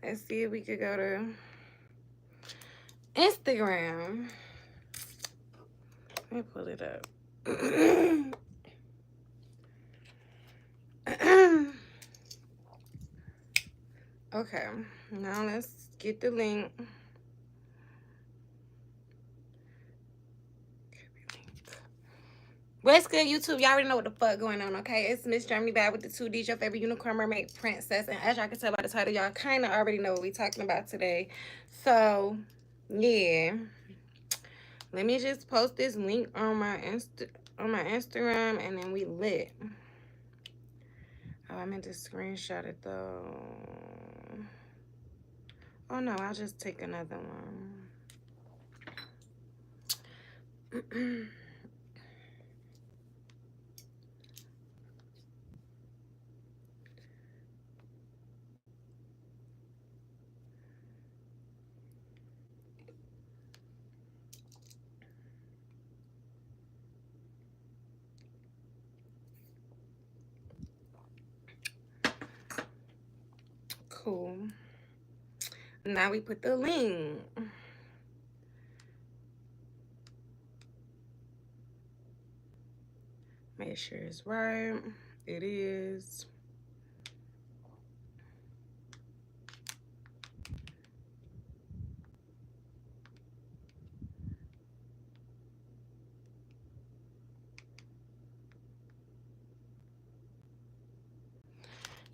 Let's see if we could go to Instagram. Let me pull it up. Okay, now let's get the link. What's good, YouTube? Y'all already know what the fuck going on, okay? It's Miss Germanybadd with the 2Ds, your favorite unicorn, mermaid, princess. And as y'all can tell by the title, y'all kind of already know what we talking about today. So, yeah. Let me just post this link on my Instagram, and then we lit. Oh, I meant to screenshot it, though. Oh, no, I'll just take another one. Cool. Now we put the link. Make sure it's right. It is.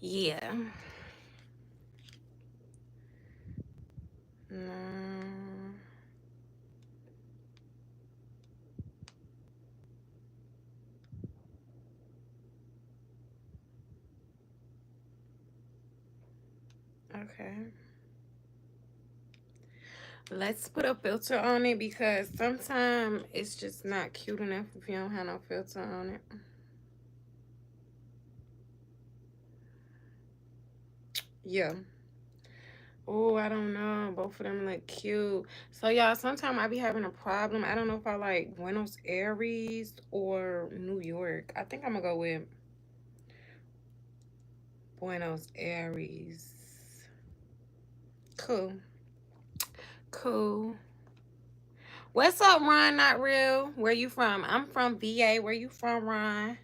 Yeah. No. Okay. Let's put a filter on it because sometimes it's just not cute enough if you don't have no filter on it. Yeah. Oh, I don't know. Both of them look cute. So, y'all, sometimes I be having a problem. I don't know if I like Buenos Aires or New York. I think I'm going to go with Buenos Aires. Cool. Cool. What's up, Ron? Not real. Where you from? I'm from VA. Where you from, Ron?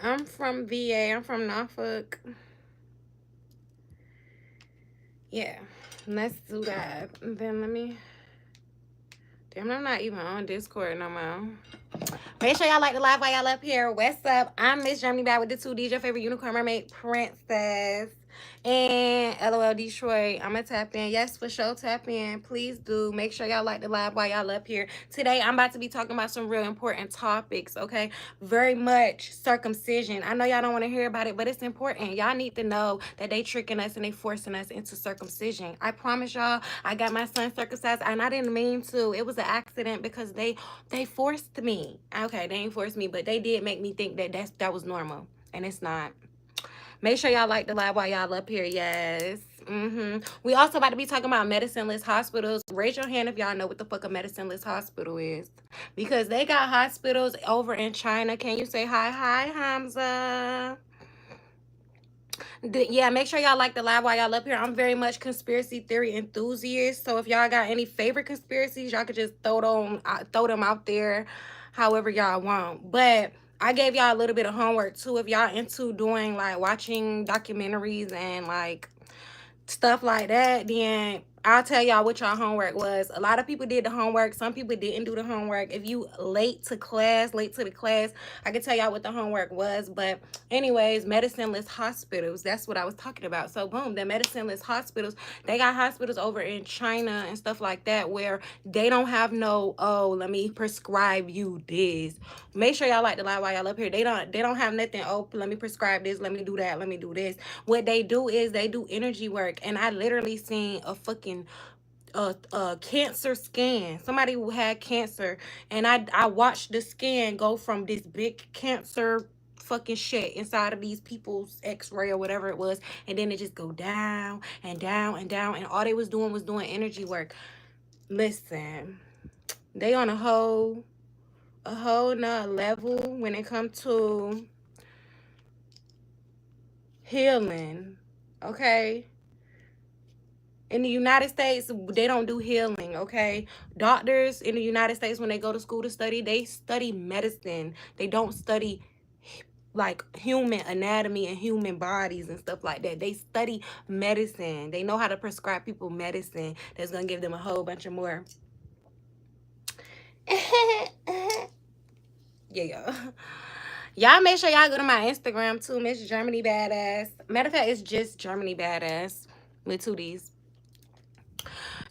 I'm from VA. I'm from Norfolk. Yeah. Let's do that. And then let me... Damn, I'm not even on Discord no more. Make sure y'all like the live while y'all up here. What's up? I'm Miss Germanybadd with the 2Ds, your favorite unicorn, mermaid, princess. And LOL Detroit, I'm gonna tap in. Yes, for sure, tap in. Please do. Make sure y'all like the live while y'all up here. Today, I'm about to be talking about some real important topics, okay? Very much circumcision. I know y'all don't want to hear about it, but it's important. Y'all need to know that they tricking us and they forcing us into circumcision. I promise y'all, I got my son circumcised, and I didn't mean to. It was an accident because they forced me. Okay, they ain't forced me, but they did make me think that that was normal, and it's not. Make sure y'all like the live while y'all up here. Yes. We also about to be talking about MedicineLESS hospitals. Raise your hand if y'all know what the fuck a MedicineLESS hospital is, because they got hospitals over in China. Can you say hi, Hamza? Yeah, make sure y'all like the live while y'all up here. I'm very much conspiracy theory enthusiast, so if y'all got any favorite conspiracies, y'all could just throw them out there however y'all want. But I gave y'all a little bit of homework too. If y'all into doing like watching documentaries and like stuff like that, then I'll tell y'all what y'all homework was. A lot of people did the homework. Some people didn't do the homework. If you late to the class, I can tell y'all what the homework was. But anyways, MedicineLESS hospitals, that's what I was talking about. So boom, the MedicineLESS hospitals, they got hospitals over in China and stuff like that where they don't have no, oh, let me prescribe you this. Make sure y'all like the live while y'all up here. They don't have nothing, oh, let me prescribe this, let me do that, let me do this. What they do is they do energy work. And I literally seen a fucking cancer scan. Somebody who had cancer, and I watched the scan go from this big cancer fucking shit inside of these people's x-ray or whatever it was, and then it just go down and down and down, and all they was doing energy work. Listen, they on a whole nother level when it comes to healing, okay? In the United States, they don't do healing, okay? Doctors in the United States, when they go to school to study, they study medicine. They don't study like human anatomy and human bodies and stuff like that. They study medicine. They know how to prescribe people medicine that's gonna give them a whole bunch of more. Yeah. Y'all make sure y'all go to my Instagram too, Miss Germany Badass. Matter of fact, it's just Germany Badass with 2 D's.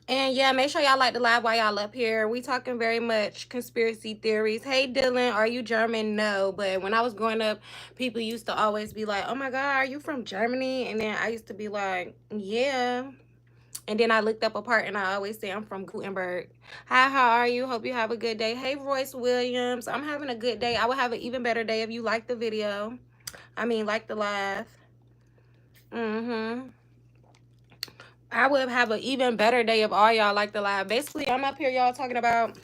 And yeah, make sure y'all like the live while y'all up here. We talking very much conspiracy theories. Hey Dylan, are you German? No, but when I was growing up, people used to always be like, oh my God, are you from Germany? And then I used to be like, yeah. And then I looked up a part and I always say I'm from Gutenberg. Hi, how are you? Hope you have a good day. Hey Royce Williams, I'm having a good day. I would have an even better day if you like the video. I mean, like the live. I would have an even better day if all y'all like the live. Basically, I'm up here, y'all, talking about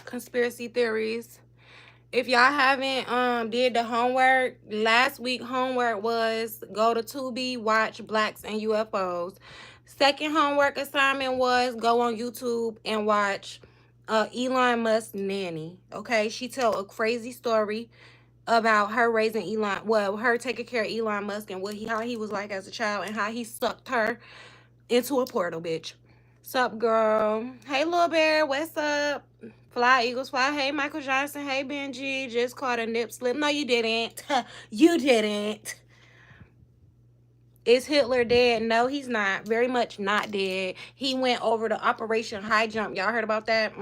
conspiracy theories. If y'all haven't did the homework, last week homework was go to Tubi, watch Blacks and UFOs. Second homework assignment was go on YouTube and watch Elon Musk nanny. Okay, she tell a crazy story about her raising Elon, well, her taking care of Elon Musk and how he was like as a child and how he sucked her into a portal, bitch. Sup, girl? Hey, little bear. What's up? Fly, Eagles, fly. Hey, Michael Johnson. Hey, Benji. Just caught a nip slip. No, you didn't. You didn't. Is Hitler dead? No, he's not. Very much not dead. He went over to Operation High Jump. Y'all heard about that?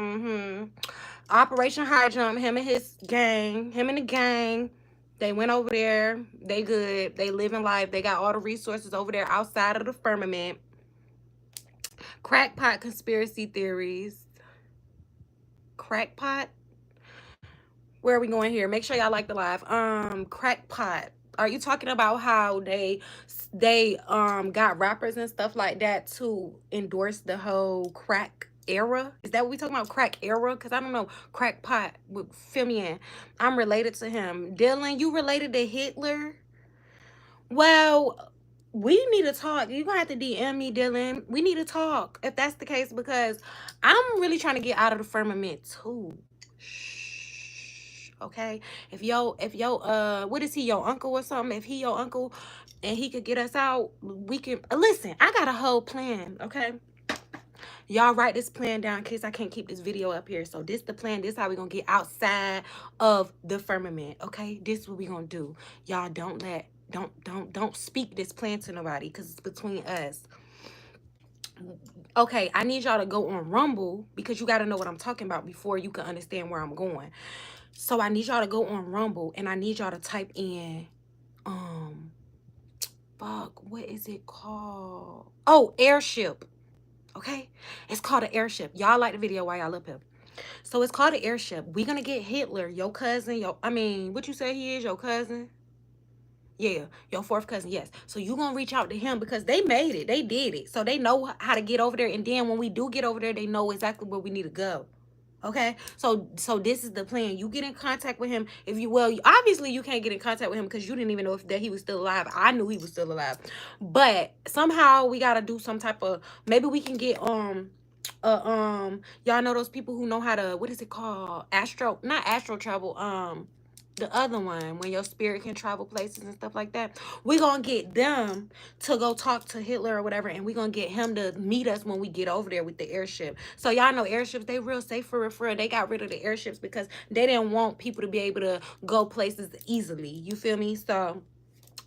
Operation High Jump. Him and his gang. Him and the gang. They went over there. They good. They living life. They got all the resources over there outside of the firmament. Crackpot conspiracy theories. Crackpot? Where are we going here? Make sure y'all like the live. Crackpot. Are you talking about how they got rappers and stuff like that to endorse the whole crack era? Is that what we talking about? Crack era? Because I don't know. Crackpot. Fill me in. I'm related to him. Dylan, you related to Hitler? Well, we need to talk. You're gonna have to DM me, Dylan. We need to talk if that's the case, because I'm really trying to get out of the firmament too. Shh. Okay. If what is he, your uncle or something? If he your uncle and he could get us out, we can listen. I got a whole plan, okay? Y'all write this plan down in case I can't keep this video up here. So this the plan. This how we gonna get outside of the firmament. Okay, this is what we gonna do. Y'all don't speak this plan to nobody, because it's between us. Okay, I need y'all to go on Rumble, because you got to know what I'm talking about before you can understand where I'm going. So I need y'all to go on Rumble, and I need y'all to type in what is it called? Oh, airship. Okay, it's called an airship. Y'all like the video while y'all up here. So it's called an airship. We're gonna get Hitler, your cousin, what you say he is, your cousin? Yeah, your fourth cousin, yes. So you gonna reach out to him, because they made it. They did it. So they know how to get over there. And then when we do get over there, they know exactly where we need to go. Okay, so this is the plan. You get in contact with him. If you obviously you can't get in contact with him because you didn't even know that he was still alive. I knew he was still alive, but somehow we gotta do some type of, maybe we can get y'all know those people who know how to, what is it called, not astro travel, the other one, when your spirit can travel places and stuff like that. We're gonna get them to go talk to Hitler or whatever, and we're gonna get him to meet us when we get over there with the airship. So y'all know airships, they real safe for real. They got rid of the airships because they didn't want people to be able to go places easily. You feel me? So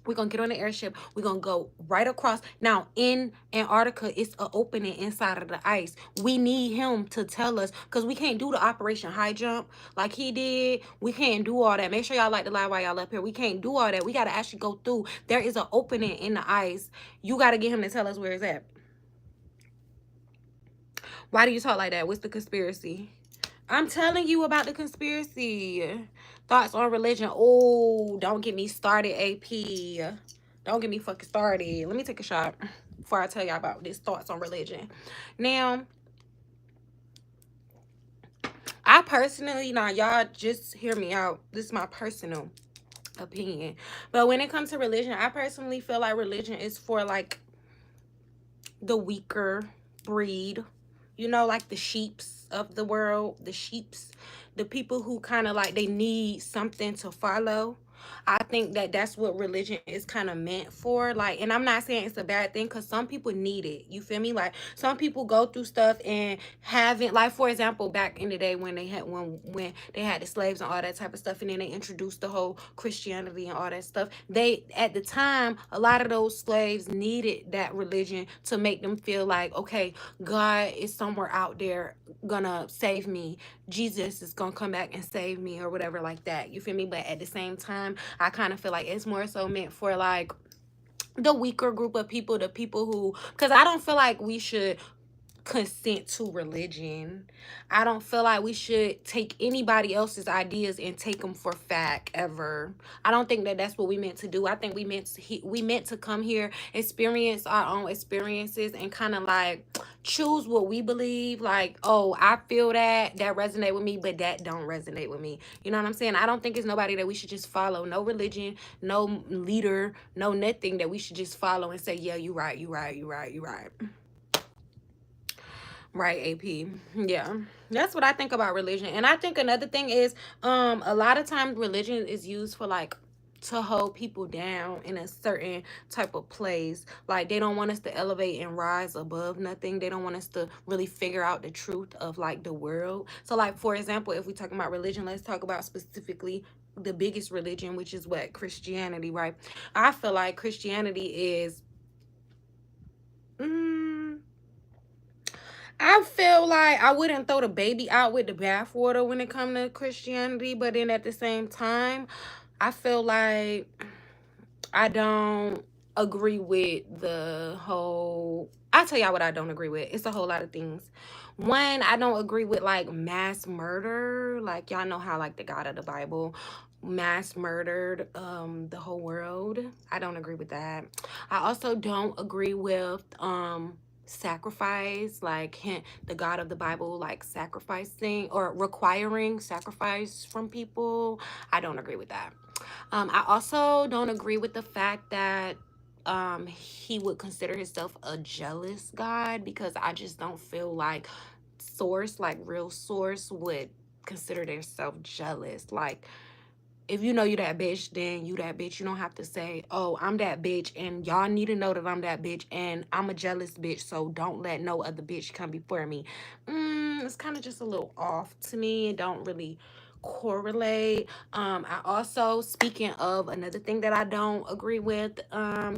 we're going to get on the airship. We're going to go right across. Now, in Antarctica, it's an opening inside of the ice. We need him to tell us, because we can't do the Operation High Jump like he did. We can't do all that. Make sure y'all like the live while y'all up here. We can't do all that. We got to actually go through. There is an opening in the ice. You got to get him to tell us where it's at. Why do you talk like that? What's the conspiracy? I'm telling you about the conspiracy. Thoughts on religion. Oh, don't get me started, AP. Don't get me fucking started. Let me take a shot before I tell y'all about this thoughts on religion. Now, I personally, now y'all just hear me out. This is my personal opinion. But when it comes to religion, I personally feel like religion is for like the weaker breed, you know, like the sheeps of the world, the people who kind of like they need something to follow. I think that that's what religion is kind of meant for. Like, and I'm not saying it's a bad thing, because some people need it. You feel me? Like, some people go through stuff and haven't, like, for example, back in the day when they had when they had the slaves and all that type of stuff, and then they introduced the whole Christianity and all that stuff. They, at the time, a lot of those slaves needed that religion to make them feel like, okay, God is somewhere out there gonna save me. Jesus is gonna come back and save me, or whatever, like that. You feel me? But at the same time, I kind of feel like it's more so meant for like the weaker group of people, the people who, because I don't feel like we should consent to religion. I don't feel like we should take anybody else's ideas and take them for fact ever. I don't think that that's what we meant to do. I think we meant to come here, experience our own experiences, and kind of like choose what we believe. Like, oh, I feel that resonate with me, but that don't resonate with me. You know what I'm saying? I don't think it's nobody that we should just follow. No religion, no leader, no nothing that we should just follow and say, yeah, you right, you right, you right, you right. Right, AP. Yeah. That's what I think about religion. And I think another thing is a lot of times religion is used for like to hold people down in a certain type of place. Like, they don't want us to elevate and rise above nothing. They don't want us to really figure out the truth of like the world. So like, for example, if we're talking about religion, let's talk about specifically the biggest religion, which is what? Christianity, right? I feel like Christianity is mm, I feel like I wouldn't throw the baby out with the bathwater when it comes to Christianity, but then at the same time, I feel like I don't agree with the whole. I'll tell y'all what I don't agree with. It's a whole lot of things. One, I don't agree with like mass murder. Like, y'all know how like the God of the Bible mass murdered the whole world. I don't agree with that. I also don't agree with sacrifice, like the God of the Bible like sacrificing or requiring sacrifice from people. I don't agree with that. I also don't agree with the fact that he would consider himself a jealous God, because I just don't feel like source, like real source, would consider themselves jealous. Like, if you know you that bitch, then you that bitch. You don't have to say, oh, I'm that bitch, and y'all need to know that I'm that bitch, and I'm a jealous bitch, so don't let no other bitch come before me. It's kind of just a little off to me. It don't really correlate. I also, speaking of another thing that I don't agree with,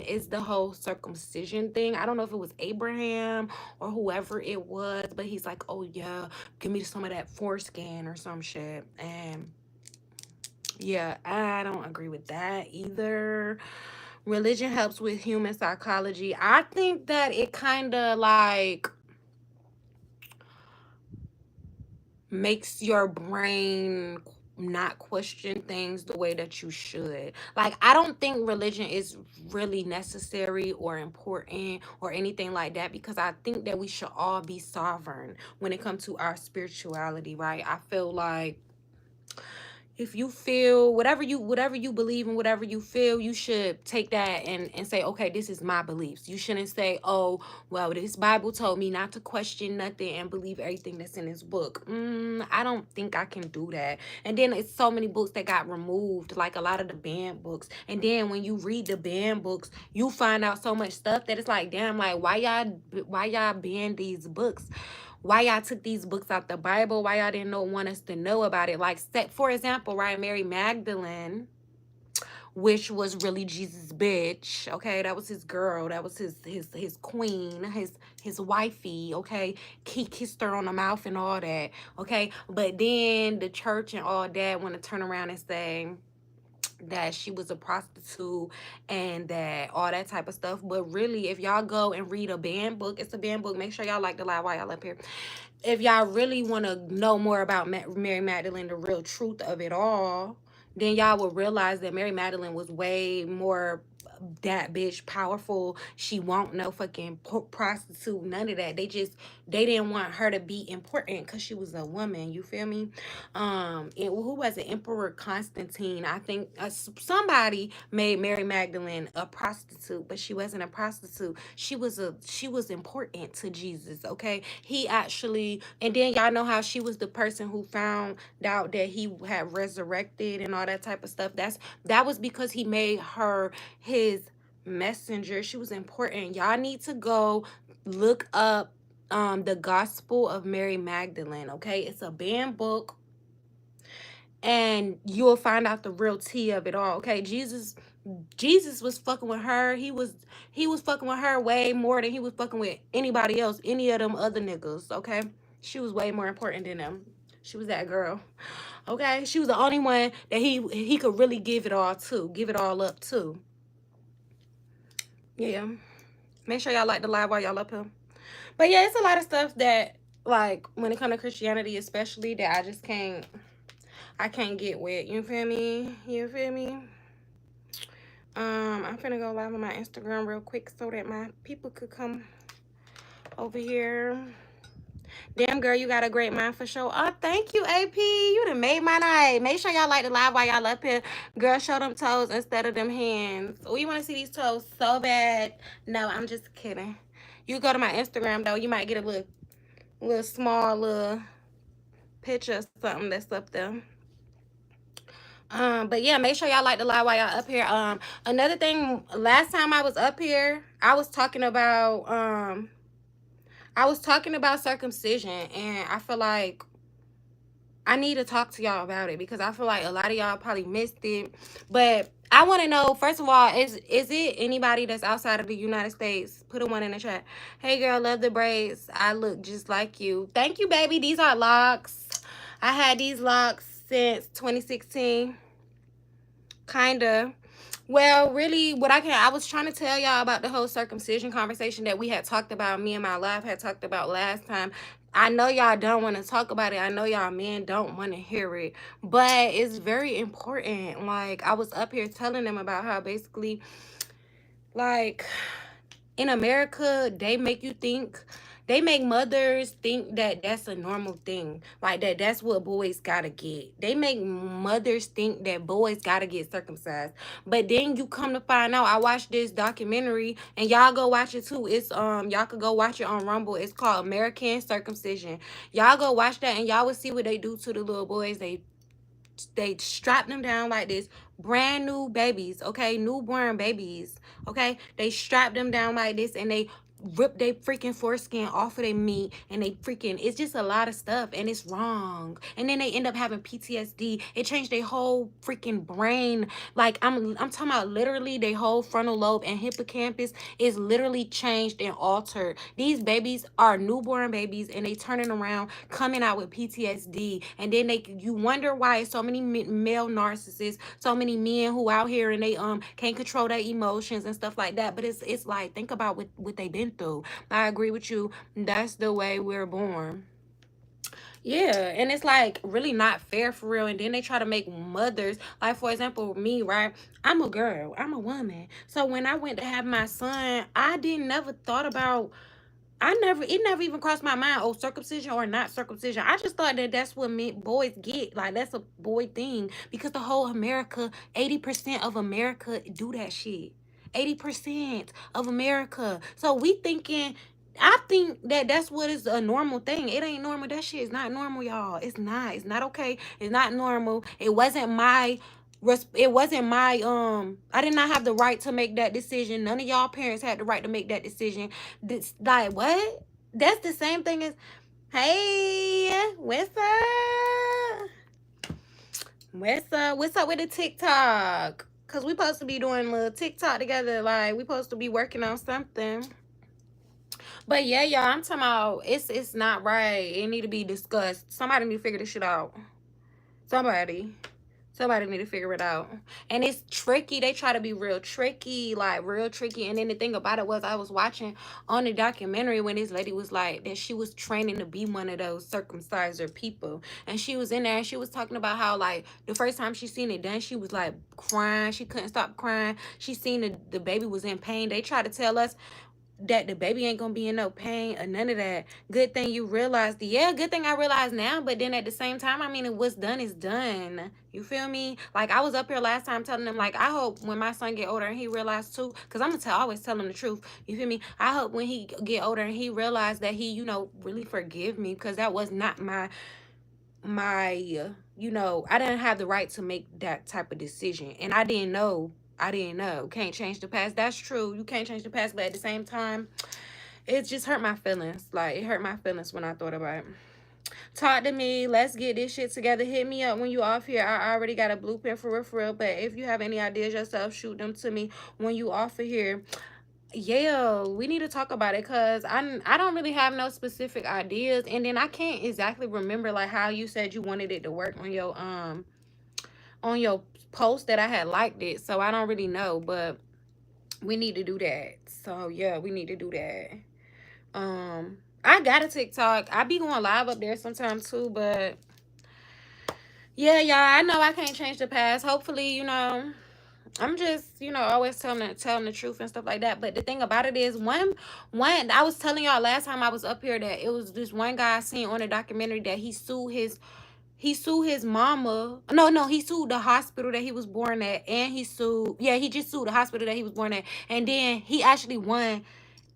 is the whole circumcision thing. I don't know if it was Abraham or whoever it was, but he's like, oh yeah, give me some of that foreskin or some shit. And yeah, I don't agree with that either. Religion helps with human psychology. I think that it kind of like makes your brain not question things the way that you should. Like, I don't think religion is really necessary or important or anything like that, because I think that we should all be sovereign when it comes to our spirituality, right? I feel like if you feel whatever you believe and whatever you feel, you should take that and say, okay, this is my beliefs. You shouldn't say, oh, well, this Bible told me not to question nothing and believe everything that's in this book. I don't think I can do that. And then it's so many books that got removed, like a lot of the banned books. And then when you read the banned books, you find out so much stuff that it's like, damn, like, why y'all banned these books? Why y'all took these books out the Bible? Why y'all didn't want us to know about it? Like, for example, right, Mary Magdalene, which was really Jesus' bitch, okay? That was his girl. That was his queen, his wifey, okay? He kissed her on the mouth and all that, okay? But then the church and all that want to turn around and say that she was a prostitute and that all that type of stuff. But really, if y'all go and read a banned book, it's a banned book. Make sure y'all like the live while y'all up here. If y'all really want to know more about Mary Magdalene, the real truth of it all, then y'all will realize that Mary Magdalene was way more that bitch powerful. She won't no fucking prostitute, none of that. They didn't want her to be important because she was a woman. You feel me? And who was it? Emperor Constantine. I think somebody made Mary Magdalene a prostitute, but she wasn't a prostitute. She was important to Jesus. Okay, he actually, and then y'all know how she was the person who found out that he had resurrected and all that type of stuff. That was because he made her his messenger. She was important. Y'all need to go look up the Gospel of Mary Magdalene. Okay, it's a banned book, and you'll find out the real tea of it all. Okay, Jesus was fucking with her. He was fucking with her way more than he was fucking with anybody else, any of them other niggas. Okay, she was way more important than them. She was that girl. Okay, she was the only one that he could really give it all to, give it all up to. Yeah, make sure y'all like the live while y'all up here. But yeah, it's a lot of stuff that, like, when it comes to Christianity especially, that I can't get with. You feel me? You feel me? I'm finna go live on my Instagram real quick so that my people could come over here. Damn, girl, you got a great mind for sure. Oh, thank you, AP. You done made my night. Make sure y'all like the live while y'all up here. Girl, show them toes instead of them hands. Oh, you want to see these toes so bad? No, I'm just kidding. You go to my Instagram, though. You might get a little small little picture or something that's up there. But yeah, make sure y'all like the live while y'all up here. Another thing, last time I was up here, I was talking about circumcision, and I feel like I need to talk to y'all about it because I feel like a lot of y'all probably missed it. But I want to know, first of all, is it anybody that's outside of the United States? Put a 1 in the chat. Hey girl, love the braids. I look just like you. Thank you, baby. These are locks. I had these locks since 2016. Kinda. Well, really, I was trying to tell y'all about the whole circumcision conversation that we had talked about, me and my live had talked about last time. I know y'all don't want to talk about it. I know y'all men don't want to hear it, but it's very important. Like, I was up here telling them about how basically, like, in America, they make mothers think that that's a normal thing, like that's what boys gotta get. They make mothers think that boys gotta get circumcised. But then you come to find out, I watched this documentary, and y'all go watch it too. It's y'all could go watch it on Rumble. It's called American Circumcision. Y'all go watch that, and y'all will see what they do to the little boys. They strap them down like this, brand new babies, okay, newborn babies, okay, they strap them down like this, and they rip their freaking foreskin off of their meat, and they freaking, it's just a lot of stuff, and it's wrong. And then they end up having PTSD. It changed their whole freaking brain. Like, I'm talking about literally their whole frontal lobe and hippocampus is literally changed and altered. These babies are newborn babies, and they turning around coming out with PTSD. And then you wonder why so many male narcissists, so many men who out here, and they can't control their emotions and stuff like that. But it's like, think about what they've been through. I agree with you. That's the way we're born. Yeah, and it's like really not fair for real. And then they try to make mothers, like, for example, me, right? I'm a girl, I'm a woman. So when I went to have my son, I didn't never thought about, it never even crossed my mind, oh, circumcision or not circumcision. I just thought that that's what boys get. Like, that's a boy thing. Because the whole America, 80% of America do that shit. 80% of America. So I think that that's what is a normal thing. It ain't normal. That shit is not normal, y'all. It's not. It's not okay. It's not normal. It wasn't my I did not have the right to make that decision. None of y'all parents had the right to make that decision. This, like, what? That's the same thing as, hey, what's up? What's up with the TikTok? Cause we supposed to be doing a little TikTok together. Like, we supposed to be working on something. But yeah, y'all, I'm talking about, it's not right. It need to be discussed. Somebody need to figure this shit out. Somebody Somebody need to figure it out. And it's tricky. They try to be real tricky, like real tricky. And then the thing about it was I was watching on the documentary when this lady was like that she was training to be one of those circumciser people. And she was in there and she was talking about how like the first time she seen it done, she was like crying. She couldn't stop crying. She seen the baby was in pain. They try to tell us that the baby ain't gonna be in no pain or none of that. Good thing you realized. Yeah, good thing I realized now. But then at the same time, I mean, what's done is done. You feel me? Like I was up here last time telling them, like, I hope when my son get older and he realize too, because I'm gonna always tell him the truth. You feel me? I hope when he get older and he realize that he, you know, really forgive me, because that was not my you know, I didn't have the right to make that type of decision, and I didn't know. Can't change the past. That's true, you can't change the past, but at the same time it just hurt my feelings. Like it hurt my feelings when I thought about it. Talk to me, let's get this shit together. Hit me up when you off here. I already got a blueprint for real, but if you have any ideas yourself, shoot them to me when you off of here. Yeah, we need to talk about it, because I don't really have no specific ideas, and then I can't exactly remember like how you said you wanted it to work on your post that I had liked it, so I don't really know, but we need to do that. So yeah, we need to do that. I got a TikTok. I be going live up there sometimes too, but yeah, y'all, I know I can't change the past. Hopefully, you know, I'm just, you know, always telling the truth and stuff like that. But the thing about it is, one I was telling y'all last time I was up here that it was this one guy I seen on a documentary that he sued his mama. No, he sued the hospital that he was born at, and he just sued the hospital that he was born at, and then he actually won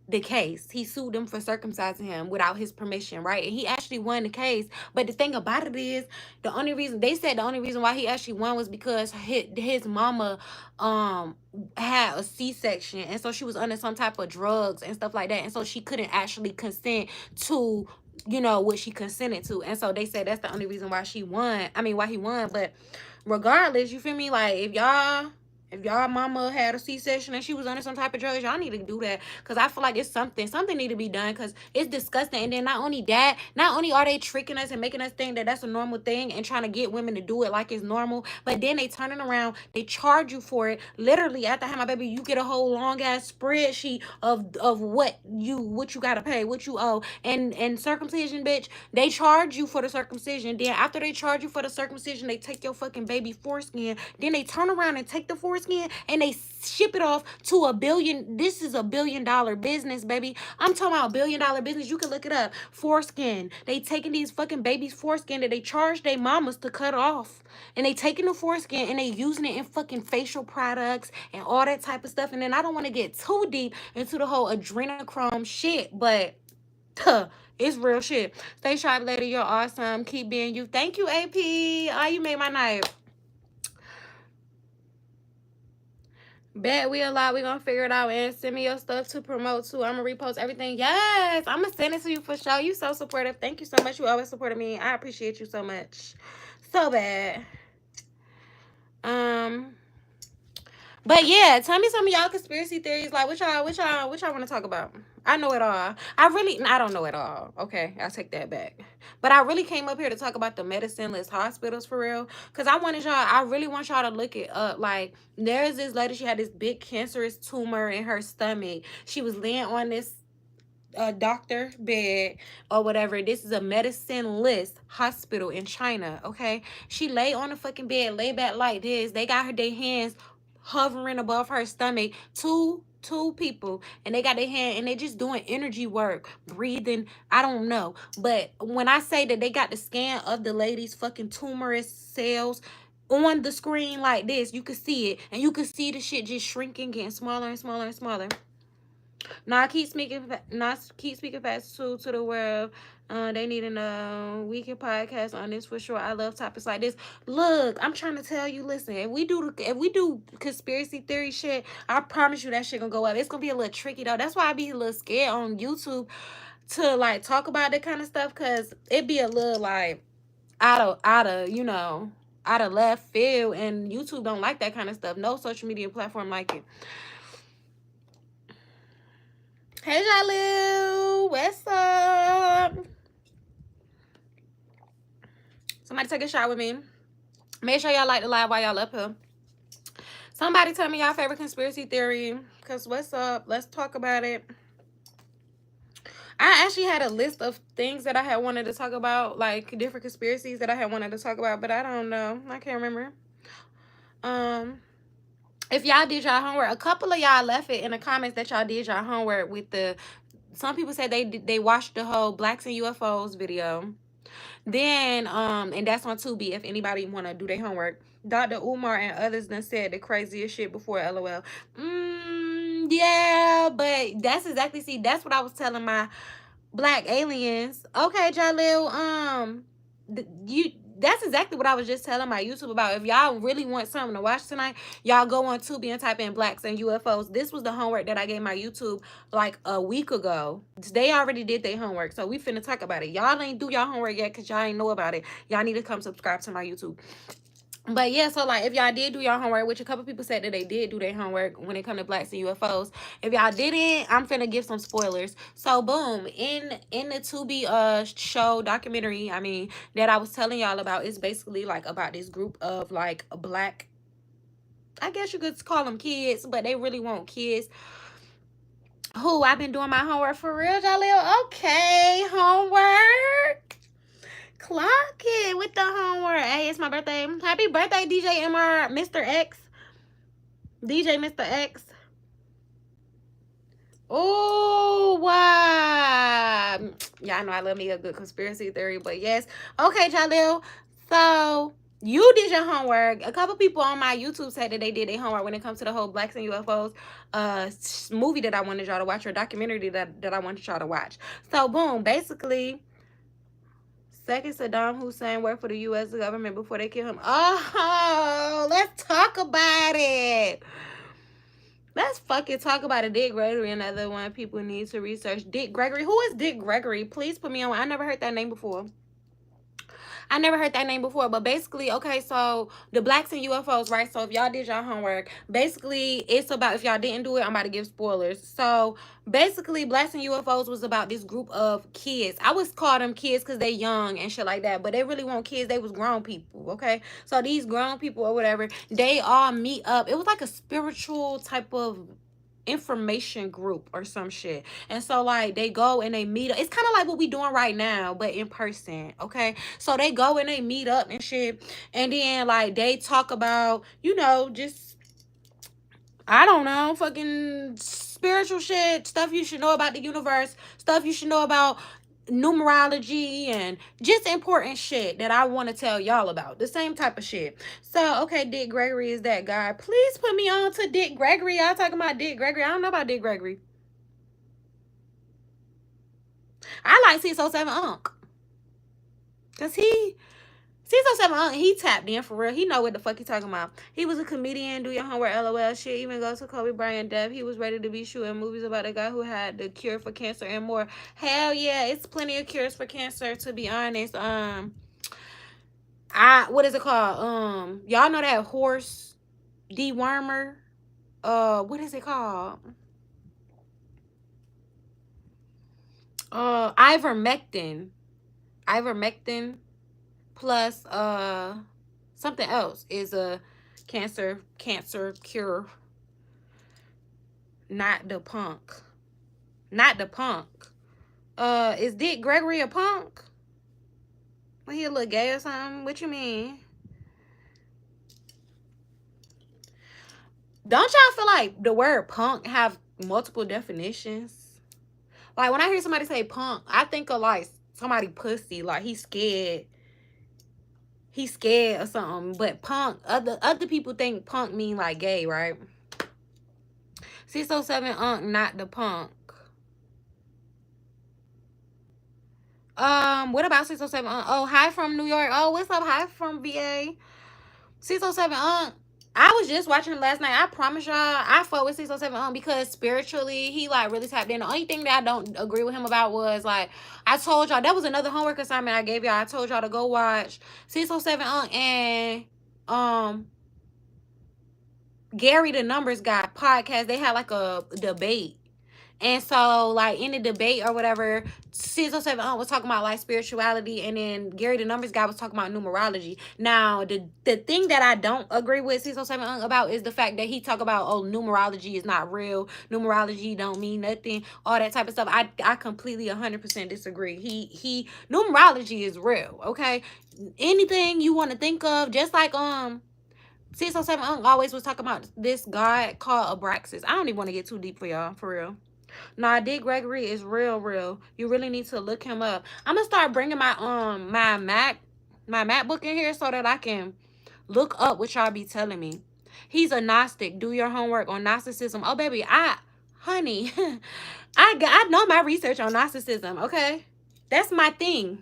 the case. He sued them for circumcising him without his permission, right? And he actually won the case. But the thing about it is, the only reason why he actually won was because his mama had a C-section, and so she was under some type of drugs and stuff like that, and so she couldn't actually consent to, you know, what she consented to. And so they said that's the only reason why she won. I mean, why he won. But regardless, you feel me? Like if y'all mama had a C-section and she was under some type of drugs, y'all need to do that. Because I feel like it's something need to be done, because it's disgusting. And then not only that, not only are they tricking us and making us think that that's a normal thing and trying to get women to do it like it's normal, but then they turning around, they charge you for it. Literally, after I had my baby, you get a whole long ass spreadsheet of what you gotta pay, what you owe. And circumcision, bitch, they charge you for the circumcision. Then after they charge you for the circumcision, they take your fucking baby foreskin. Then they turn around and take the foreskin and they ship it off to a billion. This is $1 billion business, baby. I'm talking about $1 billion business. You can look it up. Foreskin. They taking these fucking babies' foreskin that they charge their mamas to cut off, and they taking the foreskin and they using it in fucking facial products and all that type of stuff. And then I don't want to get too deep into the whole adrenochrome shit, but it's real shit. Stay sharp, lady. You're awesome. Keep being you. Thank you, AP. Oh, you made my night. Bet we a lot. We gonna figure it out, and send me your stuff to promote too. I'm gonna repost everything. Yes, I'm gonna send it to you for sure. You so supportive. Thank you so much. You always supported me. I appreciate you so much. So bad. But yeah, tell me some of y'all conspiracy theories. Like what y'all want to talk about? I know it all. I don't know it all. Okay, I'll take that back. But I really came up here to talk about the medicine-less hospitals for real. Cause I really want y'all to look it up. Like there's this lady, she had this big cancerous tumor in her stomach. She was laying on this doctor bed or whatever. This is a medicine-less hospital in China. Okay, she lay on the fucking bed, lay back like this. They got her their hands hovering above her stomach. Two people, and they got their hand and they just doing energy work, breathing. I don't know, but when I say that they got the scan of the lady's fucking tumorous cells on the screen like this, you can see it, and you can see the shit just shrinking, getting smaller and smaller and smaller. Now keep speaking fast too to the world. They need to know we can podcast on this for sure. I love topics like this. Look, I'm trying to tell you. Listen, if we do conspiracy theory shit, I promise you that shit gonna go up. It's gonna be a little tricky though. That's why I be a little scared on YouTube to like talk about that kind of stuff, cause it be a little like out of you know, out of left field, and YouTube don't like that kind of stuff. No social media platform like it. Hey, Jalu, what's up? Somebody take a shot with me. Make sure y'all like the live while y'all up here. Somebody tell me y'all favorite conspiracy theory. Because what's up? Let's talk about it. I actually had a list of things that I had wanted to talk about, like different conspiracies that I had wanted to talk about, but I don't know. I can't remember. If y'all did y'all homework, a couple of y'all left it in the comments that y'all did y'all homework with the. Some people said they watched the whole Blacks and UFOs video. Then and that's on Tubi if anybody want to do their homework. Dr. Umar and others done said the craziest shit before, LOL. Yeah, but that's exactly, see, that's what I was telling my black aliens. Okay, Jalil, that's exactly what I was just telling my YouTube about. If y'all really want something to watch tonight, y'all go on Tubi and type in Blacks and UFOs. This was the homework that I gave my YouTube like a week ago. They already did their homework, so we finna talk about it. Y'all ain't do y'all homework yet because y'all ain't know about it. Y'all need to come subscribe to my YouTube. But yeah, so like if y'all did do your homework, which a couple people said that they did do their homework when it come to Blacks and UFOs. If y'all didn't, I'm finna give some spoilers. So boom, in the Tubi show documentary, I mean, that I was telling y'all about, is basically like about this group of like black, I guess you could call them kids, but they really weren't kids. Who I've been doing my homework for real, Jaleel. Okay, homework. Clock it with the homework. Hey, it's my birthday. Happy birthday, DJ MR, Mr. X. DJ Mr. X. Oh, wow. Y'all know I love me a good conspiracy theory, but yes. Okay, Jalil. So, you did your homework. A couple people on my YouTube said that they did their homework when it comes to the whole Blacks and UFOs movie that I wanted y'all to watch, or documentary that I wanted y'all to watch. So, boom. Basically, second Saddam Hussein worked for the U.S. government before they killed him. Oh, let's talk about it. Let's fucking talk about it. Dick Gregory, another one people need to research. Dick Gregory. Who is Dick Gregory? Please put me on. I never heard that name before. I never heard that name before, but basically, okay, so the Blacks and UFOs, right? So if y'all did y'all homework, basically it's about, if y'all didn't do it, I'm about to give spoilers. So basically, Blacks and UFOs was about this group of kids. I was call them kids because they young and shit like that, but they really weren't kids. They was grown people, okay? So these grown people or whatever, they all meet up. It was like a spiritual type of information group or some shit. And so like they go and they meet up. It's kind of like what we doing right now, but in person, okay? So they go and they meet up and shit, and then like they talk about, you know, just, I don't know, fucking spiritual shit, stuff you should know about the universe, stuff you should know about numerology, and just important shit that I want to tell y'all about. The same type of shit. So, okay, Dick Gregory is that guy. Please put me on to Dick Gregory. Y'all talking about Dick Gregory. I don't know about Dick Gregory. I like 607 Unc. Because he 607 Unc, he tapped in for real. He know what the fuck he talking about. He was a comedian. Do your homework, LOL. Shit, even goes to Kobe Bryant death. He was ready to be shooting movies about a guy who had the cure for cancer and more. Hell yeah, it's plenty of cures for cancer, to be honest. What is it called? Y'all know that horse dewormer? What is it called? Ivermectin. Ivermectin plus something else is a cancer cure. Not the punk. Not the punk. Is Dick Gregory a punk? Well, he a little gay or something? What you mean? Don't y'all feel like the word punk have multiple definitions? Like when I hear somebody say punk, I think of like somebody pussy, like he's scared. He's scared or something. But punk, other people think punk mean like gay, right? 607 Unc, not the punk. What about 607 Unc? Oh, hi from New York. Oh, what's up? Hi from VA. 607 Unc. I was just watching him last night. I promise y'all, I fought with 607 Unc because spiritually, he like really tapped in. The only thing that I don't agree with him about was like, I told y'all, that was another homework assignment I gave y'all. I told y'all to go watch 607 Unc and Gary the Numbers Guy podcast. They had like a debate. And so, like, in the debate or whatever, 607 was talking about, like, spirituality, and then Gary the Numbers guy was talking about numerology. Now, the thing that I don't agree with 607 about is the fact that he talk about, oh, numerology is not real. Numerology don't mean nothing. All that type of stuff. I completely 100% disagree. Numerology is real, okay? Anything you want to think of, just like, 607 always was talking about this god called Abraxas. I don't even want to get too deep for y'all, for real. Nah, Dick Gregory is real. You really need to look him up. I'm gonna start bringing my my MacBook in here so that I can look up what y'all be telling me. He's a Gnostic. Do your homework on Gnosticism. Oh baby, honey, I know my research on Gnosticism. Okay, that's my thing.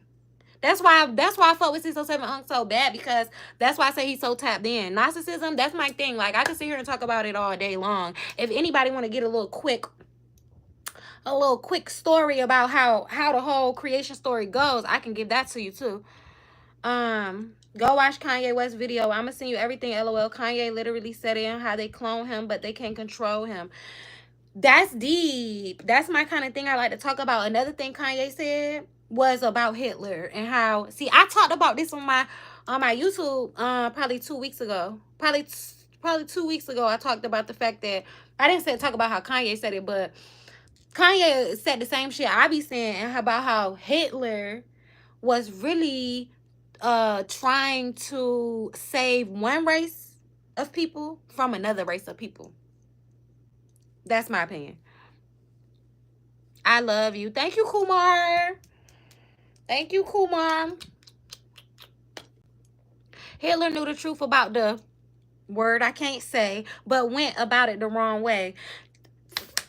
That's why I fuck with 607 so bad, because that's why I say he's so tapped in. Gnosticism, that's my thing. Like, I can sit here and talk about it all day long. If anybody want to get a little quick story about how the whole creation story goes, I can give that to you too. Go watch Kanye West video. I'm gonna send you everything. LOL. Kanye literally said it, how they clone him but they can't control him. That's deep. That's my kind of thing I like to talk about. Another thing Kanye said was about Hitler, and how, see, I talked about this on my YouTube probably 2 weeks ago. Probably 2 weeks ago, I talked about the fact that I didn't talk about how Kanye said it, but Kanye said the same shit I be saying about how Hitler was really trying to save one race of people from another race of people. That's my opinion. I love you. Thank you, Kumar. Thank you, Kumar. Hitler knew the truth about the word I can't say, but went about it the wrong way.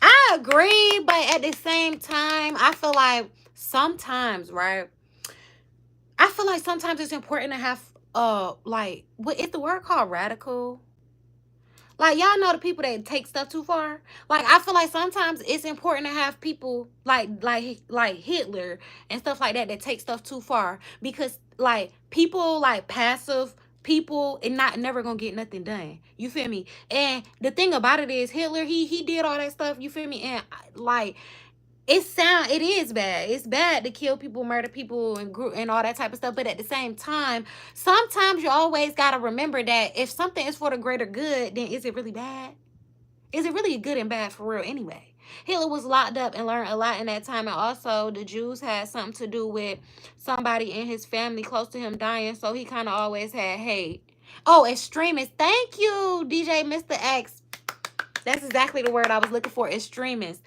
I agree, but at the same time, I feel like sometimes, right? I feel like sometimes it's important to have, like, what is the word called, radical? Like, y'all know the people that take stuff too far. Like, I feel like sometimes it's important to have people like Hitler and stuff like that take stuff too far, because like people like passive people and never gonna get nothing done. You feel me? And the thing about it is, Hitler, he did all that stuff. You feel me? And like, it is bad. It's bad to kill people, murder people, and all that type of stuff. But at the same time, sometimes you always got to remember that if something is for the greater good, then is it really bad? Is it really good and bad for real anyway? Hitler was locked up and learned a lot in that time. And also, the Jews had something to do with somebody in his family close to him dying. So he kind of always had hate. Oh, extremists. Thank you, DJ Mr. X. That's exactly the word I was looking for, extremists.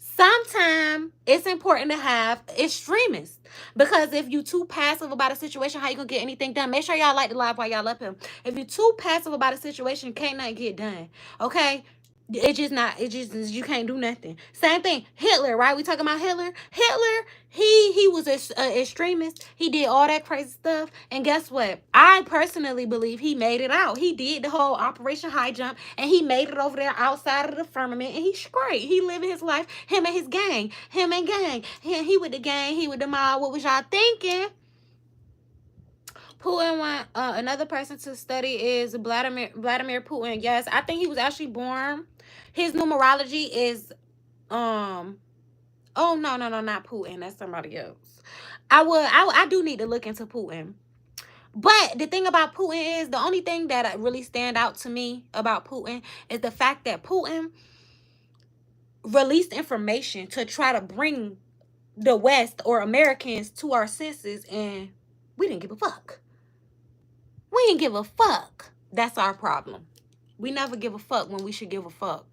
Sometimes it's important to have extremists, because if you too passive about a situation, how you gonna get anything done? Make sure y'all like the live while y'all up him. If you too passive about a situation, can't nothing get done. Okay? You can't do nothing. Same thing, Hitler, right? We talking about Hitler. He was an extremist. He did all that crazy stuff. And guess what? I personally believe he made it out. He did the whole Operation High Jump, and he made it over there outside of the firmament, and he's great. He living his life. Him and his gang. He with the gang. He with the mob. What was y'all thinking? Putin want another person to study is Vladimir Putin. Yes, I think he was actually born. His numerology is oh no, not Putin. That's somebody else. I do need to look into Putin. But the thing about Putin is, the only thing that really stand out to me about Putin is the fact that Putin released information to try to bring the West or Americans to our senses, and we didn't give a fuck. We didn't give a fuck. That's our problem. We never give a fuck when we should give a fuck.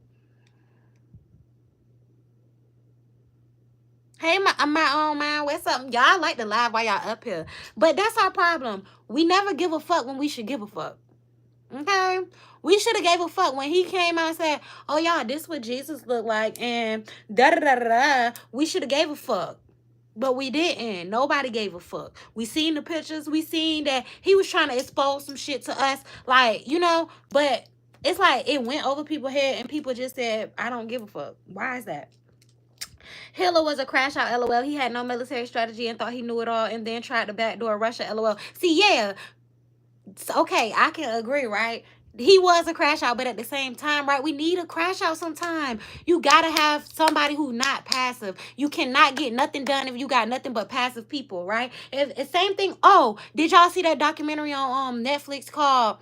Hey, my own man, what's up? Y'all like to live while y'all up here. But that's our problem. We never give a fuck when we should give a fuck. Okay? We should have gave a fuck when he came out and said, oh, y'all, this what Jesus looked like, and da-da-da-da-da. We should have gave a fuck. But we didn't. Nobody gave a fuck. We seen the pictures. We seen that he was trying to expose some shit to us. Like, you know, but it's like it went over people's head and people just said, I don't give a fuck. Why is that? Hitler was a crash out, LOL. He had no military strategy and thought he knew it all, and then tried to backdoor Russia, LOL. See, yeah. Okay, I can agree, right? he was a crash out, but at the same time, right, we need a crash out sometime. You gotta have somebody who's not passive. You cannot get nothing done if you got nothing but passive people, right? It's same thing. Oh, did y'all see that documentary on Netflix called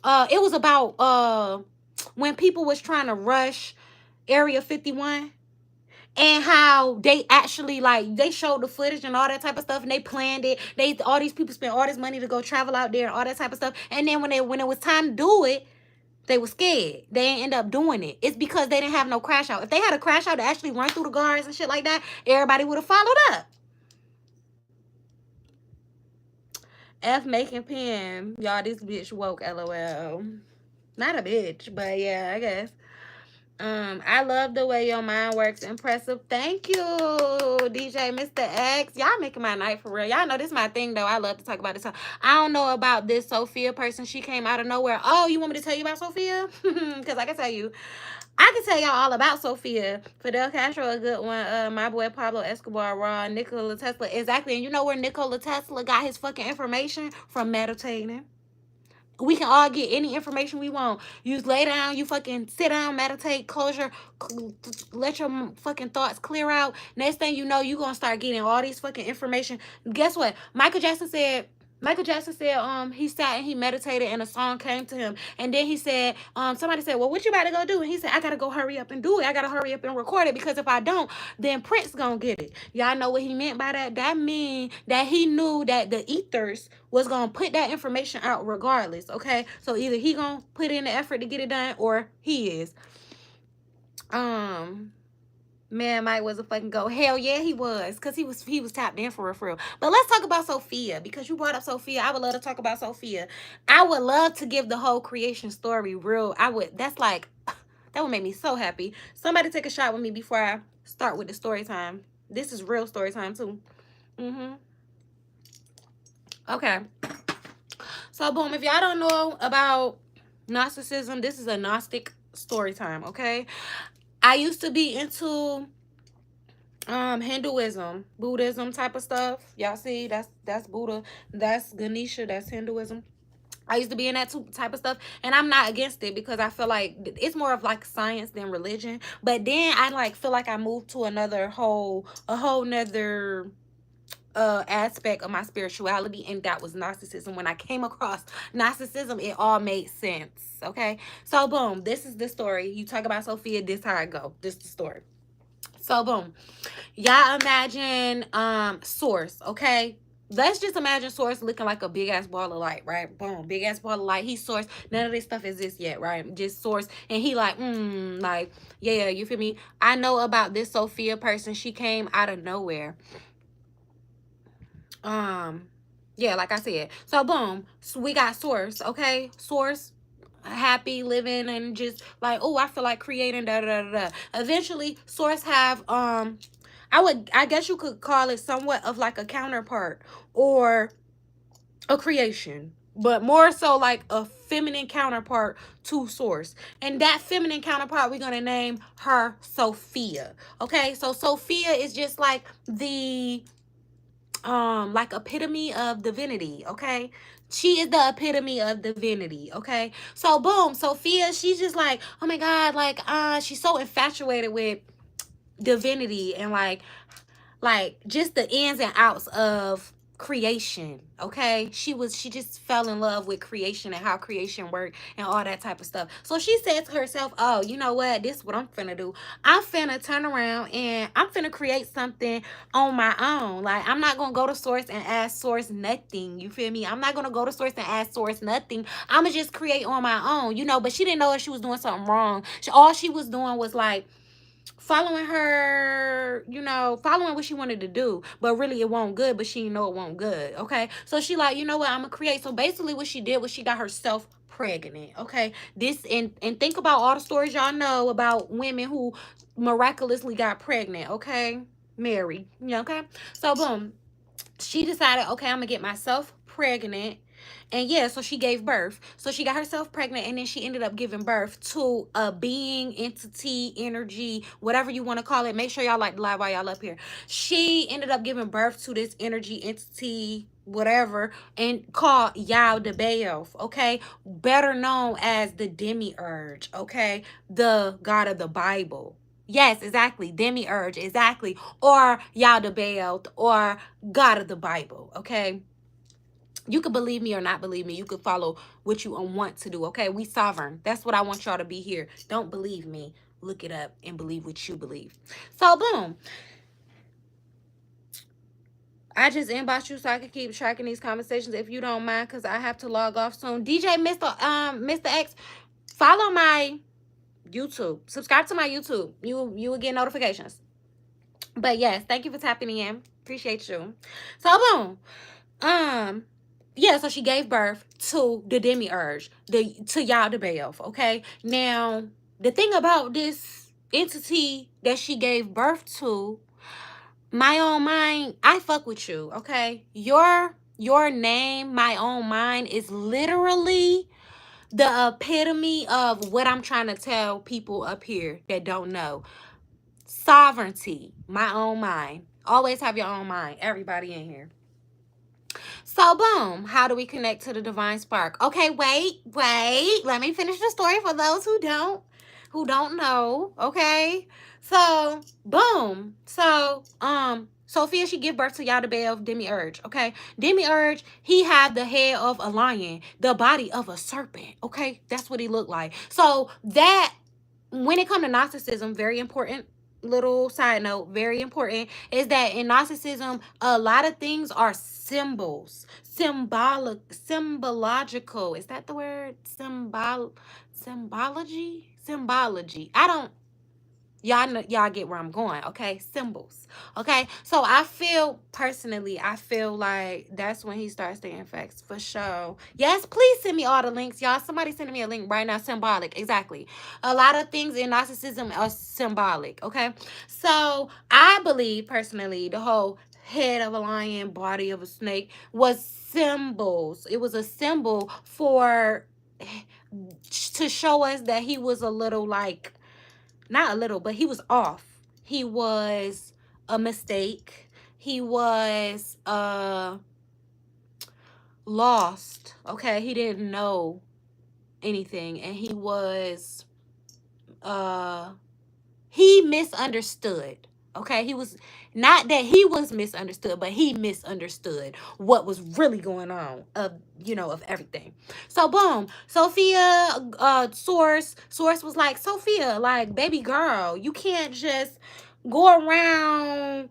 it was about when people was trying to rush Area 51, and how they actually, like, they showed the footage and all that type of stuff, and they planned it. They, all these people spent all this money to go travel out there and all that type of stuff, and then when it was time to do it, they were scared. They didn't end up doing it. It's because they didn't have no crash out. If they had a crash out to actually run through the guards and shit like that, everybody would have followed up. F making pen. Y'all, this bitch woke, LOL. Not a bitch, but yeah, I guess. I love the way your mind works. Impressive. Thank you, DJ Mr. X. Y'all making my night for real. Y'all know this is my thing, though. I love to talk about this. I don't know about this Sophia person. She came out of nowhere. Oh, you want me to tell you about Sophia? Because I can tell you. I can tell y'all all about Sophia. Fidel Castro, a good one. My boy Pablo Escobar, Raw, Nikola Tesla. Exactly. And you know where Nikola Tesla got his fucking information? From meditating. We can all get any information we want. You lay down, you fucking sit down, meditate, let your fucking thoughts clear out. Next thing you know, you gonna start getting all these fucking information. Guess what? Michael Jackson said, he sat and he meditated and a song came to him. And then he said, somebody said, well, what you about to go do? And he said, I gotta go hurry up and do it. I gotta hurry up and record it, because if I don't, then Prince gonna get it. Y'all know what he meant by that? That mean that he knew that the ethers was gonna put that information out regardless, okay? So either he gonna put in the effort to get it done, or he is. Man, Mike was a fucking go. Hell yeah, he was. Because he was tapped in for real. But let's talk about Sophia. Because you brought up Sophia. I would love to talk about Sophia. I would love to give the whole creation story real. That's like, that would make me so happy. Somebody take a shot with me before I start with the story time. This is real story time too. Okay. So boom, if y'all don't know about Gnosticism, this is a Gnostic story time, okay? I used to be into Hinduism, Buddhism type of stuff. Y'all see, that's Buddha, that's Ganesha, that's Hinduism. I used to be in that type of stuff, and I'm not against it, because I feel like it's more of like science than religion. But then I like feel like I moved to a whole nother aspect of my spirituality, and that was Gnosticism. When I came across Gnosticism, it all made sense. Okay, so boom, this is the story. You talk about Sophia, this how I go. This is the story. So boom, y'all imagine Source, okay? Let's just imagine Source looking like a big ass ball of light, right? Boom, big ass ball of light. He's Source. None of this stuff exists yet, right? Just Source. And he like, like, yeah, you feel me? I know about this Sophia person. She came out of nowhere. Yeah, like I said. So boom, so we got Source, okay? Source, happy living and just like, oh, I feel like creating, da da da da. Eventually Source have I guess you could call it somewhat of like a counterpart or a creation, but more so like a feminine counterpart to Source. And that feminine counterpart, we're gonna name her Sophia. Okay, so Sophia is just like the like epitome of divinity. Okay, she is the epitome of divinity. Okay, so boom, Sophia, she's just like, oh my god, like she's so infatuated with divinity and like just the ins and outs of creation. Okay, she just fell in love with creation and how creation worked and all that type of stuff. So she said to herself, oh, you know what, this is what I'm finna do. I'm finna turn around and I'm finna create something on my own. Like, I'm not gonna go to Source and ask Source nothing. You feel me? I'm not gonna go to Source and ask Source nothing. I'ma just create on my own, you know. But she didn't know if she was doing something wrong. All she was doing was like following her, you know, following what she wanted to do, but really it won't good, but she didn't know it won't good. Okay, so she like, you know what, I'm gonna create. So basically what she did was she got herself pregnant. Okay, this and think about all the stories y'all know about women who miraculously got pregnant. Okay, Mary, yeah. Okay, so boom, she decided, okay, I'm gonna get myself pregnant And yeah, so she gave birth. So she got herself pregnant, and then she ended up giving birth to a being, entity, energy, whatever you want to call it. Make sure y'all like the live while y'all up here. She ended up giving birth to this energy, entity, whatever, and called Yao de Bayoff, okay? Better known as the demiurge, okay? The god of the Bible. Yes, exactly. Demiurge, exactly. Or Yao de Bayoff, or God of the Bible, okay? You could believe me or not believe me. You could follow what you want to do, okay? We sovereign. That's what I want y'all to be here. Don't believe me. Look it up and believe what you believe. So, boom. I just inboxed you so I can keep tracking these conversations if you don't mind, because I have to log off soon. DJ Mr. X, follow my YouTube. Subscribe to my YouTube. You will get notifications. But yes, thank you for tapping in. Appreciate you. So, boom. Yeah, so she gave birth to the demiurge, to Yao de Bayoff, okay? Now, the thing about this entity that she gave birth to, my own mind, I fuck with you, okay? Your name, my own mind, is literally the epitome of what I'm trying to tell people up here that don't know. Sovereignty, my own mind. Always have your own mind, everybody in here. So, boom, how do we connect to the divine spark? Okay, wait. Let me finish the story for those who don't know, okay? So, boom. So, Sophia, she give birth to Yada of Demiurge, okay? Demiurge, he had the head of a lion, the body of a serpent, okay? That's what he looked like. So, that, when it comes to Gnosticism, very important little side note, very important, is that in Gnosticism, a lot of things are symbols, symbological. Is that the word? Symbology. I don't, y'all know, y'all get where I'm going, okay? Symbols, okay? So I feel like that's when he starts the effects for sure. Yes, please send me all the links, y'all. Somebody sending me a link right now. Symbolic, exactly. A lot of things in Gnosticism are symbolic, okay? So I believe personally the whole head of a lion, body of a snake was symbols. It was a symbol for, to show us that he was a little, like, not a little, but he was off. He was a mistake. He was lost. Okay, he didn't know anything, and he was he misunderstood. Okay, he was, not that he was misunderstood, but he misunderstood what was really going on of, of everything. So boom, Sophia, source was like, Sophia, like, baby girl, you can't just go around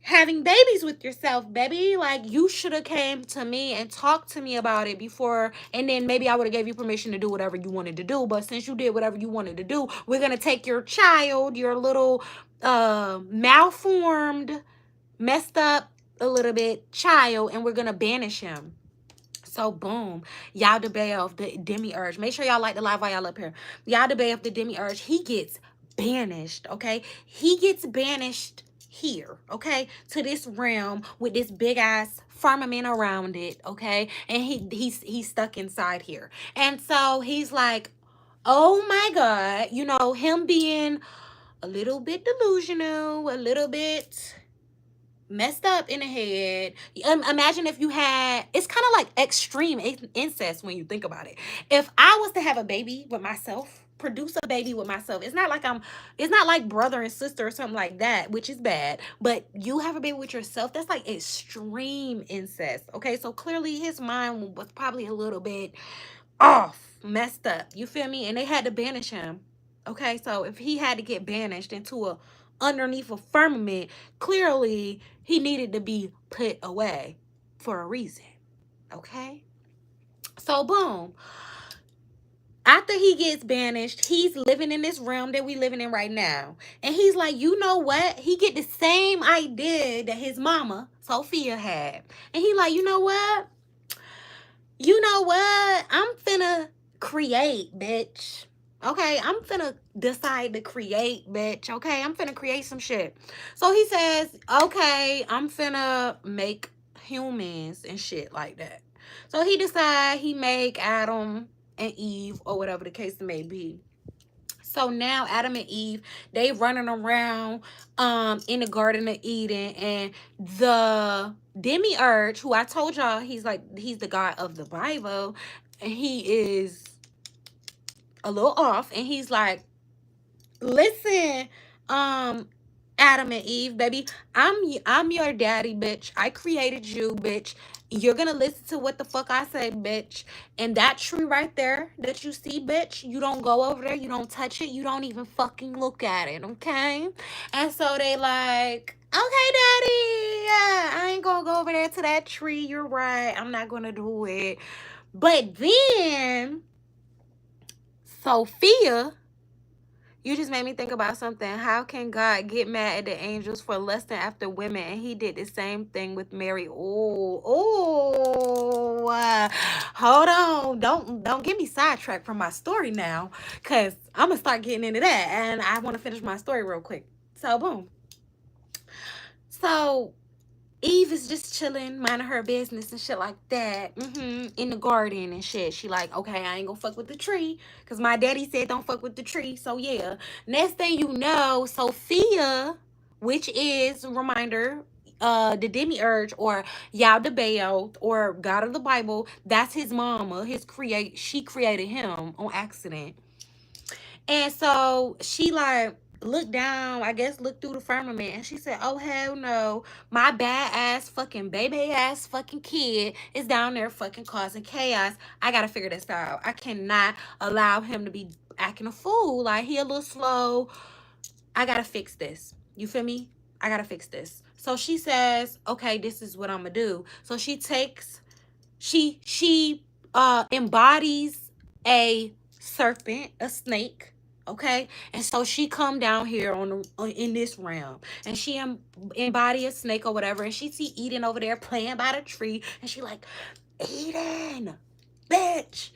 having babies with yourself, baby. Like, you should have came to me and talked to me about it before, and then maybe I would have gave you permission to do whatever you wanted to do. But since you did whatever you wanted to do, we're gonna take your child, your little malformed, messed up a little bit child, and we're gonna banish him. So boom, Yao de Bayoff, the demiurge. Make sure y'all like the live while y'all up here. Yao de Bayoff, the demiurge, he gets banished, okay? He gets banished here, okay, to this realm with this big ass firmament around it, okay? And he's stuck inside here. And so he's like, oh my God, him being a little bit delusional, a little bit messed up in the head. Imagine if you had, it's kind of like extreme incest when you think about it. If I was to have a baby with myself, produce a baby with myself, it's not like brother and sister or something like that, which is bad, but you have a baby with yourself, that's like extreme incest, okay? So clearly his mind was probably a little bit off, messed up, you feel me? And they had to banish him, okay? So if he had to get banished into a underneath a firmament, clearly he needed to be put away for a reason, okay? So boom, after he gets banished, he's living in this realm that we living in right now, and he's like, you know what, he get the same idea that his mama Sophia had, and he like, you know what, I'm finna create, bitch. Okay, I'm finna decide to create, bitch. Okay, I'm finna create some shit. So he says, okay, I'm finna make humans and shit like that. So he decide he make Adam and Eve, or whatever the case may be. So now Adam and Eve, they running around in the Garden of Eden, and the demiurge, who I told y'all he's the God of the Bible, and he is a little off, and he's like, listen, Adam and Eve, baby, I'm your daddy, bitch. I created you, bitch. You're gonna listen to what the fuck I say, bitch. And that tree right there that you see, bitch, you don't go over there, you don't touch it, you don't even fucking look at it, okay? And so they like, okay, daddy, yeah, I ain't gonna go over there to that tree. You're right, I'm not gonna do it. But then Sophia, you just made me think about something. How can God get mad at the angels for lusting after women? And he did the same thing with Mary. Hold on. Don't get me sidetracked from my story now, because I'm going to start getting into that. And I want to finish my story real quick. So, boom. So, Eve is just chilling, minding her business and shit like that, in the garden and shit. She like, okay, I ain't gonna fuck with the tree, because my daddy said don't fuck with the tree. So yeah, next thing you know, Sophia, which is, reminder, the demiurge, or Yaldabaoth, or God of the Bible, that's his mama. She created him on accident. And so she like looked down, I guess looked through the firmament, and she said, oh hell no, my bad ass fucking baby ass fucking kid is down there fucking causing chaos. I gotta figure this out. I cannot allow him to be acting a fool. Like, he a little slow. I gotta fix this. You feel me? I gotta fix this. So she says, okay, this is what I'm gonna do. So she takes, she embodies a serpent, a snake, okay? And so she come down here in this realm, and she embody a snake or whatever, and she see Eden over there playing by the tree, and she like, Eden, bitch,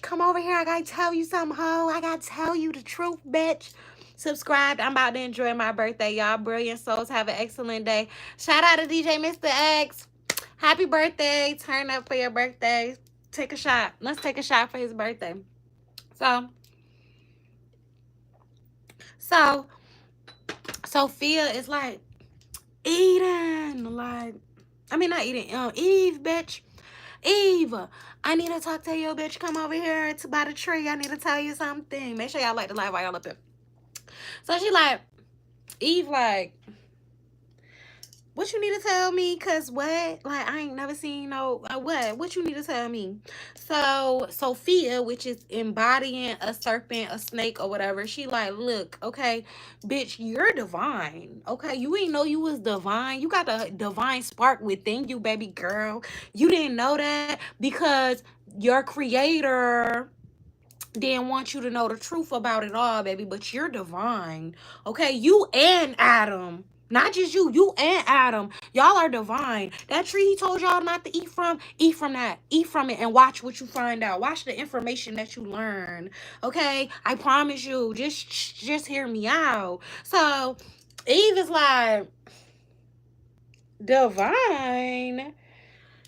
come over here. I gotta tell you something, ho. I gotta tell you the truth, bitch. Subscribe. I'm about to enjoy my birthday, y'all. Brilliant souls. Have an excellent day. Shout out to DJ Mr. X. Happy birthday. Turn up for your birthday. Take a shot. Let's take a shot for his birthday. So Sophia is like, Eden, like, I mean, not Eden, Eve, bitch. Eve, I need to talk to you, bitch. Come over here. It's about a tree. I need to tell you something. Make sure y'all like the live while y'all up here. So she like, Eve like, what you need to tell me? Cause what? Like, I ain't never seen no what you need to tell me? So Sophia, which is embodying a serpent, a snake, or whatever, she like, look, okay, bitch, you're divine. Okay, you ain't know you was divine. You got the divine spark within you, baby girl. You didn't know that because your creator didn't want you to know the truth about it all, baby. But you're divine. Okay, you and Adam. Not just you and Adam. Y'all are divine. That tree he told y'all not to eat from that. Eat from it and watch what you find out. Watch the information that you learn. Okay? I promise you. Just hear me out. So, Eve is like, divine?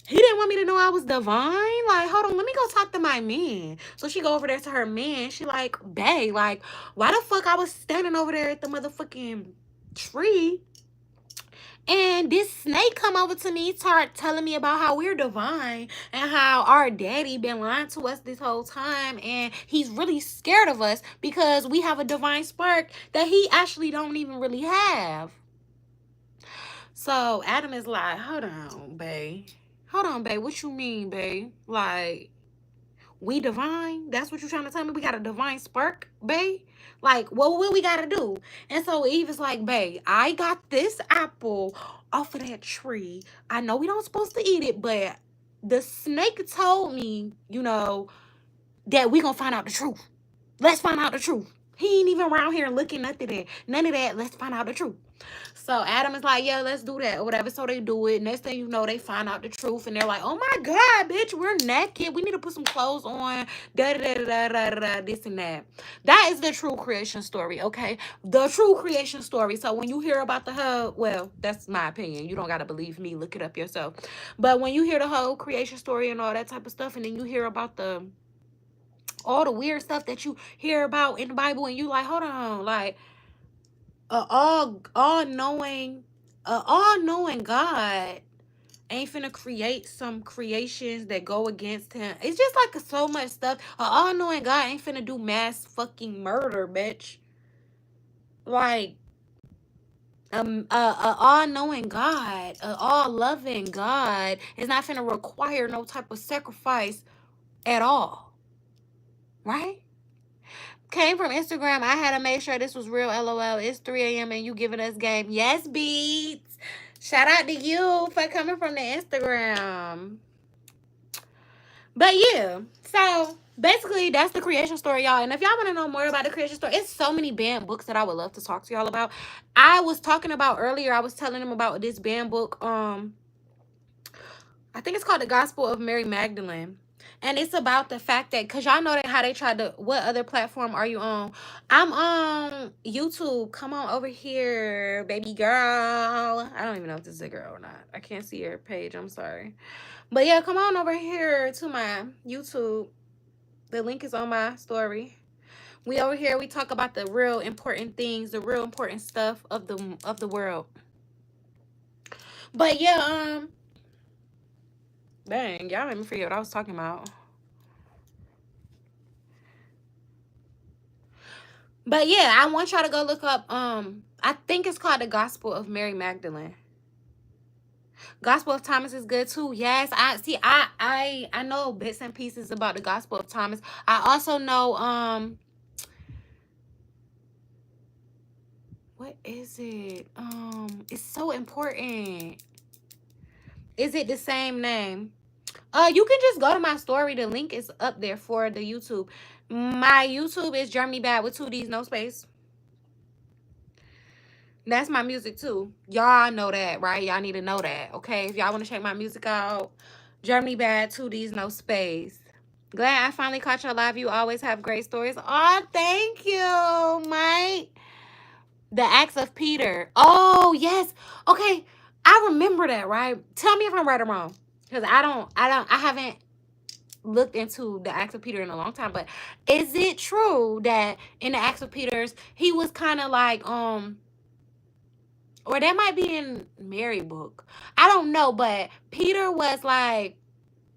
He didn't want me to know I was divine? Like, hold on, let me go talk to my man. So she go over there to her man. She like, bae, like, why the fuck I was standing over there at the motherfucking tree, and this snake come over to me, start telling me about how we're divine and how our daddy been lying to us this whole time, and he's really scared of us because we have a divine spark that he actually don't even really have. So Adam is like, hold on, bae. Hold on, babe. What you mean, babe? Like, we divine? That's what you're trying to tell me? We got a divine spark, babe? Like, what we gotta do? And so Eve is like, babe, I got this apple off of that tree. I know we don't supposed to eat it, but the snake told me, you know, that we gonna find out the truth. Let's find out the truth. He ain't even around here looking nothing at none of that. Let's find out the truth. So Adam is like, yeah, let's do that or whatever. So they do it. Next thing you know, they find out the truth and they're like, oh my God, bitch, we're naked. We need to put some clothes on. Da da da da da da. This and that. That is the true creation story, okay? The true creation story. So when you hear about the whole, well, that's my opinion. You don't gotta believe me. Look it up yourself. But when you hear the whole creation story and all that type of stuff, and then you hear about the all the weird stuff that you hear about in the Bible, and you like, hold on, like all knowing God ain't finna create some creations that go against him. It's just like so much stuff. All knowing God ain't finna do mass fucking murder, bitch. Like all knowing God, all loving God is not finna require no type of sacrifice at all, right? Came from Instagram. I had to make sure this was real. LOL. It's 3 a.m. and you giving us game. Yes, Beats. Shout out to you for coming from the Instagram. But yeah, so basically that's the creation story, y'all. And if y'all want to know more about the creation story, it's so many banned books that I would love to talk to y'all about. I was talking about earlier, I was telling them about this banned book. I think it's called The Gospel of Mary Magdalene. And it's about the fact that, because y'all know that how they tried to, what other platform are you on? I'm on YouTube. Come on over here, baby girl. I don't even know if this is a girl or not. I can't see her page. I'm sorry. But yeah, come on over here to my YouTube. The link is on my story. We over here, we talk about the real important things, the real important stuff of the world. But yeah, dang, y'all made me forget what I was talking about. But yeah, I want y'all to go look up, I think it's called The Gospel of Mary Magdalene. Gospel of Thomas is good too. Yes, I know bits and pieces about the Gospel of Thomas. I also know what is it? It's so important. Is it the same name? You can just go to my story. The link is up there for the YouTube. My YouTube is Germanybadd with 2 D's, no space. That's my music too. Y'all know that, right? Y'all need to know that, okay? If y'all want to check my music out, Germanybadd, 2 D's, no space. Glad I finally caught your live. You always have great stories. Oh, thank you, Mike. The Acts of Peter. Oh, yes. Okay, I remember that, right? Tell me if I'm right or wrong, because I haven't looked into the Acts of Peter in a long time. But is it true that in the Acts of Peter's, he was kind of like or that might be in Mary book. I don't know, but Peter was like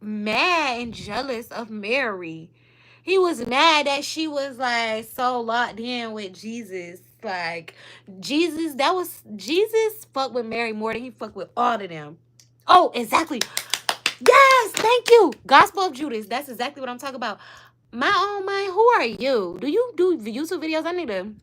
mad and jealous of Mary. He was mad that she was like so locked in with Jesus. Like Jesus fucked with Mary more than he fucked with all of them. Oh, exactly. Yes, thank you. Gospel of Judas. That's exactly what I'm talking about. My own mind, who are you? Do you do YouTube videos? I need to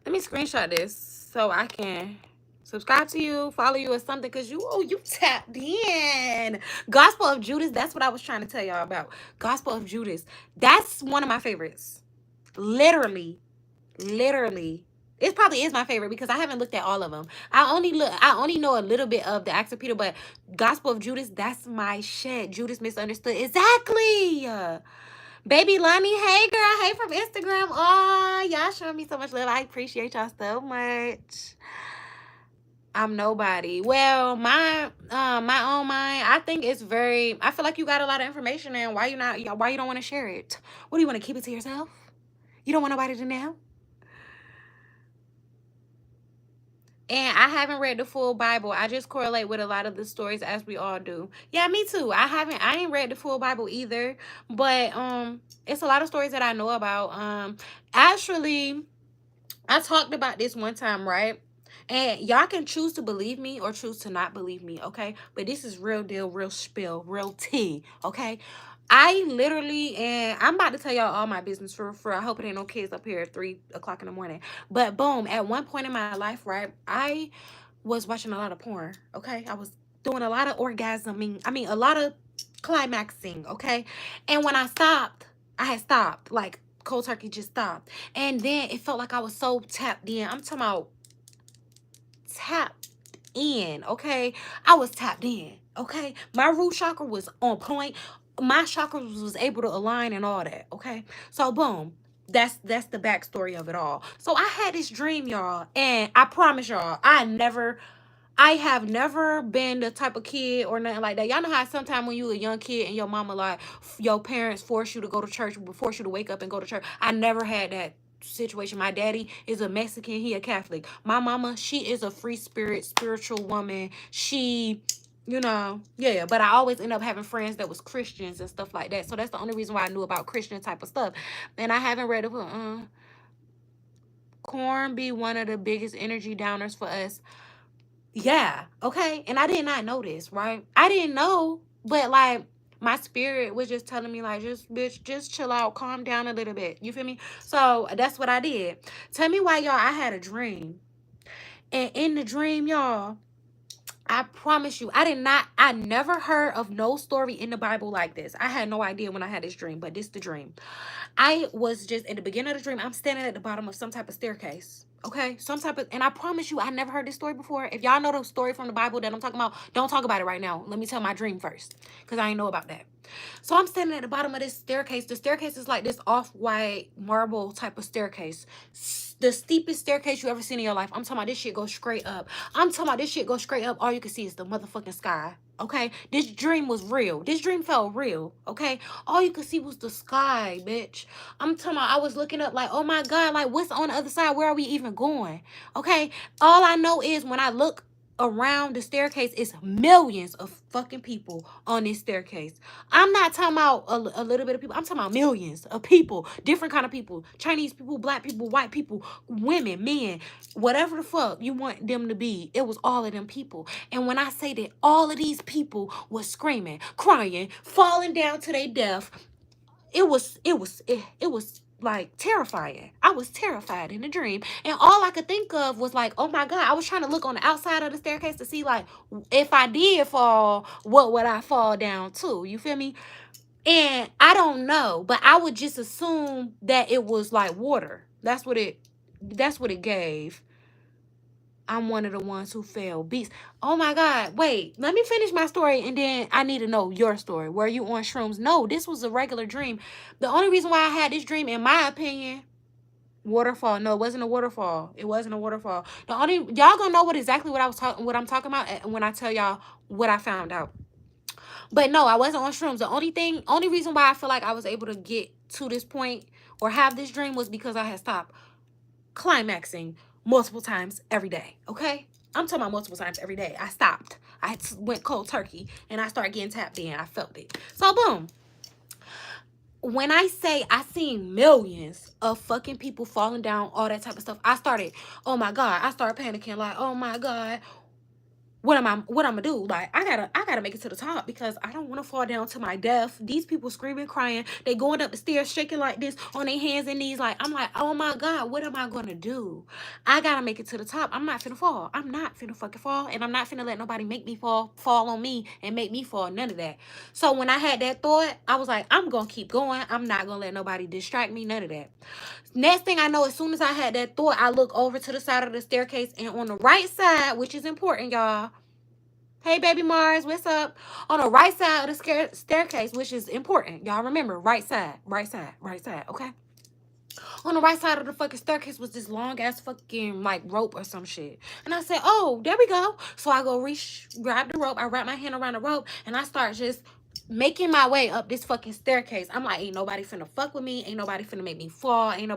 let me screenshot this so I can subscribe to you, follow you or something, because you tapped in. Gospel of Judas, that's what I was trying to tell y'all about. Gospel of Judas. That's one of my favorites. Literally. It probably is my favorite because I haven't looked at all of them. I only know a little bit of the Acts of Peter, but Gospel of Judas, that's my shit. Judas misunderstood. Exactly. Baby Lonnie, hey girl, hey from Instagram. Oh, y'all showing me so much love. I appreciate y'all so much. I'm nobody. Well, my own mind, I think it's very, I feel like you got a lot of information, and why you don't want to share it? What do you want to keep it to yourself? You don't want nobody to know? And I haven't read the full Bible. I just correlate with a lot of the stories, as we all do. Yeah, me too. I ain't read the full Bible either. But it's a lot of stories that I know about. Actually, I talked about this one time, right? And y'all can choose to believe me or choose to not believe me, okay? But this is real deal, real spill, real tea, okay? I literally, and I'm about to tell y'all all my business for I hope it ain't no kids up here at 3 o'clock in the morning. But boom, at one point in my life, right, I was watching a lot of porn, okay? I was doing a lot of orgasming. I mean, a lot of climaxing, okay? And when I stopped, I had stopped. Like, cold turkey just stopped. And then it felt like I was so tapped in. I'm talking about in, okay? I was tapped in, okay? My root chakra was on point. My chakras was able to align and all that, okay? So boom. That's the backstory of it all. So I had this dream, y'all, and I promise y'all, I have never been the type of kid or nothing like that. Y'all know how sometimes when you a young kid and your mama, like, your parents force you to go to church, force you to wake up and go to church. I never had that situation. My daddy is a Mexican. He a Catholic. My mama, she is a free spirit, spiritual woman. She, yeah. But I always end up having friends that was Christians and stuff like that. So that's the only reason why I knew about Christian type of stuff. And I haven't read it. Corn be one of the biggest energy downers for us. Yeah, okay. And I did not know this, right? I didn't know, but like my spirit was just telling me, like, just bitch, just chill out, calm down a little bit. You feel me? So that's what I did. Tell me why, y'all, I had a dream. And in the dream, y'all, I promise you, I never heard of no story in the Bible like this. I had no idea when I had this dream, but this the dream. I was just at the beginning of the dream. I'm standing at the bottom of some type of staircase. Okay, some type of, and I promise you, I never heard this story before. If y'all know the story from the Bible that I'm talking about, don't talk about it right now. Let me tell my dream first, because I ain't know about that. So I'm standing at the bottom of this staircase. The staircase is like this off-white marble type of staircase. The steepest staircase you ever seen in your life. I'm talking about this shit goes straight up. I'm talking about this shit goes straight up. All you can see is the motherfucking sky. Okay, this dream was real. This dream felt real. Okay, all you could see was the sky, bitch. I'm talking about, I was looking up like, oh my God, like, what's on the other side? Where are we even going? Okay, all I know is when I look around the staircase, it's millions of fucking people on this staircase. I'm not talking about a little bit of people. I'm talking about millions of people, different kind of people, Chinese people, black people, white people, women, men, whatever the fuck you want them to be. It was all of them people. And when I say that all of these people was screaming, crying, falling down to their death, it was like terrifying. I was terrified in the dream, and all I could think of was like, oh my God. I was trying to look on the outside of the staircase to see, like, if I did fall, what would I fall down to? You feel me? And I don't know, but I would just assume that it was like water. That's what it gave. I'm one of the ones who fell beast. Oh my God. Wait, let me finish my story and then I need to know your story. Were you on shrooms? No, this was a regular dream. The only reason why I had this dream, in my opinion, waterfall. No, it wasn't a waterfall. It wasn't a waterfall. Y'all gonna know what I'm talking about when I tell y'all what I found out. But no, I wasn't on shrooms. The only reason why I feel like I was able to get to this point or have this dream was because I had stopped climaxing multiple times every day. Okay, I'm talking about multiple times every day. I stopped. I went cold turkey and I started getting tapped in. I felt it. So boom. When I say I seen millions of fucking people falling down, all that type of stuff, oh my God, I started panicking, like, oh my God, what am I gonna do? Like, I gotta make it to the top because I don't want to fall down to my death. These people screaming, crying, they going up the stairs shaking like this on their hands and knees. Like, I'm like, oh my God, what am I gonna do? I gotta make it to the top. I'm not finna fall. I'm not finna fucking fall, and I'm not finna let nobody make me fall on me and make me fall. None of that. So when I had that thought, I was like, I'm gonna keep going. I'm not gonna let nobody distract me. None of that. Next thing I know, as soon as I had that thought, I look over to the side of the staircase, and on the right side, which is important, y'all. Hey, baby Mars, what's up? On the right side of the staircase, which is important. Y'all remember, right side, okay? On the right side of the fucking staircase was this long-ass fucking, like, rope or some shit. And I said, oh, there we go. So I go grab the rope. I wrap my hand around the rope, and I start just making my way up this fucking staircase. I'm like, ain't nobody finna fuck with me. Ain't nobody finna make me fall. I'm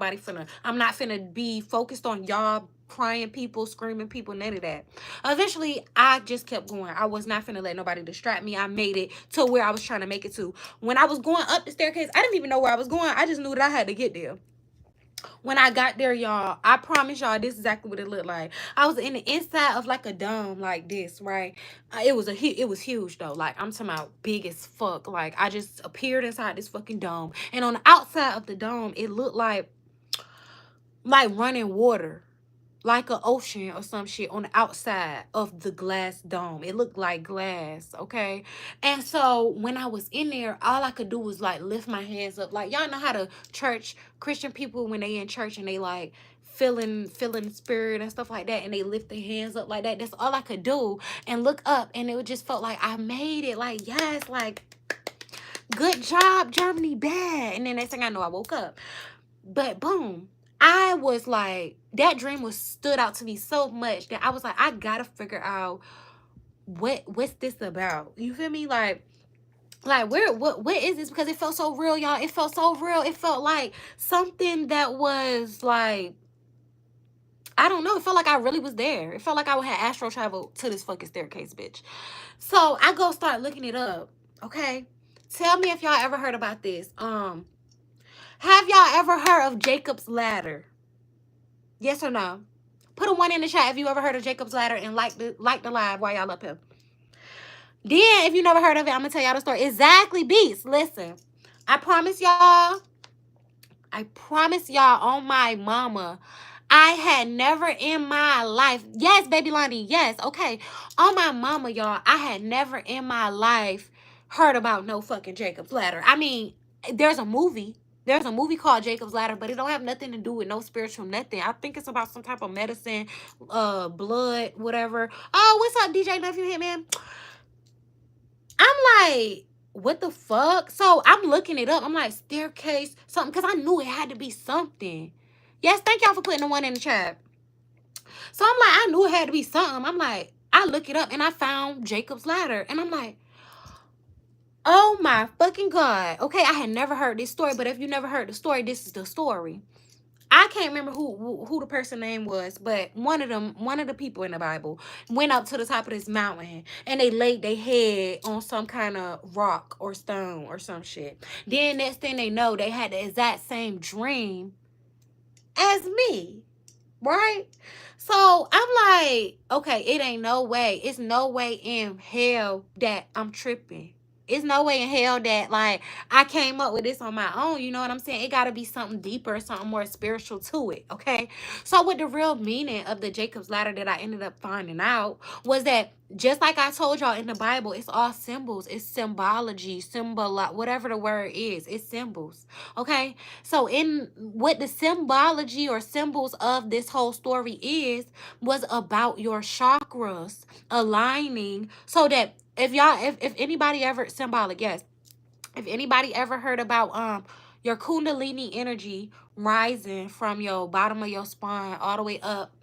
not finna be focused on y'all crying people, screaming people, none of that. Eventually, I just kept going. I was not finna let nobody distract me. I made it to where I was trying to make it to. When I was going up the staircase, I didn't even know where I was going. I just knew that I had to get there. When I got there, y'all, I promise y'all, this is exactly what it looked like. I was in the inside of like a dome like this, right? It was huge though. Like, I'm talking about big as fuck. Like, I just appeared inside this fucking dome. And on the outside of the dome, it looked like running water. Like an ocean or some shit on the outside of the glass dome. It looked like glass, okay? And so when I was in there, all I could do was like lift my hands up. Like, y'all know how the Christian people, when they in church and they like feeling the spirit and stuff like that, and they lift their hands up like that. That's all I could do, and look up, and it just felt like I made it. Like, yes, like, good job, Germanybadd. And then next thing I know, I woke up. But boom, I was like, that dream was stood out to me so much that I was like, I gotta figure out what's this about. You feel me? Like where, what is this? Because it felt so real, y'all. It felt so real. It felt like something that was like, I don't know. It felt like I really was there. It felt like I had astral travel to this fucking staircase, bitch. So I go start looking it up. Okay, tell me if y'all ever heard about this. Have y'all ever heard of Jacob's ladder? Yes or no? Put a 1 in the chat if you ever heard of Jacob's ladder, and like the live while y'all up here. Then, if you never heard of it, I'm gonna tell y'all the story. Exactly, beast. Listen, I promise y'all on my mama, I had never in my life, yes, baby Lonnie, yes, okay, on my mama, y'all, I had never in my life heard about no fucking Jacob's ladder. I mean, there's a movie called Jacob's Ladder, but it don't have nothing to do with no spiritual nothing. I think it's about some type of medicine, blood, whatever. Oh, what's up, DJ Nephew Hitman? I'm like, what the fuck? So I'm looking it up. I'm like, staircase, something, because I knew it had to be something. Yes, thank y'all for putting the 1 in the chat. So I'm like, I knew it had to be something. I'm like, I look it up and I found Jacob's Ladder. And I'm like, oh my fucking God. Okay, I had never heard this story, but if you never heard the story, this is the story. I can't remember who the person name was, but one of the people in the Bible went up to the top of this mountain and they laid their head on some kind of rock or stone or some shit. Then next thing they know, they had the exact same dream as me, right? So I'm like, okay, it ain't no way. It's no way in hell that I'm tripping. It's no way in hell that, like, I came up with this on my own. You know what I'm saying? It got to be something deeper, something more spiritual to it, okay? So what the real meaning of the Jacob's Ladder that I ended up finding out was that, just like I told y'all in the Bible, it's all symbols. It's symbology, whatever the word is. It's symbols, okay? So in what the symbology or symbols of this whole story was about your chakras aligning, so that if anybody ever, symbolic, yes, if anybody ever heard about your kundalini energy rising from your bottom of your spine all the way up,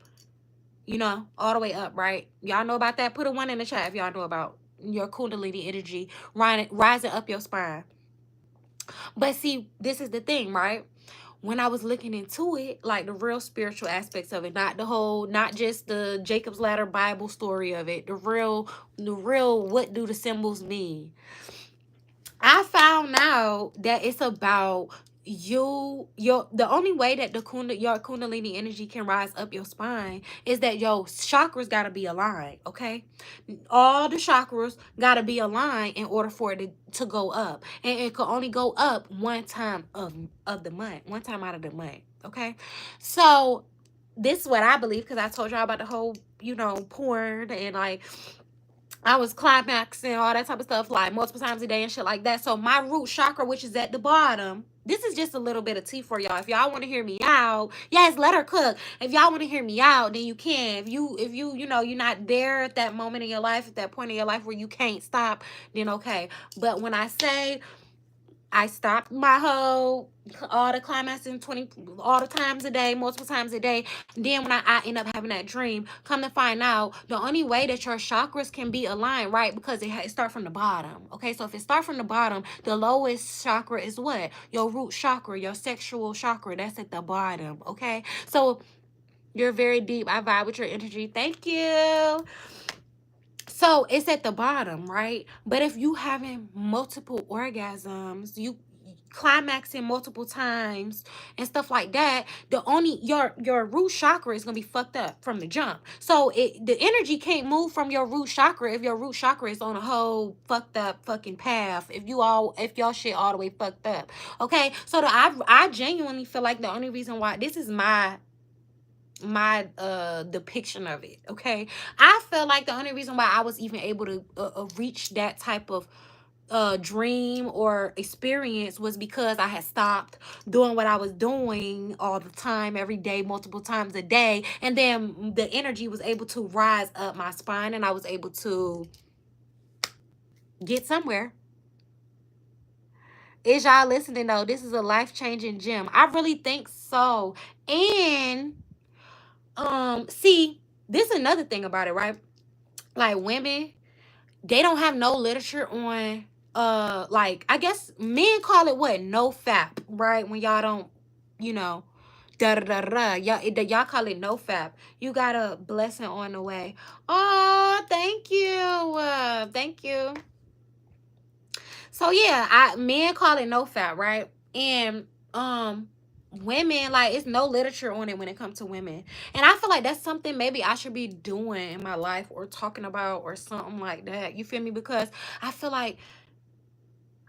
you know, all the way up, right? Y'all know about that? Put a 1 in the chat if y'all know about your kundalini energy rising up your spine. But see, this is the thing, right? When I was looking into it, like the real spiritual aspects of it, not just the Jacob's Ladder Bible story of it, the real, what do the symbols mean? I found out that it's about the only way that your kundalini energy can rise up your spine is that your chakras got to be aligned, okay? All the chakras got to be aligned in order for it to go up, and it could only go up one time of the month, one time out of the month, okay? So this is what I believe, because I told y'all about the whole, you know, porn, and like I was climaxing, all that type of stuff, like multiple times a day and shit like that. So my root chakra, which is at the bottom, this is just a little bit of tea for y'all. If y'all want to hear me out, yes, let her cook. If y'all want to hear me out, then you can. If you know, you're not there at that moment in your life, at that point in your life where you can't stop, then okay. But when I say I stopped my whole, all the climaxing all the times a day, multiple times a day. Then when I end up having that dream, come to find out, the only way that your chakras can be aligned, right? Because it start from the bottom. Okay, so if it start from the bottom, the lowest chakra is what? Your root chakra, your sexual chakra. That's at the bottom. Okay, so you're very deep. I vibe with your energy. Thank you. So it's at the bottom, right? But if you having multiple orgasms, you climaxing multiple times and stuff like that, the only your root chakra is gonna be fucked up from the jump. So the energy can't move from your root chakra if your root chakra is on a whole fucked up fucking path. If y'all shit all the way fucked up, okay? So I genuinely feel like the only reason why this is my depiction of it, okay? I feel like the only reason why I was even able to reach that type of dream or experience was because I had stopped doing what I was doing all the time, every day, multiple times a day. And then the energy was able to rise up my spine and I was able to get somewhere. Is y'all listening though? This is a life-changing gem. I really think so. And see, this is another thing about it, right? Like women, they don't have no literature on like, I guess men call it what? No fap, right? When y'all don't, you know, da da da da. Y'all call it no fap. You got a blessing on the way. Oh, thank you. Thank you. So yeah, men call it no fap, right? And women, like, it's no literature on it when it comes to women. And I feel like that's something maybe I should be doing in my life or talking about or something like that. You feel me? Because I feel like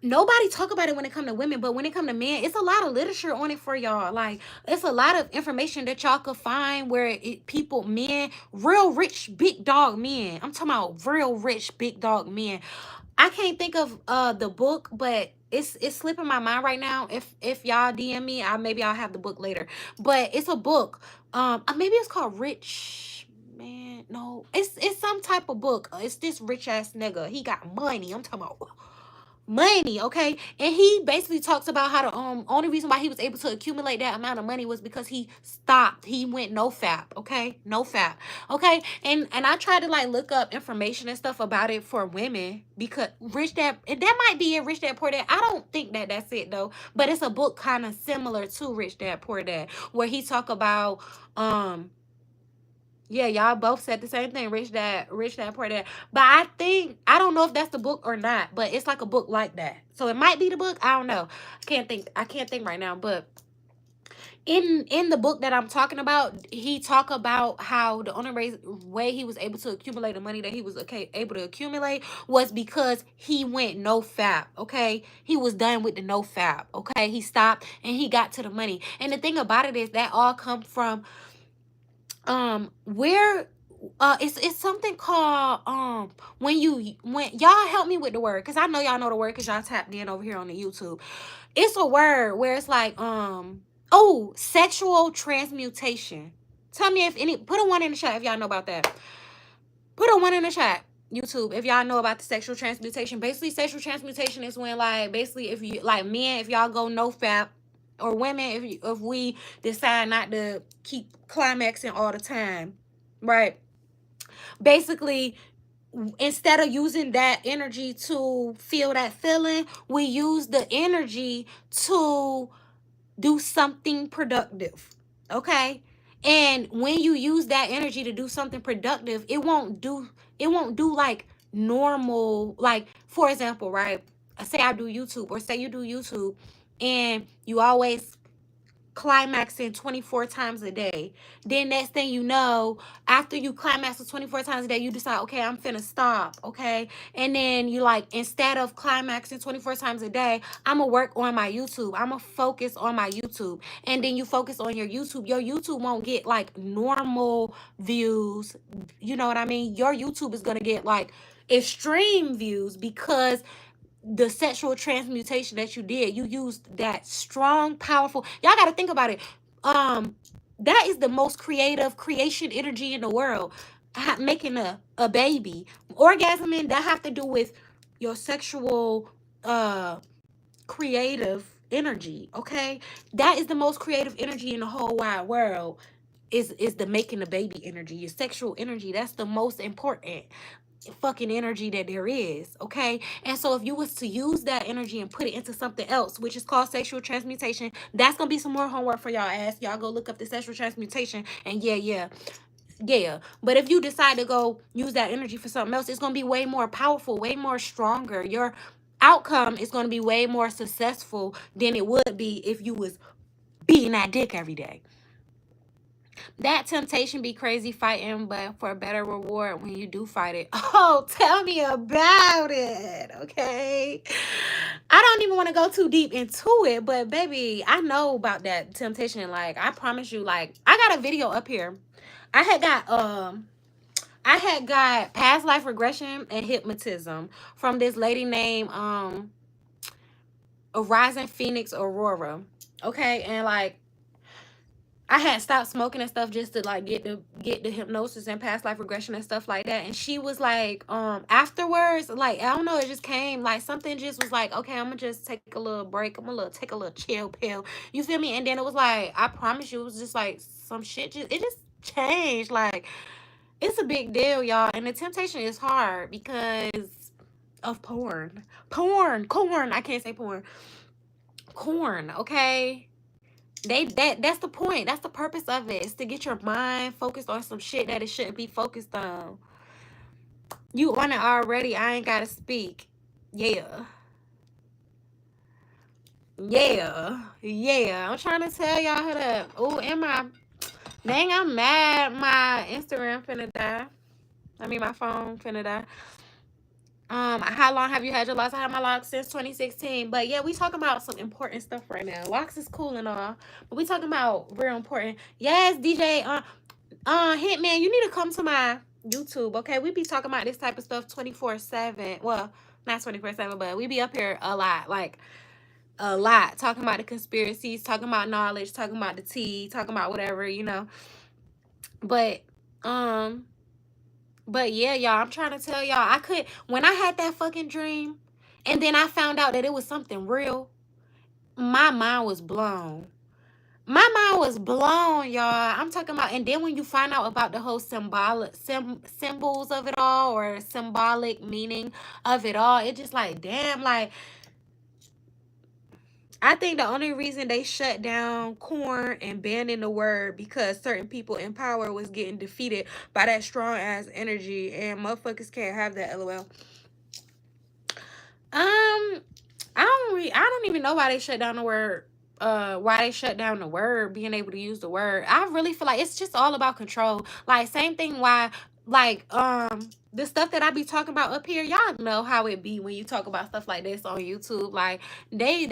nobody talk about it when it come to women, but when it come to men, it's a lot of literature on it for y'all. Like, it's a lot of information that y'all could find where people, men, real rich big dog men, I'm talking about real rich big dog men. I can't think of the book, but it's slipping my mind right now. If y'all DM me, maybe I'll have the book later. But it's a book. Maybe it's called Rich Man. No, it's some type of book. It's this rich ass nigga. He got money. I'm talking about money, okay? And he basically talks about how the only reason why he was able to accumulate that amount of money was because he stopped. He went no fap, okay? No fap, okay? And I tried to like look up information and stuff about it for women, because Rich Dad, that might be it, Rich Dad Poor Dad. I don't think that that's it though, but it's a book kind of similar to Rich Dad Poor Dad, where he talk about yeah, y'all both said the same thing, Rich Dad, Poor Dad. But I don't know if that's the book or not, but it's like a book like that. So it might be the book. I don't know. I can't think right now. But in the book that I'm talking about, he talk about how the only way he was able to accumulate the money that he was able to accumulate was because he went no fap. Okay, he was done with the no fap. Okay, he stopped and he got to the money. And the thing about it is that all come from where it's something called when y'all help me with the word, because I know y'all know the word because y'all tapped in over here on the YouTube. It's a word where it's like oh, sexual transmutation. Tell me if any, put a 1 in the chat if y'all know about that. Put a 1 in the chat, YouTube, if y'all know about the sexual transmutation. Basically, sexual transmutation is when, like, basically if you like men, if y'all go no fap, or women, if we decide not to keep climaxing all the time, right? Basically, instead of using that energy to feel that feeling, we use the energy to do something productive, okay? And when you use that energy to do something productive, it won't do like normal, like, for example, right? Say I do YouTube, or say you do YouTube, and you always climaxing 24 times a day. Then next thing you know, after you climax 24 times a day, you decide, okay, I'm finna stop, okay? And then you like, instead of climaxing 24 times a day, I'm gonna work on my YouTube. I'm gonna focus on my YouTube. And then you focus on your YouTube won't get like normal views. You know what I mean? Your YouTube is gonna get like extreme views, because the sexual transmutation that you did, you used that strong, powerful, y'all got to think about it. That is the most creation energy in the world. Making a baby, orgasming, that have to do with your sexual creative energy, okay? That is the most creative energy in the whole wide world, is the making the baby energy. Your sexual energy, that's the most important fucking energy that there is, okay? And so if you was to use that energy and put it into something else, which is called sexual transmutation, that's gonna be some more homework for y'all ass. Y'all go look up the sexual transmutation, and yeah. But if you decide to go use that energy for something else, it's gonna be way more powerful, way more stronger. Your outcome is gonna be way more successful than it would be if you was beating that dick every day. That temptation be crazy fighting, but for a better reward when you do fight it. Oh, tell me about it, okay? I don't even want to go too deep into it, but baby, I know about that temptation. Like, I promise you, like, I got a video up here. I had got I had got past life regression and hypnotism from this lady named Rising Phoenix Aurora. Okay, and like I had stopped smoking and stuff just to like get the hypnosis and past life regression and stuff like that. And she was like, afterwards, like I don't know, it just came like something just was like, okay, I'm gonna just take a little break. I'm gonna take a little chill pill. You feel me? And then it was like, I promise you, it was just like some shit. It just changed. Like it's a big deal, y'all. And the temptation is hard because of porn. Corn. I can't say porn. Corn. Okay. That's the point. That's the purpose of it. It's to get your mind focused on some shit that it shouldn't be focused on. You on it already. I ain't gotta speak. Yeah. Yeah. I'm trying to tell y'all how to. Oh, am I? Dang, I'm mad. My Instagram finna die. I mean, my phone finna die. How long have you had your locks? I had my locks since 2016. But yeah, we talking about some important stuff right now. Locks is cool and all, but we talking about real important. Yes, DJ. Hitman, you need to come to my YouTube, okay? We be talking about this type of stuff 24/7. Well, not 24/7, but we be up here a lot, like a lot, talking about the conspiracies, talking about knowledge, talking about the tea, talking about whatever, you know. But um, but yeah, y'all, I'm trying to tell y'all, when I had that fucking dream, and then I found out that it was something real, my mind was blown. My mind was blown, y'all. I'm talking about, and then when you find out about the whole symbols of it all, or symbolic meaning of it all, it just like, damn, like, I think the only reason they shut down corn and banning the word because certain people in power was getting defeated by that strong ass energy, and motherfuckers can't have that. LOL. I don't even know why they shut down the word. Why they shut down the word, being able to use the word. I really feel like it's just all about control. Like same thing why like the stuff that I be talking about up here, y'all know how it be when you talk about stuff like this on YouTube. Like they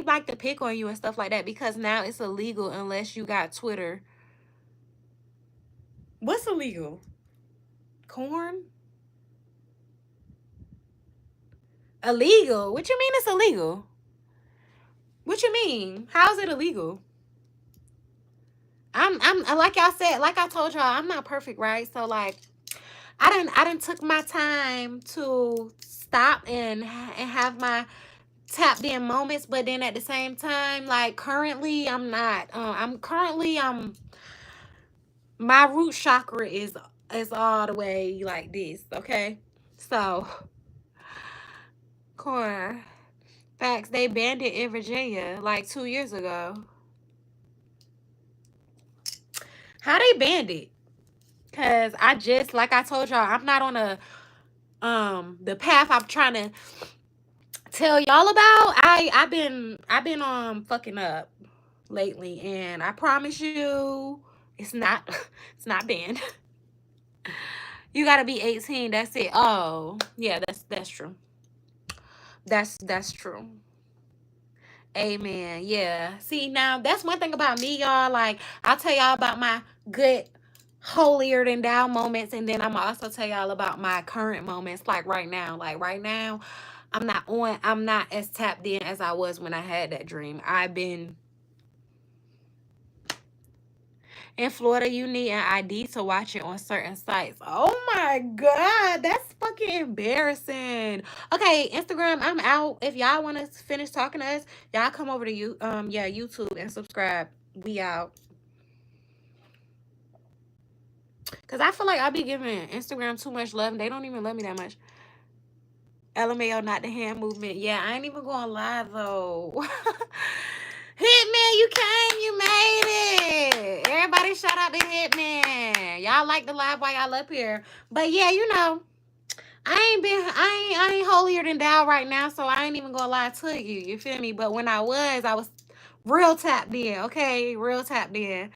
like to pick on you and stuff like that because now it's illegal unless you got Twitter. What's illegal? Corn? Illegal? What you mean it's illegal? What you mean? How's it illegal? I'm like y'all said, like I told y'all, I'm not perfect, right? So like I didn't took my time to stop and have my tapped in moments, but then at the same time, like currently I'm not. My root chakra is all the way like this, okay? So corn facts, they banned it in Virginia like 2 years ago. How they banned it? Cause I just, like I told y'all, I'm not on the path I'm trying to tell y'all about. I've been fucking up lately, and I promise you it's not it's not banned. You gotta be 18, that's it. Oh yeah, that's true. That's true. Amen. Yeah. See, now that's one thing about me, y'all. Like, I'll tell y'all about my good, holier than thou moments, and then I'm gonna also tell y'all about my current moments, like right now. Like right now, I'm not as tapped in as I was when I had that dream. I've been in Florida, you need an ID to watch it on certain sites. Oh my God, that's fucking embarrassing. Okay, Instagram, I'm out. If y'all want to finish talking to us, y'all come over to YouTube and subscribe. We out. Cause I feel like I be giving Instagram too much love, and they don't even love me that much. LMAO, not the hand movement. Yeah, I ain't even going live though. Hitman, you came, you made it. Everybody shout out to Hitman. Y'all like the live while y'all up here. But yeah, you know, I ain't holier than thou right now, so I ain't even gonna lie to you. You feel me? But when I was real tapped in, okay? Real tapped in.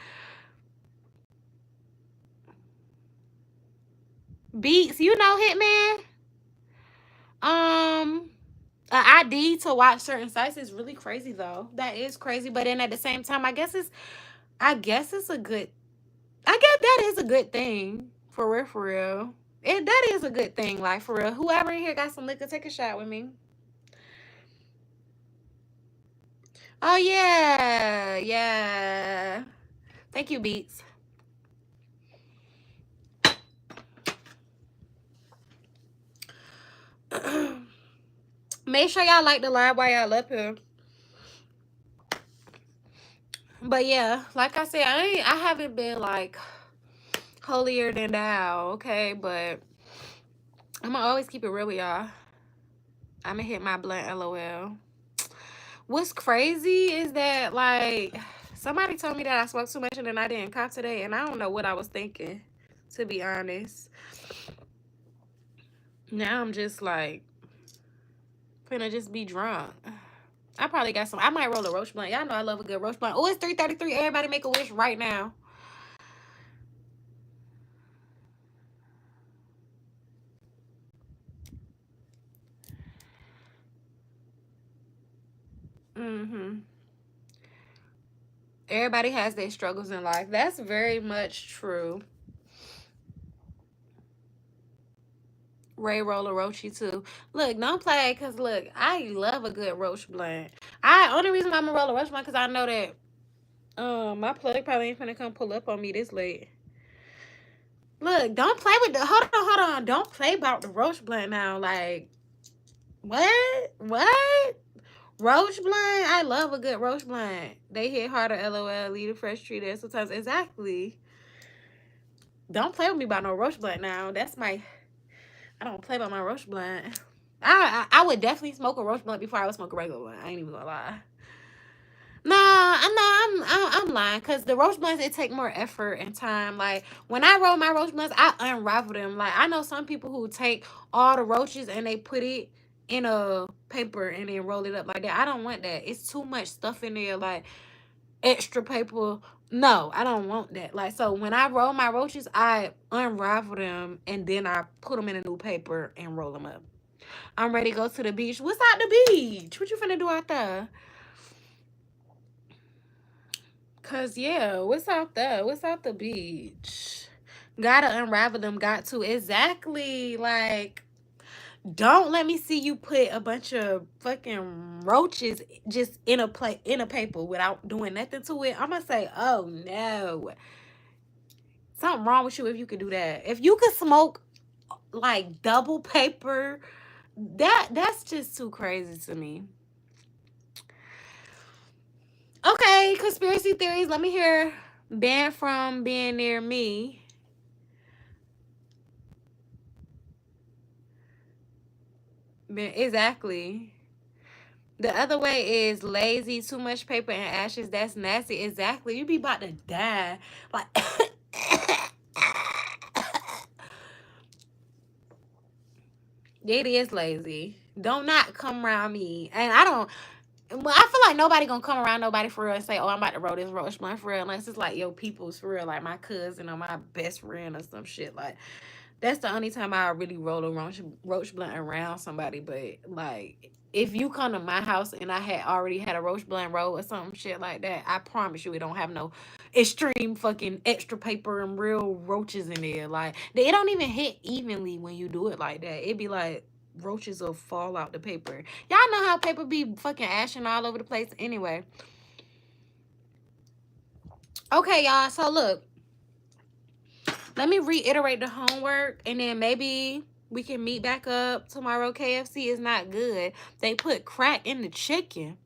Beats, you know, Hitman. An ID to watch certain sites is really crazy though. That is crazy. But then at the same time, I guess it's a good, I guess that is a good thing For real, for real. That is a good thing, like, for real. Whoever in here got some liquor, take a shot with me. Oh, yeah. Yeah. Thank you, Beats. Make sure y'all like the live while y'all up here. But yeah, like I said, I haven't been like holier than thou, okay? But I'm gonna always keep it real with y'all. I'm gonna hit my blunt, LOL. What's crazy is that, like, somebody told me that I smoked too much and then I didn't cop today, and I don't know what I was thinking, to be honest. Now I'm just like finna just be drunk. I probably got some. I might roll a roach blunt. Y'all know I love a good roach blunt. Oh, it's 3:33. Everybody make a wish right now. Everybody has their struggles in life. That's very much true. Ray roll a roachy too. Look, don't play, cause look, I love a good roach blunt. Only reason why I'm gonna roll a roach blunt, cause I know that my plug probably ain't finna come pull up on me this late. Look, don't play with the hold on. Don't play about the roach blunt now. Like, what? Roach blunt? I love a good roach blunt. They hit harder, LOL. Leave a fresh tree there sometimes. Exactly. Don't play with me about no roach blunt now. I don't play about my roach blunt. I would definitely smoke a roach blunt before I would smoke a regular blunt. I ain't even gonna lie. I'm lying, because the roach blunts, it take more effort and time. Like, when I roll my roach blunts, I unravel them. Like, I know some people who take all the roaches and they put it in a paper and then roll it up like that. I don't want that. It's too much stuff in there, like extra paper. No, I don't want that. Like, so when I roll my roaches, I unravel them and then I put them in a new paper and roll them up. I'm ready to go to the beach. What's out the beach? What you finna do out there? Cause yeah, what's out there? What's out the beach? Gotta unravel them. Got to. Exactly. Like, don't let me see you put a bunch of fucking roaches just in a paper without doing nothing to it. I'm gonna say, oh no, something wrong with you if you could do that. If you could smoke like double paper, that's just too crazy to me. Okay, conspiracy theories. Let me hear. Banned from being near me. Exactly. The other way is lazy, too much paper and ashes. That's nasty. Exactly. You be about to die. Like, it is lazy. Don't not come around me. And I don't. Well, I feel like nobody gonna come around nobody for real and say, "Oh, I'm about to roll this roach blunt for real," unless it's like your people's for real, like my cousin or my best friend or some shit. Like, that's the only time I really roll a roach blunt around somebody. But like, if you come to my house and I had already had a roach blunt roll or some shit like that, I promise you it don't have no extreme fucking extra paper and real roaches in there. Like, it don't even hit evenly when you do it like that. It be like roaches will fall out the paper. Y'all know how paper be fucking ashing all over the place anyway. Okay, y'all. So look, let me reiterate the homework, and then maybe we can meet back up tomorrow. KFC is not good. They put crack in the chicken.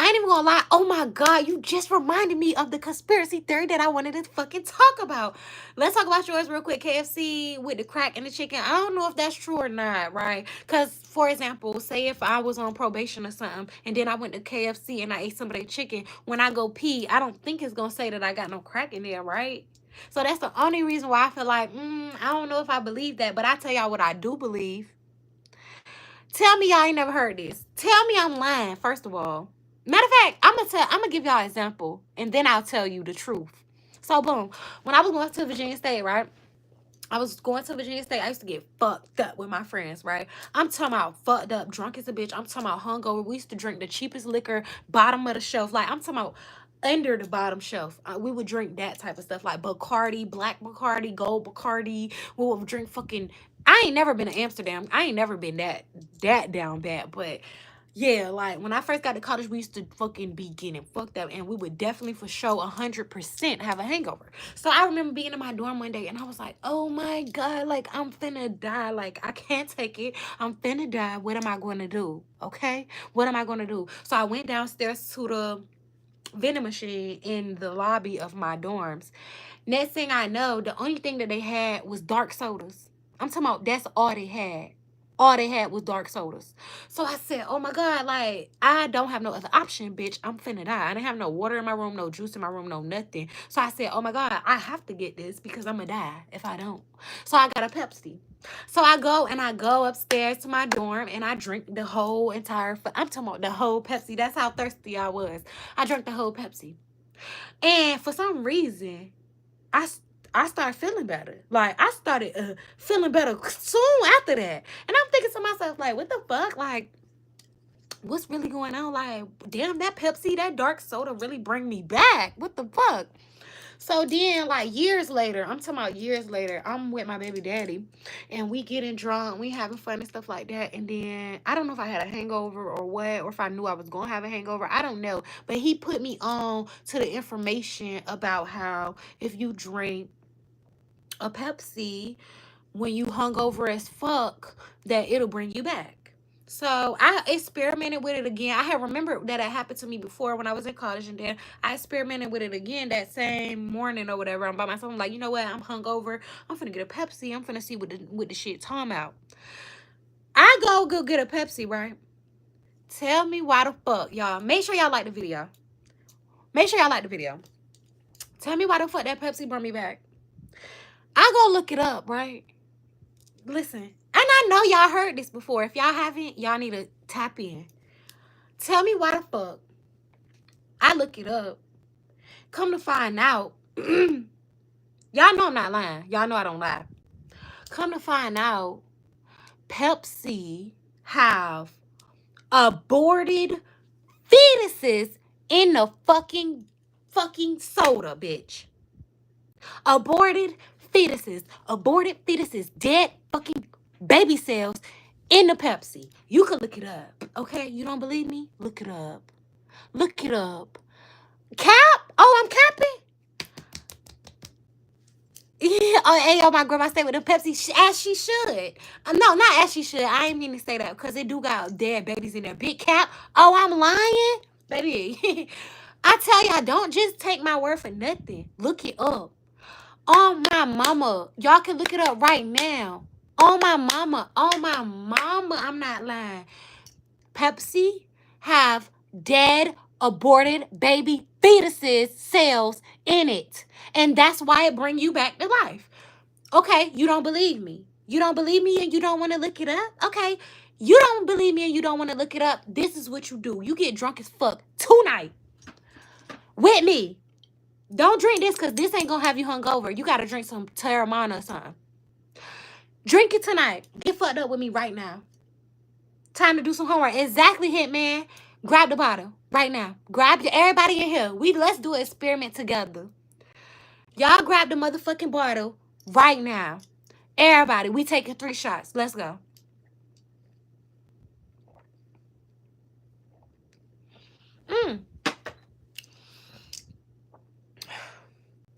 I ain't even gonna lie. Oh my God, you just reminded me of the conspiracy theory that I wanted to fucking talk about. Let's talk about yours real quick. KFC with the crack in the chicken. I don't know if that's true or not, right? Because, for example, say if I was on probation or something, and then I went to KFC and I ate some of their chicken, when I go pee, I don't think it's gonna say that I got no crack in there, right? So that's the only reason why I feel like, I don't know if I believe that, but I tell y'all what I do believe. Tell me y'all ain't never heard this. Tell me I'm lying, first of all. Matter of fact, I'm gonna give y'all an example, and then I'll tell you the truth. So boom, when I was going to Virginia State, right? I was going to Virginia State. I used to get fucked up with my friends, right? I'm talking about fucked up, drunk as a bitch. I'm talking about hungover. We used to drink the cheapest liquor, bottom of the shelf. Like, I'm talking about under the bottom shelf. We would drink that type of stuff like Bacardi, black Bacardi, gold Bacardi. We would drink fucking. I ain't never been to Amsterdam. I ain't never been that down bad, but yeah, like when I first got to college, we used to fucking be getting fucked up, and we would definitely for sure 100% have a hangover. So I remember being in my dorm one day, and I was like, "Oh my god, like I'm finna die. Like I can't take it. I'm finna die. What am I going to do? Okay, what am I going to do?" So I went downstairs to the vending machine in the lobby of my dorms. Next thing I know, the only thing that they had was dark sodas. I'm talking about that's all they had. All they had was dark sodas. So I said, oh my God, like, I don't have no other option, bitch. I'm finna die. I didn't have no water in my room, no juice in my room, no nothing. So I said, oh my God, I have to get this because I'm gonna die if I don't. So I got a Pepsi. So I go upstairs to my dorm and I drink the whole entire, I'm talking about the whole Pepsi. That's how thirsty I was. I drank the whole Pepsi. And for some reason, I I started feeling better. Like, I started feeling better soon after that. And I'm thinking to myself, like, what the fuck? Like, what's really going on? Like, damn, that Pepsi, that dark soda really bring me back. What the fuck? So then, like, years later, I'm talking about years later, I'm with my baby daddy, and we getting drunk, we having fun and stuff like that. And then, I don't know if I had a hangover or what, or if I knew I was going to have a hangover. I don't know. But he put me on to the information about how if you drink a Pepsi when you hungover as fuck, that it'll bring you back. So I experimented with it again. I had remembered that it happened to me before when I was in college, and then I experimented with it again that same morning or whatever. I'm by myself. I'm like, you know what? I'm hungover. I'm finna get a Pepsi. I'm finna see what the shit talking about. I go get a Pepsi, right? Tell me why the fuck, y'all. Make sure y'all like the video. Make sure y'all like the video. Tell me why the fuck that Pepsi brought me back. I go look it up, right? Listen, and I know y'all heard this before. If y'all haven't, y'all need to tap in. Tell me why the fuck. I look it up. Come to find out, y'all know I'm not lying. Y'all know I don't lie. Come to find out, Pepsi have aborted fetuses in the fucking soda, bitch. Aborted fetuses, dead fucking baby cells in the Pepsi. You can look it up, okay? You don't believe me? Look it up. Look it up. Cap? Oh, I'm capping? Yeah, oh, hey, my grandma stayed with the Pepsi as she should. No, not as she should. I ain't mean to say that because it do got dead babies in there. Big cap. Oh, I'm lying? Baby, I tell y'all, don't just take my word for nothing. Look it up. On my mama. Y'all can look it up right now. On my mama. On my mama. I'm not lying. Pepsi have dead, aborted baby fetuses cells in it. And that's why it bring you back to life. Okay, you don't believe me. You don't believe me and you don't want to look it up? Okay, you don't believe me and you don't want to look it up. This is what you do. You get drunk as fuck tonight with me. Don't drink this because this ain't going to have you hungover. You got to drink some Terramana or something. Drink it tonight. Get fucked up with me right now. Time to do some homework. Exactly, Hitman. Grab the bottle right now. Grab everybody in here. Let's do an experiment together. Y'all grab the motherfucking bottle right now. Everybody, we taking 3 shots. Let's go.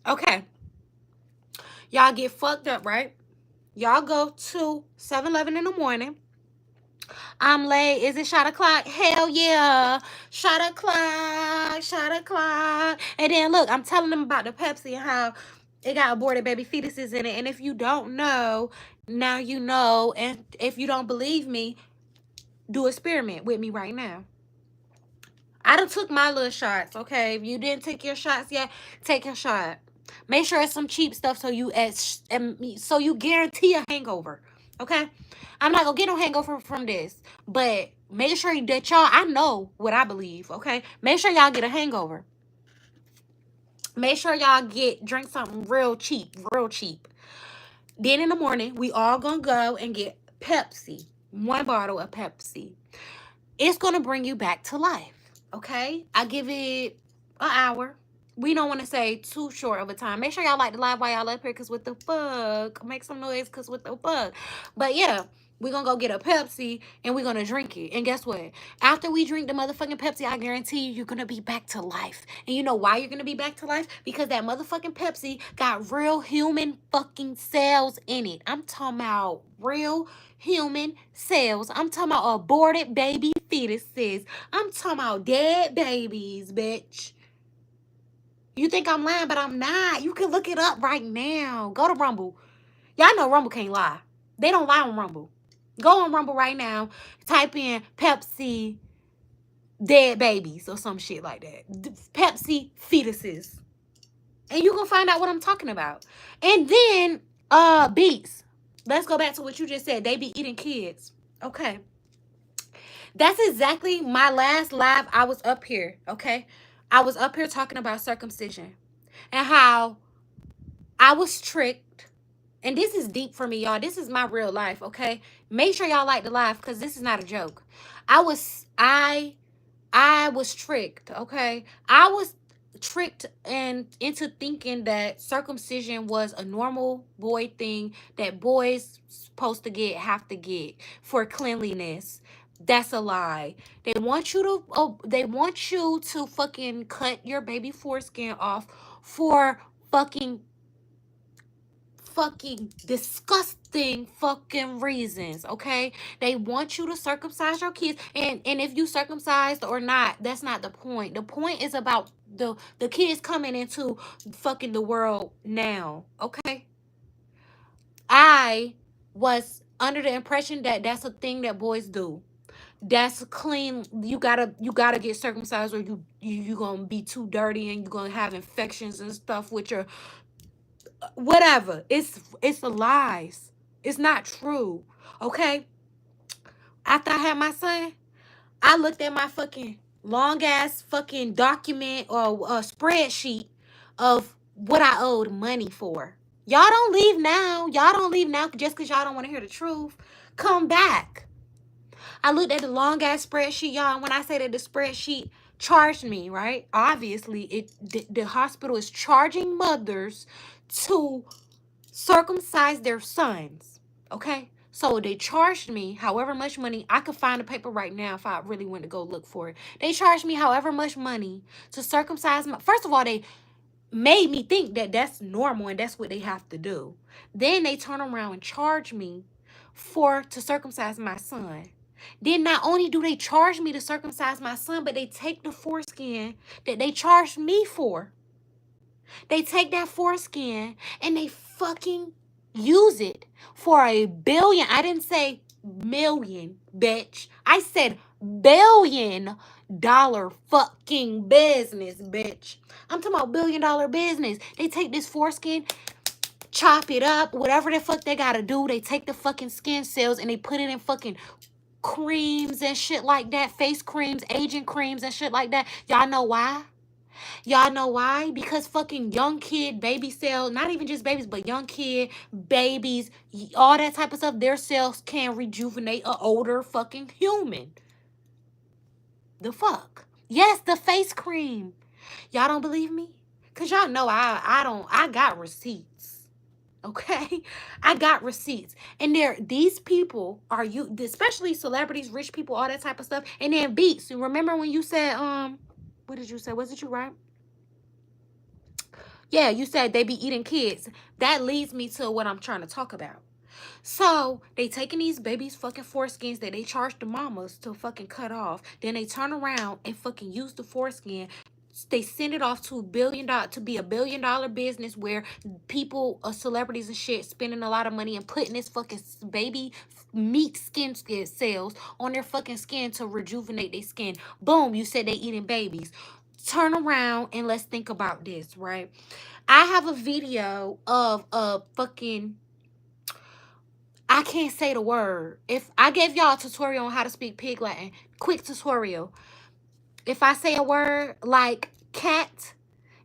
Okay. Y'all get fucked up, right? Y'all go to 7-Eleven in the morning. I'm late. Is it shot o'clock? Hell yeah. Shot o'clock. Shot o'clock. And then look, I'm telling them about the Pepsi and how it got aborted baby fetuses in it. And if you don't know, now you know. And if you don't believe me, do an experiment with me right now. I done took my little shots, okay? If you didn't take your shots yet, take your shot. Make sure it's some cheap stuff so you guarantee a hangover, okay? I'm not gonna get no hangover from this, but make sure that y'all, I know what I believe, okay? Make sure y'all get a hangover. Make sure y'all drink something real cheap, Then in the morning, we all gonna go and get Pepsi, 1 bottle of Pepsi. It's gonna bring you back to life, okay? I give it an hour. We don't want to say too short of a time. Make sure y'all like the live while y'all up here, because what the fuck? Make some noise, because what the fuck? But yeah, we're going to go get a Pepsi and we're going to drink it. And guess what? After we drink the motherfucking Pepsi, I guarantee you, you're going to be back to life. And you know why you're going to be back to life? Because that motherfucking Pepsi got real human fucking cells in it. I'm talking about real human cells. I'm talking about aborted baby fetuses. I'm talking about dead babies, bitch. You think I'm lying, but I'm not. You can look it up right now. Go to Rumble. Y'all know Rumble can't lie. They don't lie on Rumble. Go on Rumble right now. Type in Pepsi dead babies or some shit like that. Pepsi fetuses. And you can find out what I'm talking about. And then, beats. Let's go back to what you just said. They be eating kids. Okay. That's exactly my last live. I was up here. Okay. I was up here talking about circumcision and how I was tricked. And this is deep for me, y'all. This is my real life, okay? Make sure y'all like the live, because this is not a joke. I was tricked, okay? I was tricked and into thinking that circumcision was a normal boy thing that boys supposed to have to get for cleanliness. That's a lie. They want you to fucking cut your baby foreskin off for fucking disgusting fucking reasons, okay? They want you to circumcise your kids, and if you circumcised or not, that's not the point. The point is about the kids coming into fucking the world now, okay? I was under the impression that that's a thing that boys do. That's clean. You gotta get circumcised, or you gonna be too dirty and you're gonna have infections and stuff with your whatever. It's a lies. It's not true. Okay? After I had my son, I looked at my fucking long ass fucking document or spreadsheet of what I owed money for. Y'all don't leave now. Y'all don't leave now just because y'all don't want to hear the truth. Come back. I looked at the long ass spreadsheet, y'all. And when I say that the spreadsheet charged me, right? Obviously, the hospital is charging mothers to circumcise their sons, okay? So they charged me however much money. I could find the paper right now if I really went to go look for it. They charged me however much money to circumcise my... First of all, they made me think that that's normal and that's what they have to do. Then they turn around and charge me to circumcise my son. Then not only do they charge me to circumcise my son, but they take the foreskin that they charged me for. They take that foreskin and they fucking use it for $1 billion. I didn't say million, bitch. I said $1 billion fucking business, bitch. I'm talking about $1 billion business. They take this foreskin, chop it up, whatever the fuck they gotta do. They take the fucking skin cells and they put it in fucking creams and shit like that. Face creams, aging creams and shit like that. Y'all know why? Y'all know why? Because fucking young kid, baby cell, not even just babies, but young kid, babies, all that type of stuff, their cells can rejuvenate an older fucking human. The fuck? Yes, the face cream. Y'all don't believe me? Because y'all know I got receipts. Okay, I got receipts, and these people are especially celebrities, rich people, all that type of stuff. And then beats. Remember when you said what did you say? Was it you, right? Yeah, you said they be eating kids. That leads me to what I'm trying to talk about. So they taking these babies' fucking foreskins that they charge the mamas to fucking cut off. Then they turn around and fucking use the foreskin. They send it off to be $1 billion business where people, celebrities and shit, spending a lot of money and putting this fucking baby meat skin cells on their fucking skin to rejuvenate their skin. Boom, you said they eating babies. Turn around and let's think about this, right? I have a video of a fucking... I can't say the word. If I gave y'all a tutorial on how to speak Pig Latin, quick tutorial. If I say a word like cat,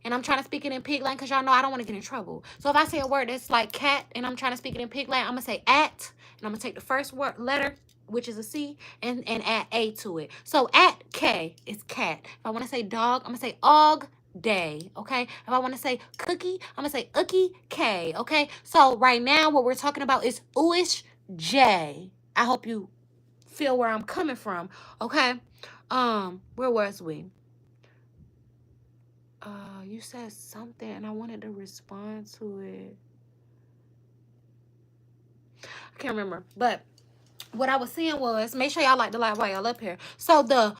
and I'm trying to speak it in Pig Latin, because y'all know I don't want to get in trouble. So if I say a word that's like cat, and I'm trying to speak it in Pig Latin, I'm going to say at, and I'm going to take the first letter, which is a C, and add A to it. So at K is cat. If I want to say dog, I'm going to say og day, okay? If I want to say cookie, I'm gonna say ookie K, okay? So right now what we're talking about is ooish J. I hope you feel where I'm coming from, okay? Where was we? You said something and I wanted to respond to it. I can't remember, but what I was saying was, make sure y'all like the live while y'all up here. So the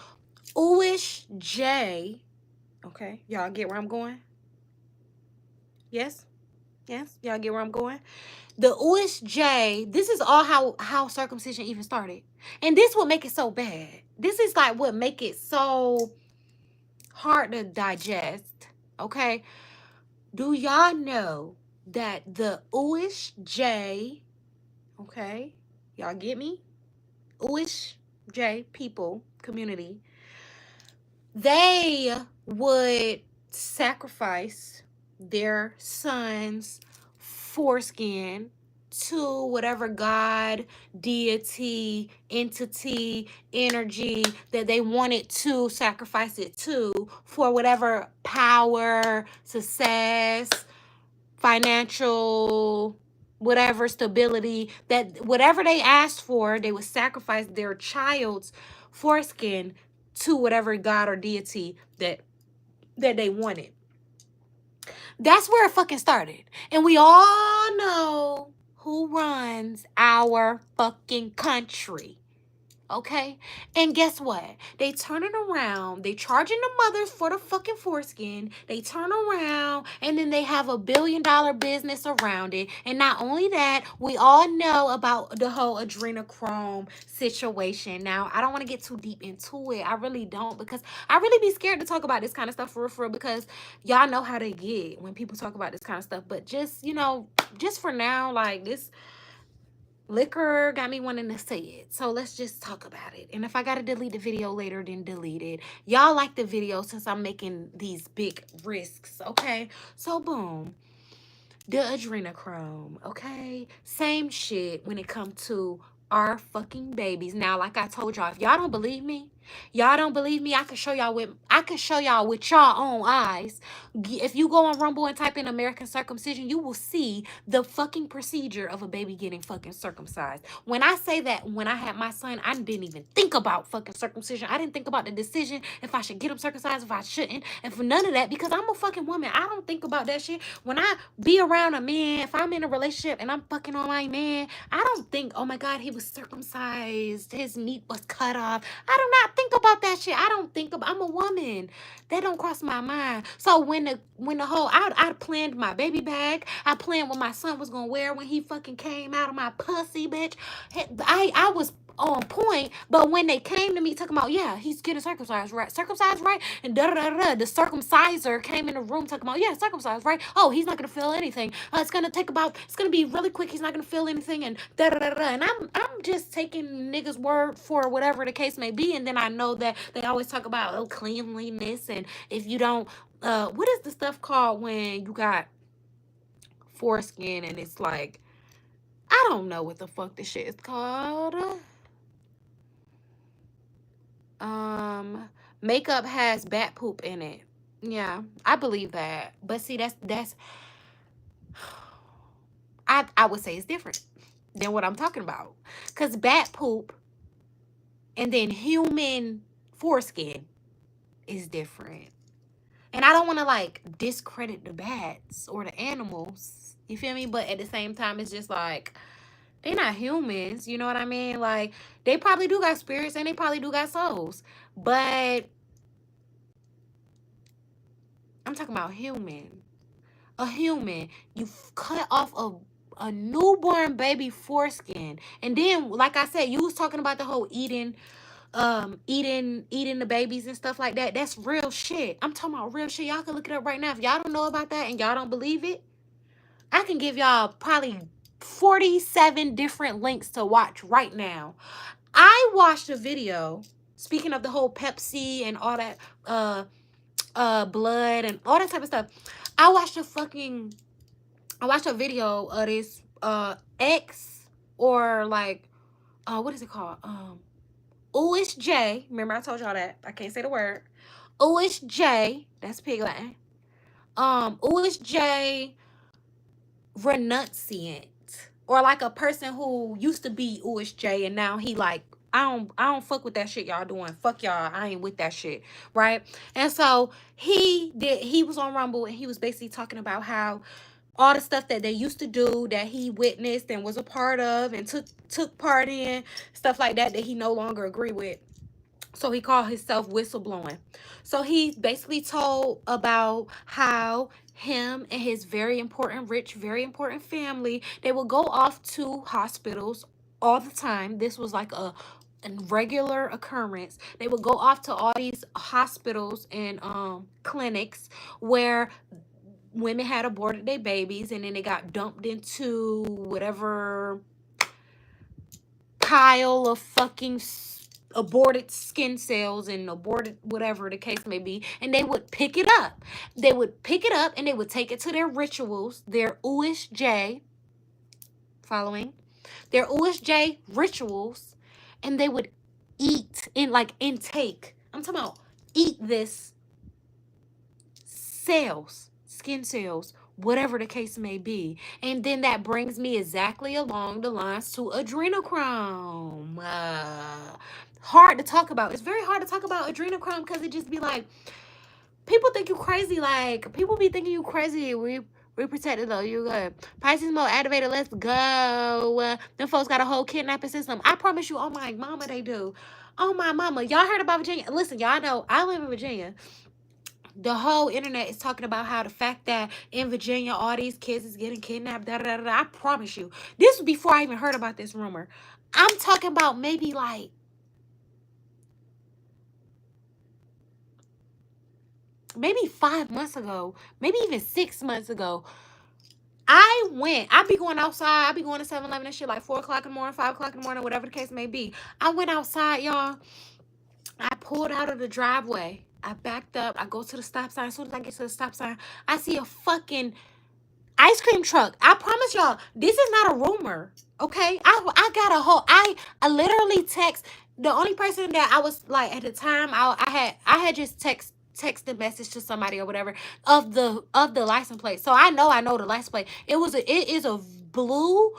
ooish J, okay, y'all get where I'm going? Yes? Yes? Y'all get where I'm going? The ooish J, this is all how circumcision even started. And this would make it so bad. This is like what make it so hard to digest, okay? Do y'all know that the ooish J, okay, y'all get me? Ooish J people, community, they would sacrifice their son's foreskin to whatever god, deity, entity, energy that they wanted to sacrifice it to for whatever power, success, financial, whatever stability, that whatever they asked for, they would sacrifice their child's foreskin to whatever god or deity that they wanted. That's where it fucking started. And we all know who runs our fucking country. Okay? And guess what? They turning around. They charging the mothers for the fucking foreskin. They turn around and then they have a $1 billion business around it. And not only that, we all know about the whole adrenochrome situation. Now, I don't want to get too deep into it. I really don't, because I really be scared to talk about this kind of stuff for real, because y'all know how they get when people talk about this kind of stuff. But just, you know, just for now, like, this liquor got me wanting to say it. So let's just talk about it. And if I gotta delete the video later, then delete it. Y'all like the video since I'm making these big risks, okay? So boom. The adrenochrome, okay? Same shit when it comes to our fucking babies. Now, like I told y'all, if y'all don't believe me, I can show y'all with y'all own eyes. If you go on Rumble and type in American circumcision, you will see the fucking procedure of a baby getting fucking circumcised. When I say that, when I had my son, I didn't even think about fucking circumcision. I didn't think about the decision if I should get him circumcised, if I shouldn't, and for none of that, because I'm a fucking woman. I don't think about that shit. When I be around a man, if I'm in a relationship and I'm fucking on my man, I don't think, oh my God, he was circumcised, his meat was cut off. I do not think about that shit. I don't think about, I'm a woman. That don't cross my mind. So when the whole, I planned my baby bag. I planned what my son was gonna wear when he fucking came out of my pussy, bitch. I was on point, but when they came to me talking about, yeah, he's getting circumcised, right? And the circumciser came in the room talking about, yeah, circumcised, right? Oh, he's not gonna feel anything. It's gonna be really quick. He's not gonna feel anything, and And I'm just taking niggas' word for whatever the case may be, and then I know that they always talk about cleanliness, and if you don't, what is the stuff called when you got foreskin and it's like, I don't know what the fuck this shit is called. Makeup has bat poop in it. Yeah, I believe that. But see, that's I would say it's different than what I'm talking about. Because bat poop and then human foreskin is different. And I don't want to like discredit the bats or the animals. You feel me? But at the same time, it's just like, they're not humans. You know what I mean? Like, they probably do got spirits and they probably do got souls. But I'm talking about human. A human. You cut off a newborn baby foreskin. And then, like I said, you was talking about the whole eating the babies and stuff like that. That's real shit. I'm talking about real shit. Y'all can look it up right now. If y'all don't know about that and y'all don't believe it, I can give y'all probably 47 different links to watch right now. I watched a video, speaking of the whole Pepsi and all that blood and all that type of stuff. I watched a video of this X, or like what is it called? Ooish J. Remember I told y'all that. I can't say the word. Ooish J. That's pig Latin. USJ renunciant, or like a person who used to be USJ and now he like, I don't fuck with that shit y'all doing. Fuck y'all. I ain't with that shit. Right? And so he was on Rumble and he was basically talking about how all the stuff that they used to do that he witnessed and was a part of and took part in, stuff like that he no longer agree with. So he called himself whistleblowing. So he basically told about how him and his very important, rich, very important family, they would go off to hospitals all the time. This was like a regular occurrence. They would go off to all these hospitals and clinics where women had aborted their babies and then they got dumped into whatever pile of fucking aborted skin cells and aborted whatever the case may be, and they would pick it up. They would pick it up and they would take it to their rituals, their USJ, following, their USJ rituals, and they would eat in like intake. I'm talking about eat this cells, skin cells, whatever the case may be. And then that brings me exactly along the lines to adrenochrome. Hard to talk about. It's very hard to talk about adrenochrome because it just be like, people think you crazy. Like, people be thinking you crazy. We protected though. You good. Pisces mode activated. Let's go. Them folks got a whole kidnapping system. I promise you, oh my mama, they do. Oh my mama. Y'all heard about Virginia? Listen, y'all know I live in Virginia. The whole internet is talking about how the fact that in Virginia all these kids is getting kidnapped. Da, da, da, da. I promise you, this was before I even heard about this rumor. I'm talking about maybe 5 months ago, maybe even 6 months ago. I be going outside. I be going to 7-Eleven and shit like 4 o'clock in the morning, 5 o'clock in the morning, whatever the case may be. I went outside, y'all. I pulled out of the driveway. I backed up. I go to the stop sign. As soon as I get to the stop sign, I see a fucking ice cream truck. I promise y'all, this is not a rumor. Okay? I got a whole, I literally text the only person that I was like at the time, I had just text the message to somebody or whatever of the license plate. So I know the license plate. It is a blue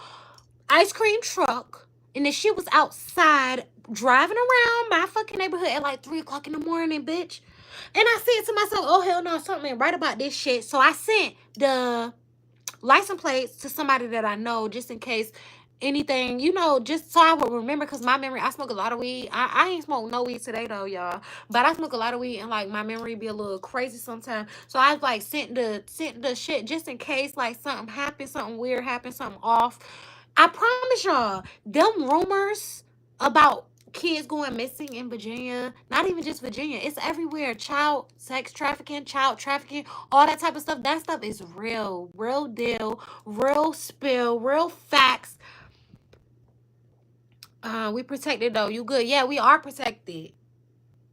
ice cream truck, and the shit was outside driving around my fucking neighborhood at like 3 o'clock in the morning, bitch. And I said to myself, oh hell no, something ain't right about this shit. So I sent the license plates to somebody that I know just in case anything, just so I would remember, because my memory, I smoke a lot of weed. I ain't smoked no weed today though, y'all, but I smoke a lot of weed and like my memory be a little crazy sometimes. So I like sent the shit just in case like something happened, something weird happened, something off. I promise y'all, them rumors about kids going missing in Virginia, not even just Virginia, it's everywhere. Child sex trafficking, child trafficking, all that type of stuff. That stuff is real deal, real spill, real facts. We protected though. You good? Yeah, we are protected.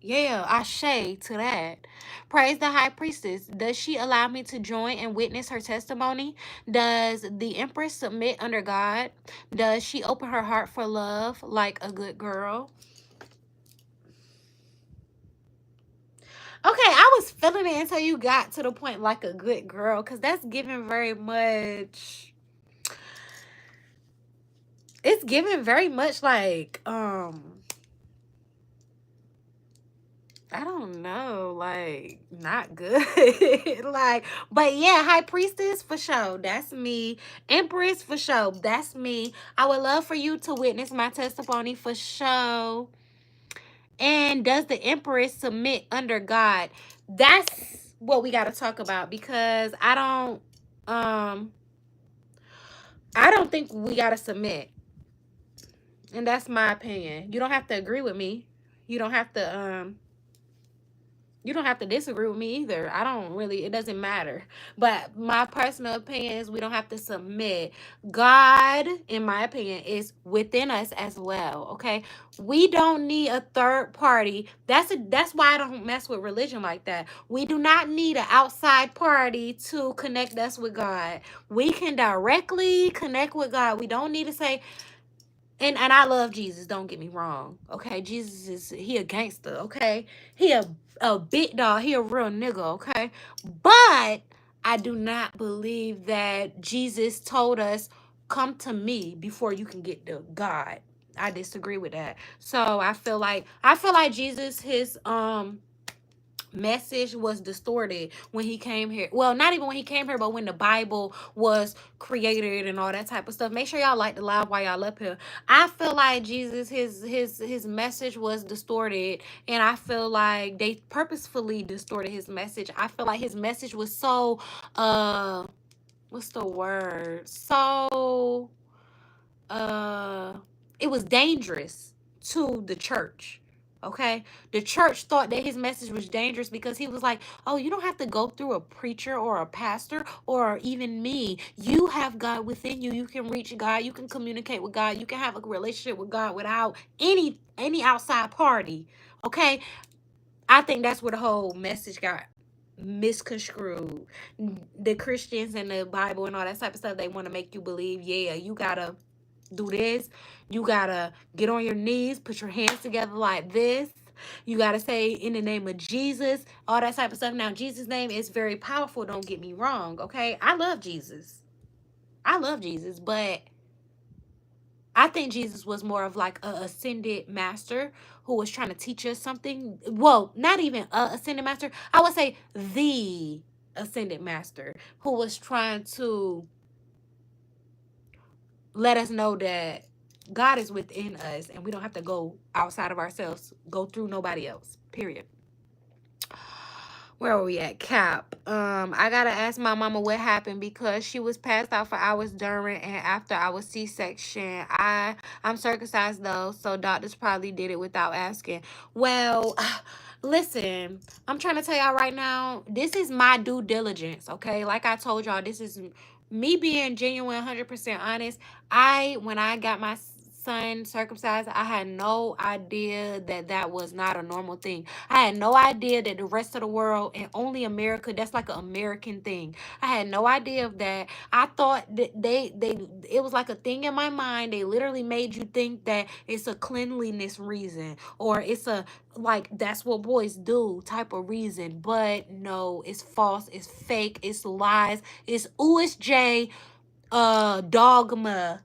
Yeah, ashe to that. Praise the high priestess. Does she allow me to join and witness her testimony? Does the empress submit under God? Does she open her heart for love like a good girl? Okay, I was feeling it until you got to the point like a good girl, because that's giving very much. It's giving very much like I don't know, like not good. Like, but yeah, high priestess for sure. That's me. Empress for sure. That's me. I would love for you to witness my testimony for sure. And does the empress submit under God? That's what we got to talk about, because I don't think we got to submit. And that's my opinion. You don't have to agree with me. You don't have to disagree with me either. It doesn't matter. But my personal opinion is we don't have to submit. God, in my opinion, is within us as well, okay? We don't need a third party. That's why I don't mess with religion like that. We do not need an outside party to connect us with God. We can directly connect with God. We don't need to say, and I love Jesus, don't get me wrong. Okay, Jesus he a gangster, okay? He a big dog, he a real nigga, okay? But I do not believe that Jesus told us, come to me before you can get to God. I disagree with that. So I feel like Jesus, his message was distorted when he came here. Well, not even when he came here, but when the Bible was created and all that type of stuff. Make sure y'all like the live while y'all up here. I feel like Jesus, his message was distorted, and I feel like they purposefully distorted his message. I feel like his message was so what's the word? So uh it was dangerous to the church. Okay, the church thought that his message was dangerous because he was like, oh, you don't have to go through a preacher or a pastor or even me. You have God within you. You can reach God, you can communicate with God, you can have a relationship with God without any outside party. Okay, I think that's where the whole message got misconstrued. The Christians and the Bible and all that type of stuff, they want to make you believe, yeah, you gotta do this. You gotta get on your knees, put your hands together like this. You gotta say in the name of Jesus, all that type of stuff. Now, Jesus' name is very powerful. Don't get me wrong. Okay, I love Jesus. I love Jesus, but I think Jesus was more of like a ascended master who was trying to teach us something. Well, not even a ascended master. I would say the ascended master who was trying to let us know that God is within us and we don't have to go outside of ourselves, go through nobody else. Period. Where are we at? Cap. I gotta ask my mama what happened because she was passed out for hours during and after our C-section. I'm circumcised though, so doctors probably did it without asking. Well, listen, I'm trying to tell y'all right now, this is my due diligence, okay? Like I told y'all, this is me being genuine, 100% honest. When I got my son circumcised, I had no idea that that was not a normal thing. I had no idea that the rest of the world and only America, that's like an American thing. I had no idea of that. I thought that it was like a thing in my mind. They literally made you think that it's a cleanliness reason or it's a like that's what boys do type of reason. But no, it's false, it's fake, it's lies, it's OSJ dogma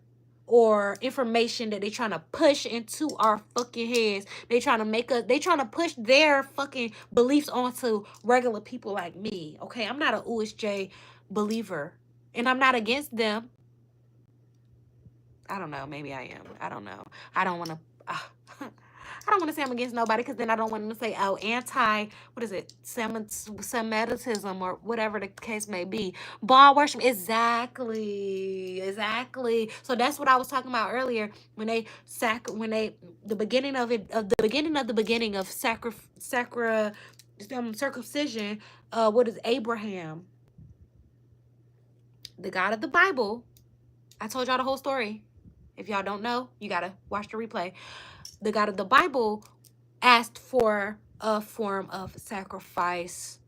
or information that they trying to push into our fucking heads. They trying to push their fucking beliefs onto regular people like me. Okay, I'm not an OSJ believer and I'm not against them. I don't know, maybe I am. I don't know. I don't want to I don't want to say I'm against nobody because then I don't want them to say, oh, what is it, Semitism or whatever the case may be. Ball worship, exactly. So that's what I was talking about earlier when the beginning of the beginning of circumcision. What is Abraham, the God of the Bible? I told y'all the whole story. If y'all don't know, you gotta watch the replay. The God of the Bible asked for a form of sacrifice,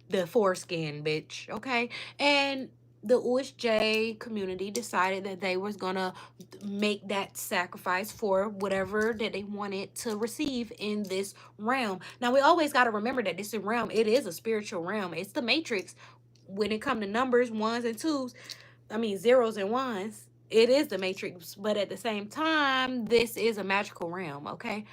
the foreskin, bitch, okay? And the OSJ community decided that they was gonna make that sacrifice for whatever that they wanted to receive in this realm. Now, we always got to remember that this realm, it is a spiritual realm. It's the matrix. When it comes to numbers, ones and twos, zeros and ones, it is the matrix, but at the same time, this is a magical realm, okay?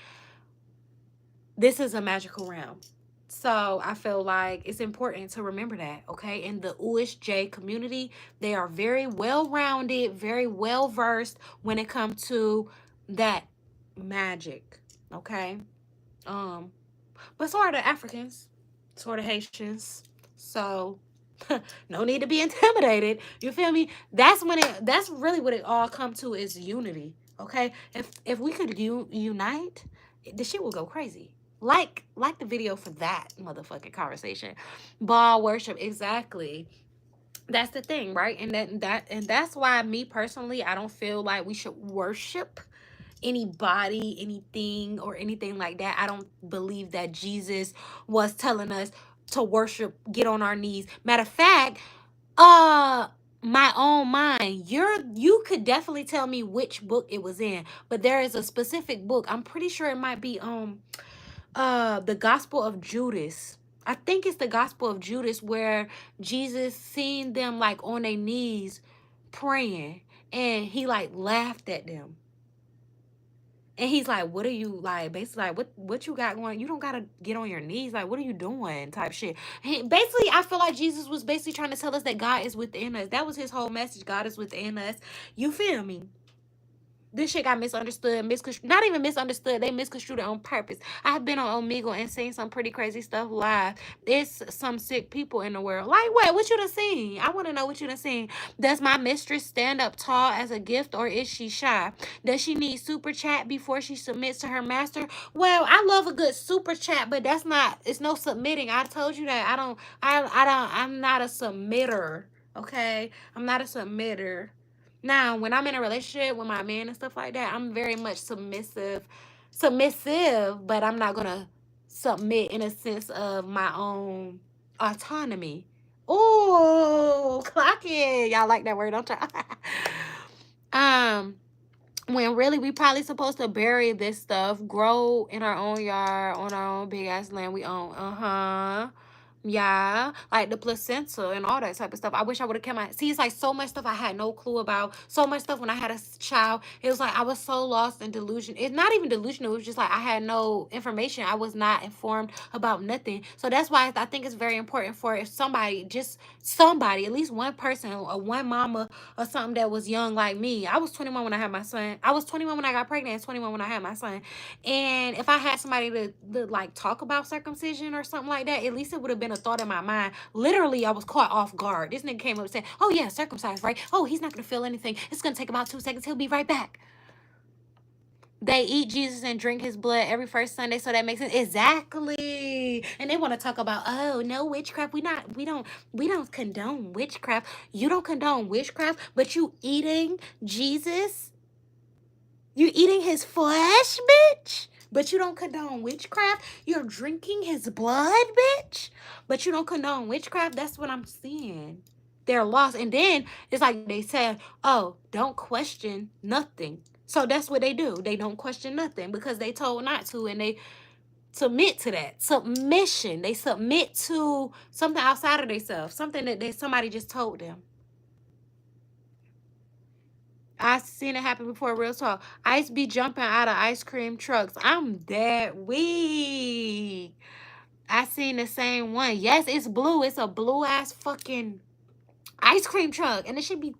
This is a magical realm. So I feel like it's important to remember that, okay? In the OSJ community, they are very well-rounded, very well-versed when it comes to that magic, okay? But so are the Africans, so are the Haitians. So no need to be intimidated. You feel me? That's really what it all come to is unity. Okay? If we could unite, the shit will go crazy. Like the video for that motherfucking conversation. Ball worship, exactly. That's the thing, right? And that's why me personally, I don't feel like we should worship anybody, anything, or anything like that. I don't believe that Jesus was telling us to worship, get on our knees. Matter of fact, my own mind, you could definitely tell me which book it was in, but there is a specific book. I'm pretty sure it might be the Gospel of Judas. I think it's the Gospel of Judas where Jesus seen them like on their knees praying, and he like laughed at them. And he's like, what are you like? Basically, like, what you got going? You don't gotta get on your knees. Like, what are you doing? Type shit. Basically, I feel like Jesus was basically trying to tell us that God is within us. That was his whole message. God is within us. You feel me? This shit got misunderstood, misconstrued. Not even misunderstood. They misconstrued it on purpose. I've been on Omegle and seen some pretty crazy stuff live. There's some sick people in the world. Like what? What you done seen? I want to know what you done seen. Does my mistress stand up tall as a gift, or is she shy? Does she need super chat before she submits to her master? Well, I love a good super chat, but that's not. It's no submitting. I told you that. I don't. I'm not a submitter. Okay, I'm not a submitter. Now, when I'm in a relationship with my man and stuff like that, I'm very much submissive, but I'm not gonna submit in a sense of my own autonomy. Oh, clock it. Y'all like that word, don't y'all? um, when really we probably supposed to bury this stuff, grow in our own yard, on our own big ass land we own. Yeah, like the placenta and all that type of stuff. I wish I would have kept my. See, it's like so much stuff I had no clue about. So much stuff when I had a child. It was like I was so lost in delusion. It's not even delusional. It was just like I had no information. I was not informed about nothing. So that's why I think it's very important for if somebody, just somebody, at least one person or one mama or something that was young like me. I was 21 when I had my son. I was 21 when I got pregnant and 21 when I had my son. And if I had somebody to like talk about circumcision or something like that, at least it would have been a thought in my mind. Literally, I was caught off guard. This nigga came up and said, oh yeah, circumcised, right? Oh, he's not going to feel anything. It's going to take about 2 seconds. He'll be right back. They eat Jesus and drink his blood every first Sunday, so that makes sense. Exactly. And they want to talk about, oh, no witchcraft. We don't condone witchcraft. You don't condone witchcraft, but you eating Jesus? You eating his flesh, bitch? But you don't condone witchcraft? You're drinking his blood, bitch? But you don't condone witchcraft? That's what I'm seeing. They're lost. And then it's like they said, oh, don't question nothing. So that's what they do. They don't question nothing because they told not to, and they submit to that. Submission. They submit to something outside of themselves, something that somebody just told them. I seen it happen before, real talk. Ice be jumping out of ice cream trucks. I'm dead weak. I seen the same one. Yes, it's blue. It's a blue ass fucking ice cream truck. And it should be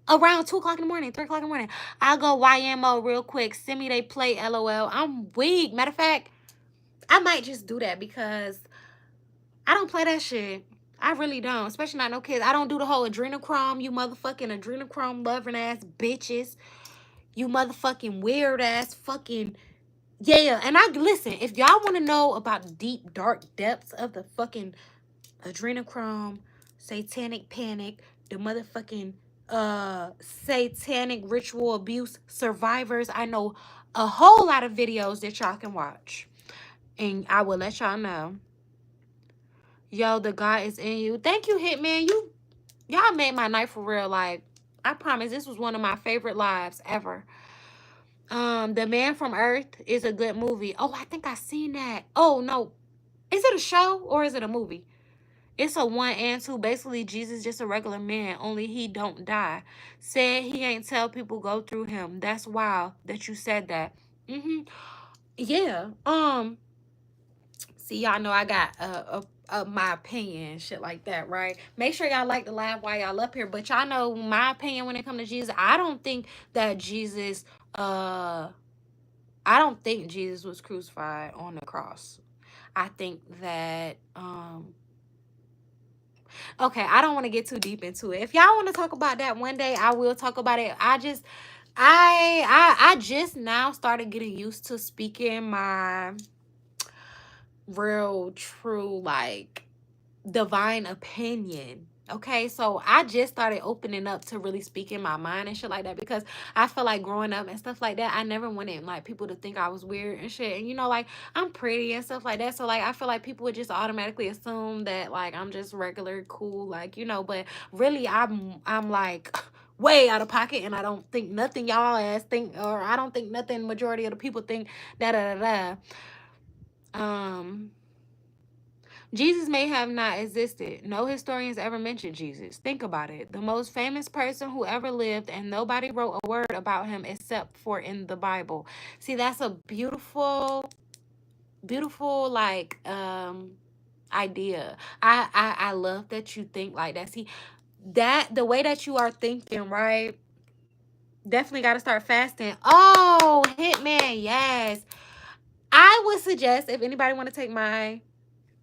around 2 o'clock in the morning, 3 o'clock in the morning. I'll go YMO real quick. Send me they play LOL. I'm weak. Matter of fact, I might just do that because I don't play that shit. I really don't. Especially not no kids. I don't do the whole adrenochrome, you motherfucking adrenochrome loving ass bitches. You motherfucking weird ass fucking. Yeah, and I listen, if y'all want to know about the deep, dark depths of the fucking adrenochrome, satanic panic, the motherfucking satanic ritual abuse survivors, I know a whole lot of videos that y'all can watch. And I will let y'all know. Yo, the God is in you. Thank you, Hitman. Y'all made my night for real. Like, I promise this was one of my favorite lives ever. The Man from Earth is a good movie. Oh, I think I seen that. Oh no. Is it a show or is it a movie? It's a 1 and 2. Basically, Jesus just a regular man, only he don't die. Said he ain't tell people go through him. That's wild that you said that. Yeah. See, y'all know I got my opinion and shit like that, right? Make sure y'all like the live while y'all up here. But y'all know my opinion when it comes to Jesus. I don't think that Jesus I don't think Jesus was crucified on the cross. I think that okay, I don't want to get too deep into it. If y'all want to talk about that one day, I will talk about it. I just now started getting used to speaking my real true like divine opinion. Okay, so I just started opening up to really speaking my mind and shit like that because I feel like growing up and stuff like that, I never wanted like people to think I was weird and shit. And you know, like I'm pretty and stuff like that. So like I feel like people would just automatically assume that like I'm just regular, cool, like, you know, but really I'm like way out of pocket and I don't think nothing y'all ass think, or I don't think nothing majority of the people think da da da da. Jesus may have not existed. No historians ever mentioned Jesus. Think about it. The most famous person who ever lived, and nobody wrote a word about him except for in the Bible. See, that's a beautiful, beautiful, like, idea. I love that you think like that. See, that the way that you are thinking, right? Definitely got to start fasting. Oh, Hitman, yes. I would suggest if anybody want to take my,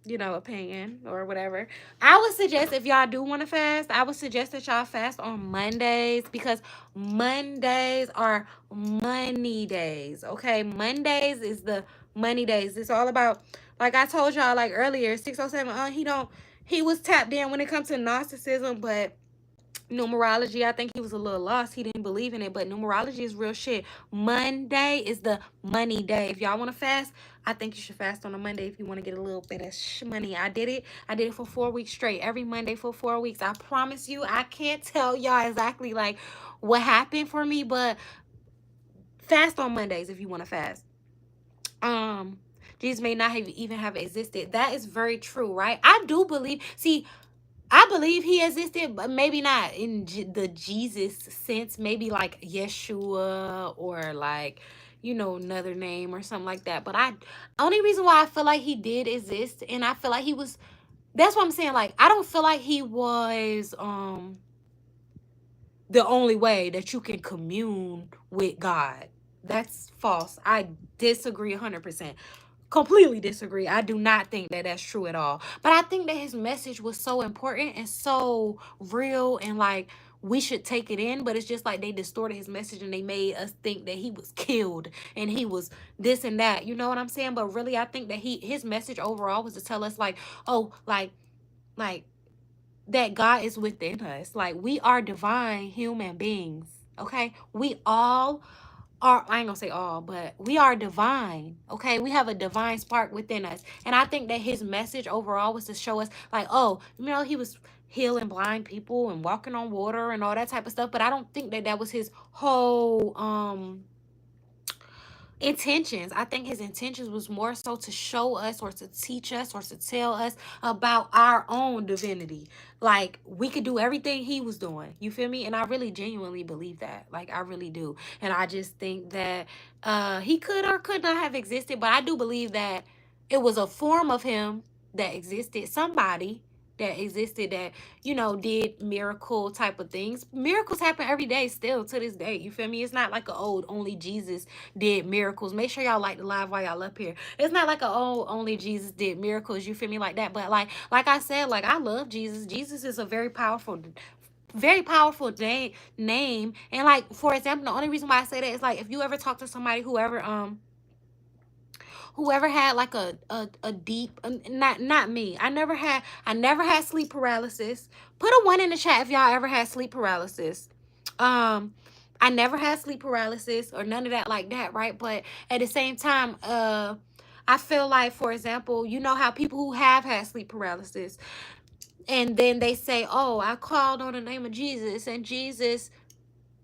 opinion or whatever, I would suggest if y'all do want to fast, I would suggest that y'all fast on Mondays, because Mondays are money days. Okay, Mondays is the money days. It's all about, like I told y'all like earlier, 607. He was tapped in when it comes to Gnosticism, but numerology, I think he was a little lost. He didn't believe in it, but numerology is real shit. Monday is the money day. If y'all want to fast, I think you should fast on a Monday if you want to get a little bit of money. I did it for 4 weeks straight, every Monday for 4 weeks. I promise you, I can't tell y'all exactly like what happened for me, but fast on Mondays if you want to fast. Jesus may not have even have existed. That is very true, right? I do believe. See, I believe he existed, but maybe not in the Jesus sense. Maybe like Yeshua, or like, another name or something like that. But only reason why I feel like he did exist, and I feel like he was, that's what I'm saying. Like, I don't feel like he was the only way that you can commune with God. That's false. I disagree 100%. Completely disagree. I do not think that that's true at all. But I think that his message was so important and so real, and like we should take it in. But it's just like they distorted his message and they made us think that he was killed and he was this and that. You know what I'm saying? But really, I think that his message overall was to tell us like, oh, like that God is within us. Like, we are divine human beings. Okay, we all are, I ain't gonna say all, but we are divine. Okay, we have a divine spark within us, and I think that his message overall was to show us like, oh, he was healing blind people and walking on water and all that type of stuff. But I don't think that that was his whole intentions. I think his intentions was more so to show us, or to teach us, or to tell us about our own divinity. Like, we could do everything he was doing. You feel me? And I really genuinely believe that. Like, I really do. And I just think that he could or could not have existed, but I do believe that it was a form of him that existed, somebody that existed that, did miracle type of things. Miracles happen every day still to this day. You feel me? It's not like only Jesus did miracles. Make sure y'all like the live while y'all up here. It's not like only Jesus did miracles. You feel me? Like that. But like I said, like, I love Jesus. Jesus is a very powerful name. And like, for example, the only reason why I say that is like, if you ever talk to somebody whoever had like a deep, not me, I never had sleep paralysis. Put a 1 in the chat if y'all ever had sleep paralysis. I never had sleep paralysis or none of that like that, right? But at the same time, I feel like, for example, you know how people who have had sleep paralysis, and then they say, oh, I called on the name of Jesus and Jesus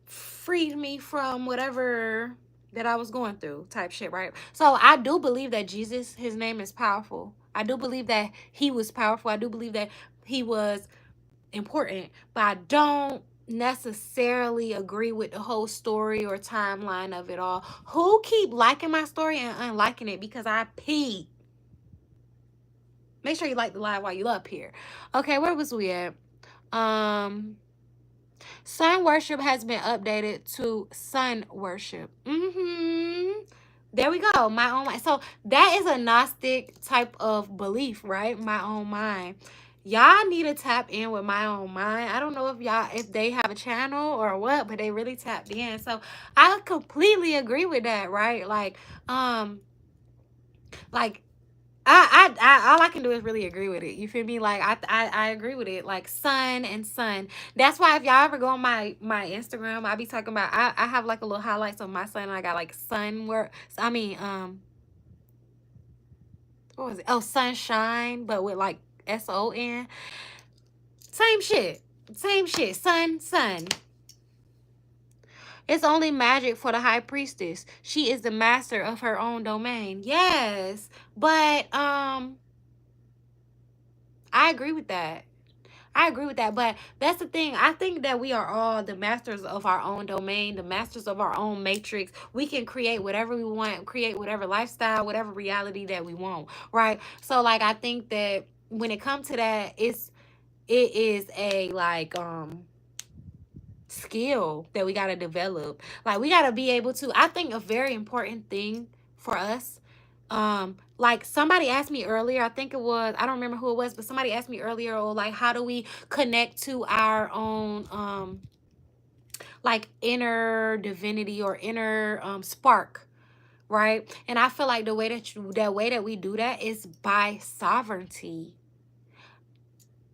freed me from whatever that I was going through, type shit, right? So I do believe that Jesus, his name is powerful. I do believe that he was powerful. I do believe that he was important, but I don't necessarily agree with the whole story or timeline of it all. Who keep liking my story and unliking it because I peed? Make sure you like the live while you up here. Okay, where was we at? Sun worship has been updated to sun worship. There we go. My own mind. So that is a Gnostic type of belief, right? My own mind. Y'all need to tap in with my own mind. I don't know if they have a channel or what, but they really tapped in. So I completely agree with that, right? Like all I can do is really agree with it. You feel me? Like, I agree with it. Like, sun and sun. That's why if y'all ever go on my Instagram, I be talking about, I have like a little highlights of my sun, and I got like sun work. I mean, what was it? Oh, sunshine, but with like SON. Same shit. Same shit. Sun. It's only magic for the high priestess. She is the master of her own domain. Yes. But I agree with that. I agree with that. But that's the thing. I think that we are all the masters of our own domain, the masters of our own matrix. We can create whatever we want, create whatever lifestyle, whatever reality that we want, right? So like I think that when it comes to that, it is a like skill that we got to develop. Like we got to be able to, I think a very important thing for us, like somebody asked me earlier, I think it was, I don't remember who it was, but somebody asked me earlier, or like how do we connect to our own like inner divinity or inner spark, right? And I feel like the way that we do that is by sovereignty,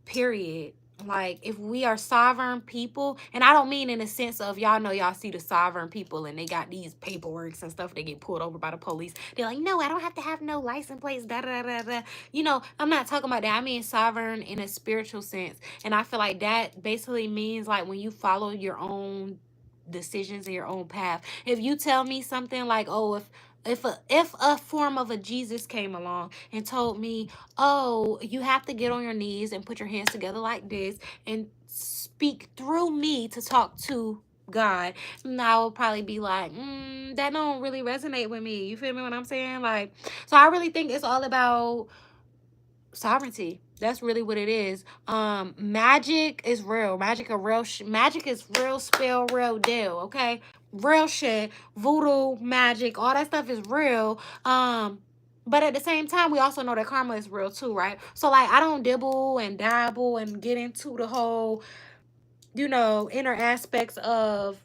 period. Like if we are sovereign people, and I don't mean in the sense of, y'all know, y'all see the sovereign people and they got these paperworks and stuff, they get pulled over by the police, they're like, no, I don't have to have no license plates, da da da da. You know, I'm not talking about that. I mean sovereign in a spiritual sense. And I feel like that basically means like when you follow your own decisions and your own path. If you tell me something like, oh, if a form of a Jesus came along and told me, oh, you have to get on your knees and put your hands together like this and speak through me to talk to God, and I will probably be like, that don't really resonate with me. You feel me what I'm saying? Like, so I really think it's all about sovereignty. That's really what it is. Magic is real. Magic is real spell, real deal. Okay, real shit. Voodoo, magic, all that stuff is real. But at the same time, we also know that karma is real too, right? So like, I don't dibble and dabble and get into the whole, you know, inner aspects of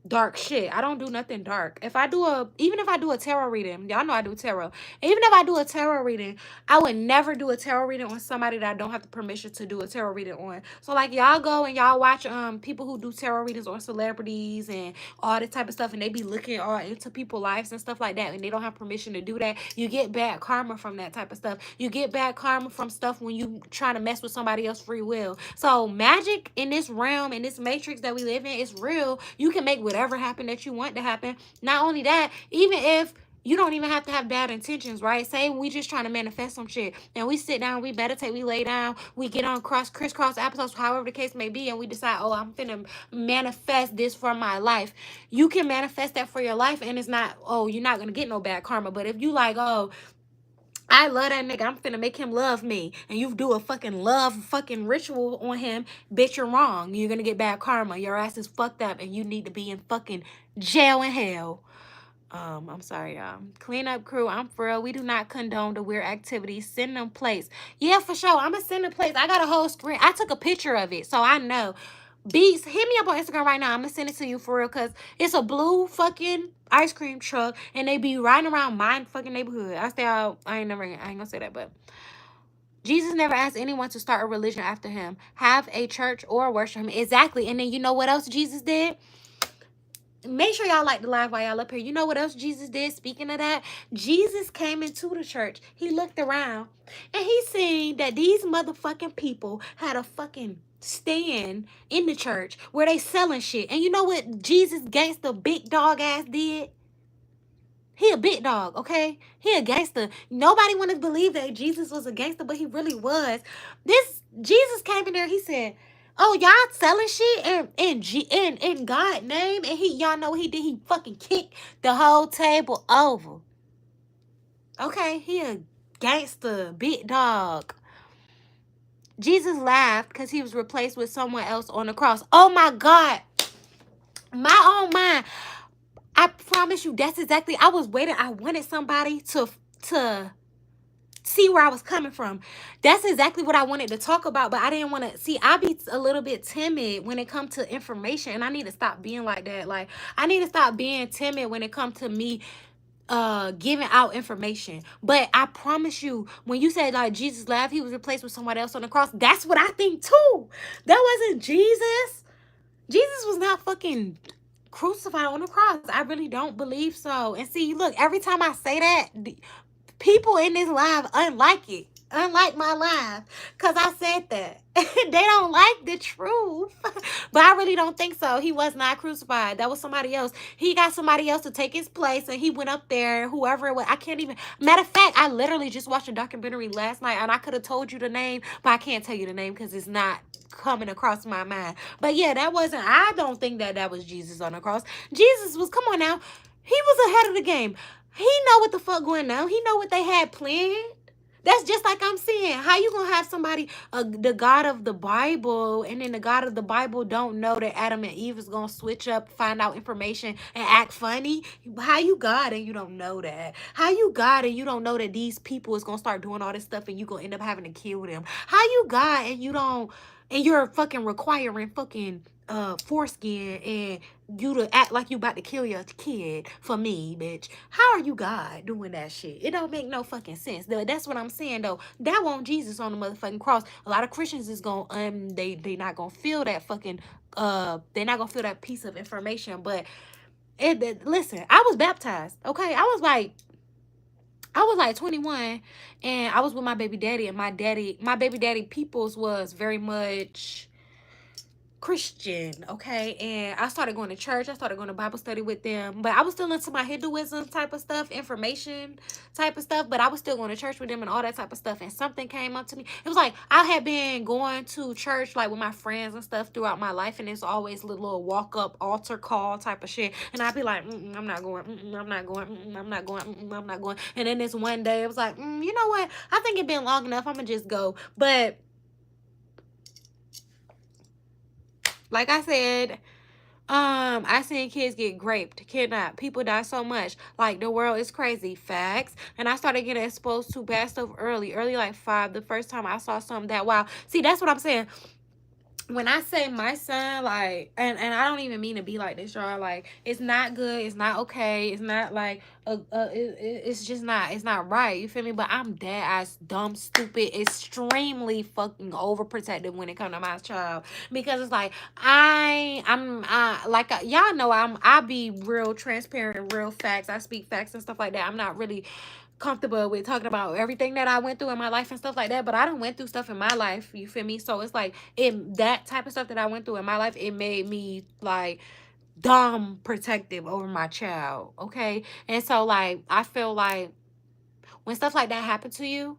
dark shit. I don't do nothing dark. Even if I do a tarot reading, y'all know I do tarot. Even if I do a tarot reading, I would never do a tarot reading on somebody that I don't have the permission to do a tarot reading on. So like y'all go and y'all watch people who do tarot readings on celebrities and all this type of stuff, and they be looking all into people's lives and stuff like that, and they don't have permission to do that. You get bad karma from that type of stuff. You get bad karma from stuff when you trying to mess with somebody else's free will. So magic in this realm, in this matrix that we live in, is real. You can make whatever happen that you want to happen. Not only that, even if you don't even have to have bad intentions, right? Say we just trying to manifest some shit, and we sit down, we meditate, we lay down, we get on crisscross applesauce, however the case may be, and we decide, oh, I'm finna manifest this for my life. You can manifest that for your life, and it's not, oh, you're not gonna get no bad karma. But if you like, oh, I love that nigga, I'm finna make him love me, and you do a fucking love fucking ritual on him, bitch, you're wrong. You're gonna get bad karma. Your ass is fucked up, and you need to be in fucking jail in hell. I'm sorry, y'all. Cleanup crew, I'm for real. We do not condone the weird activities. Send them plates. Yeah, for sure. I'm gonna send the plates. I got a whole screen. I took a picture of it, so I know. Beats, hit me up on Instagram right now. I'm gonna send it to you for real, because it's a blue fucking ice cream truck, and they be riding around my fucking neighborhood. I stay out. I ain't gonna say that, but Jesus never asked anyone to start a religion after him. Have a church or worship him. Exactly. And then you know what else Jesus did? Make sure y'all like the live while y'all up here. You know what else Jesus did? Speaking of that, Jesus came into the church. He looked around and he seen that these motherfucking people had a fucking stand in the church where they selling shit. And you know what Jesus gangster big dog ass did? He a big dog, okay? He a gangster. Nobody want to believe that Jesus was a gangster, but he really was. This Jesus came in there. He said, "Oh, y'all selling shit in God's name," and y'all know what he did? He fucking kicked the whole table over. Okay, he a gangster, big dog. Jesus laughed because he was replaced with someone else on the cross. Oh my God, my own mind. I promise you, that's exactly, I was waiting. I wanted somebody to see where I was coming from. That's exactly what I wanted to talk about, but I didn't want to, see, I be a little bit timid when it comes to information, and I need to stop being like that. Like, I need to stop being timid when it comes to me giving out information. But I promise you, when you said like Jesus laughed, he was replaced with someone else on the cross, that's what I think too. That wasn't Jesus. Jesus was not fucking crucified on the cross. I really don't believe so. And see, look, every time I say that, people in this live unlike it. unlike my life, because I said that. They don't like the truth. But I really don't think so. He was not crucified. That was somebody else. He got somebody else to take his place, and he went up there, whoever it was. I can't even. Matter of fact, I literally just watched a documentary last night, and I could have told you the name, but I can't tell you the name because it's not coming across my mind. But yeah, that wasn't. I don't think that that was Jesus on the cross. Jesus was. Come on now. He was ahead of the game. He know what the fuck going on. He know what they had planned. That's just like I'm saying. How you gonna have somebody, the God of the Bible, and then the God of the Bible don't know that Adam and Eve is gonna switch up, find out information, and act funny? How you God and you don't know that? How you God and you don't know that these people is gonna start doing all this stuff and you gonna end up having to kill them? How you God and you don't, and you're fucking requiring fucking foreskin and you to act like you about to kill your kid for me, bitch? How are you God doing that shit? It don't make no fucking sense. That's what I'm saying though. That won't Jesus on the motherfucking cross. A lot of Christians is gonna they not gonna feel that fucking they're not gonna feel that piece of information. But listen, I was baptized, okay? I was like 21, and I was with my baby daddy, and my baby daddy peoples was very much Christian, okay? And I started going to church. I started going to Bible study with them. But I was still into my Hinduism type of stuff, information type of stuff. But I was still going to church with them and all that type of stuff. And something came up to me. It was like I had been going to church like with my friends and stuff throughout my life. And it's always little walk-up altar call type of shit. And I'd be like, I'm not going. I'm not going. I'm not going. I'm not going. And then this one day, it was like, you know what? I think it's been long enough. I'm going to just go. But like I said, I seen kids get raped, kidnapped, people die so much. Like, the world is crazy. Facts. And I started getting exposed to bad stuff early like 5. The first time I saw something that wow. See, that's what I'm saying. When I say my son, like, and I don't even mean to be like this, y'all. Like, it's not good. It's not okay. It's not like it's just not. It's not right. You feel me? But I'm dead ass dumb, stupid, extremely fucking overprotective when it comes to my child, because it's like y'all know I be real transparent and real facts. I speak facts and stuff like that. I'm not really comfortable with talking about everything that I went through in my life and stuff like that, but I done went through stuff in my life, you feel me? So it's like that type of stuff that I went through in my life, it made me like dumb protective over my child, okay? And so like I feel like when stuff like that happen to you,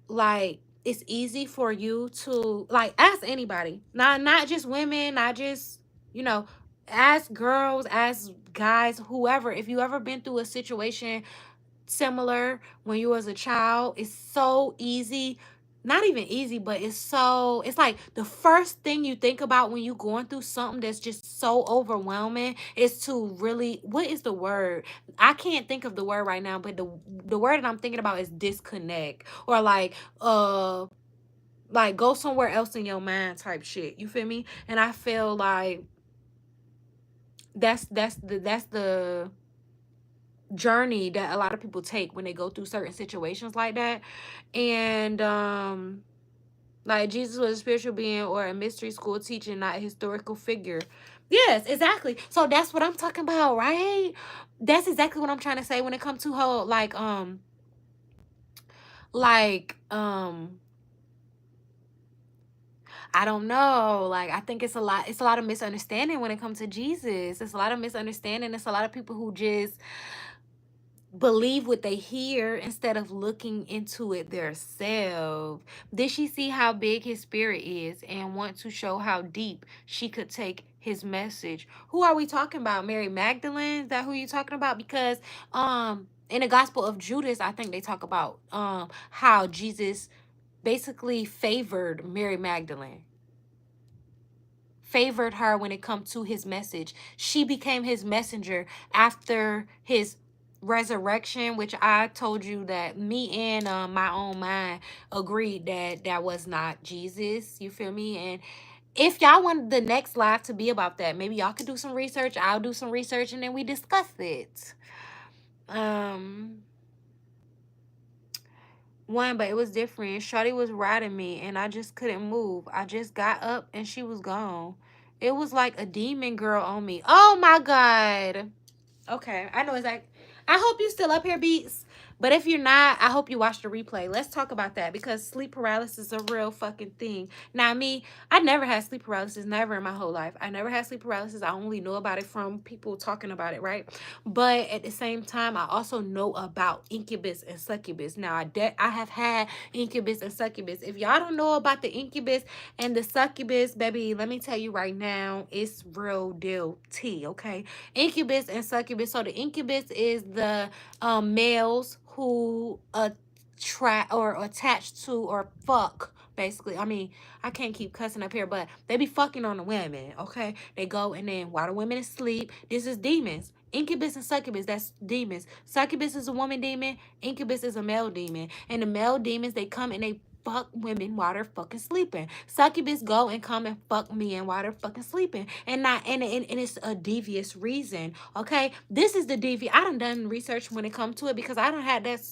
like it's easy for you to like ask anybody, not just women, not just, you know, ask girls, ask guys, whoever. If you ever been through a situation similar when you was a child, it's so easy, not even easy, but it's like the first thing you think about when you going through something that's just so overwhelming is to really, what is the word? I can't think of the word right now, but the word that I'm thinking about is disconnect, or like go somewhere else in your mind type shit, you feel me? And I feel like that's the journey that a lot of people take when they go through certain situations like that. And like Jesus was a spiritual being or a mystery school teacher, not a historical figure. Yes, exactly. So that's what I'm talking about, right? That's exactly what I'm trying to say when it comes to whole like I don't know. Like, I think it's a lot of misunderstanding when it comes to Jesus. It's a lot of misunderstanding. It's a lot of people who just believe what they hear instead of looking into it themselves. Did she see how big his spirit is and want to show how deep she could take his message? Who are we talking about? Mary Magdalene? Is that who you talking about? Because in the Gospel of Judas, I think they talk about how Jesus basically favored Mary Magdalene, favored her when it comes to his message. She became his messenger after his resurrection, which I told you that me and my own mind agreed that that was not Jesus, you feel me? And if y'all want the next live to be about that, maybe y'all could do some research, I'll do some research, and then we discuss it. But it was different. Shawty was riding me and I just couldn't move. I just got up and she was gone. It was like a demon girl on me. Oh my God. Okay, I know exactly. I hope you still up here, Beats. But if you're not, I hope you watch the replay. Let's talk about that, because sleep paralysis is a real fucking thing. Now, me, I never had sleep paralysis, never in my whole life. I never had sleep paralysis. I only know about it from people talking about it, right? But at the same time, I also know about incubus and succubus. Now, I have had incubus and succubus. If y'all don't know about the incubus and the succubus, baby, let me tell you right now, it's real deal tea, okay? Incubus and succubus. So the incubus is the males who attract or attached to or fuck, basically. I mean, I can't keep cussing up here, but they be fucking on the women, okay? They go, and then while the women is asleep, this is demons. Incubus and succubus, that's demons. Succubus is a woman demon. Incubus is a male demon. And the male demons, they come and they fuck women while they're fucking sleeping. Succubus go and come and fuck men while they're fucking sleeping. And it's a devious reason. Okay. This is the devious. I done research when it comes to it, because I done had that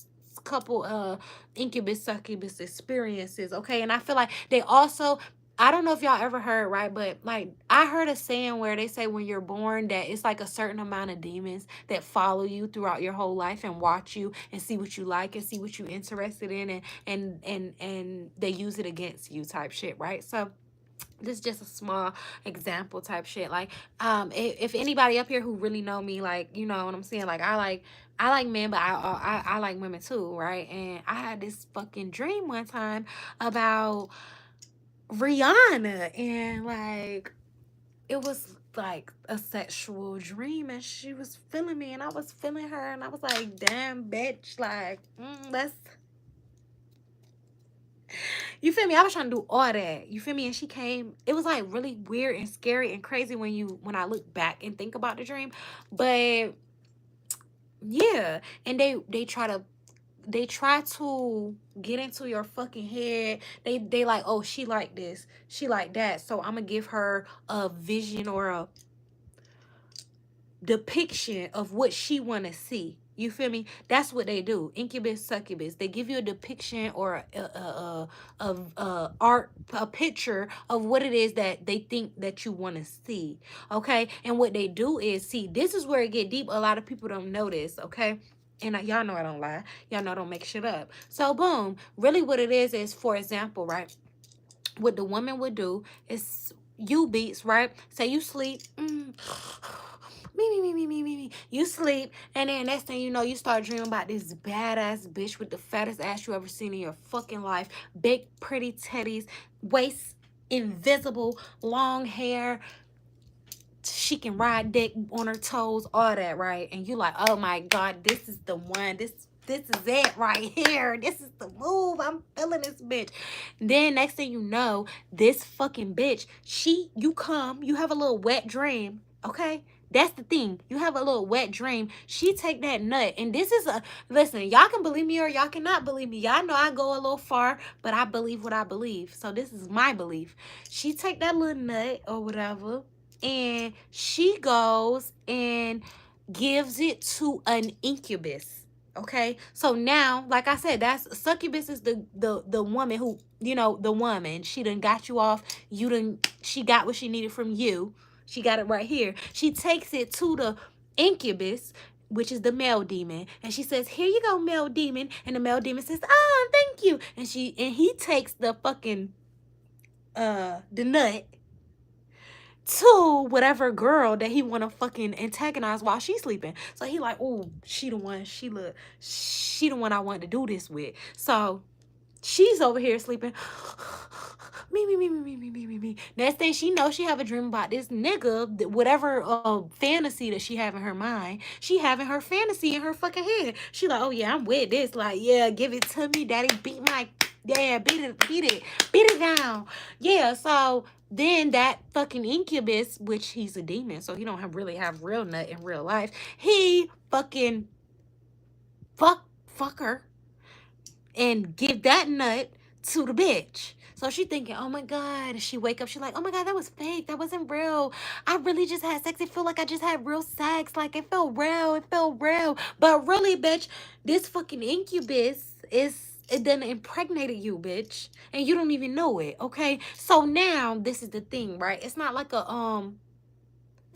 couple incubus succubus experiences. Okay. And I feel like they also, I don't know if y'all ever heard, right? But like, I heard a saying where they say when you're born that it's like a certain amount of demons that follow you throughout your whole life and watch you and see what you like and see what you're interested in, and they use it against you type shit, right? So this is just a small example type shit. Like, if anybody up here who really know me, like, you know what I'm saying? Like, I like men, but I like women too, right? And I had this fucking dream one time about Rihanna, and like, it was like a sexual dream, and she was feeling me and I was feeling her, and I was like, damn bitch, like, let's, you feel me? I was trying to do all that, you feel me? And she came. It was like really weird and scary and crazy when I look back and think about the dream. But yeah, and they try to get into your fucking head. They like, oh, she like this, she like that, so I'm gonna give her a vision or a depiction of what she want to see. You feel me? That's what they do. Incubus, succubus. They give you a depiction or art, a picture of what it is that they think that you want to see. Okay, and what they do is, see, this is where it get deep. A lot of people don't know this. Okay. And y'all know I don't lie. Y'all know I don't make shit up. So boom, really what it is, for example, right? What the woman would do is, you beats, right? Say you sleep. Me. You sleep, and then next thing you know, you start dreaming about this badass bitch with the fattest ass you ever seen in your fucking life. Big, pretty titties, waist invisible, long hair. She can ride dick on her toes, all that, right? And you like, oh my God, this is the one. This is it right here. This is the move. I'm feeling this bitch. Then next thing you know, this fucking bitch, you have a little wet dream, okay? That's the thing. You have a little wet dream. She take that nut. And this is listen, y'all can believe me or y'all cannot believe me. Y'all know I go a little far, but I believe what I believe. So this is my belief. She take that little nut or whatever, and she goes and gives it to an incubus. Okay, so now, like I said, that's succubus is the woman who, you know, the woman, she done got you off, she got what she needed from you, she got it right here. She takes it to the incubus, which is the male demon, and she says, here you go, male demon. And the male demon says, oh, thank you. And he takes the fucking the nut to whatever girl that he want to fucking antagonize while she's sleeping. So he like, oh, she the one, she the one I want to do this with. So she's over here sleeping. Me. Next thing she knows, she have a dream about this nigga, whatever fantasy that she have in her mind. She having her fantasy in her fucking head. She like, oh yeah, I'm with this. Like, yeah, give it to me, daddy. Beat it down. Yeah, so then that fucking incubus, which he's a demon, so he don't really have real nut in real life. He fucking fuck her and give that nut to the bitch. So she thinking, oh my God. She wake up, she like, oh my God, that was fake. That wasn't real. I really just had sex. It feel like I just had real sex. Like, it felt real. It felt real. But really, bitch, this fucking incubus it done impregnated you, bitch. And you don't even know it, okay? So now, this is the thing, right? It's not like a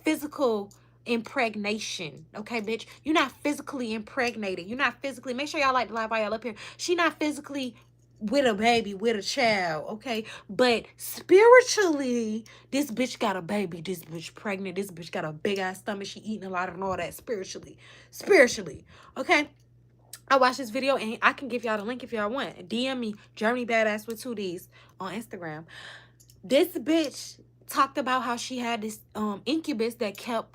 physical impregnation. Okay, bitch? You're not physically impregnated. You're not physically, make sure y'all like the live while y'all up here. She not physically with a baby, with a child, okay? But spiritually, this bitch got a baby. This bitch pregnant. This bitch got a big ass stomach. She eating a lot of and all that spiritually. Spiritually, okay? I watched this video and I can give y'all the link if y'all want. DM me, Germanybadd with 2Ds on Instagram. This bitch talked about how she had this incubus that kept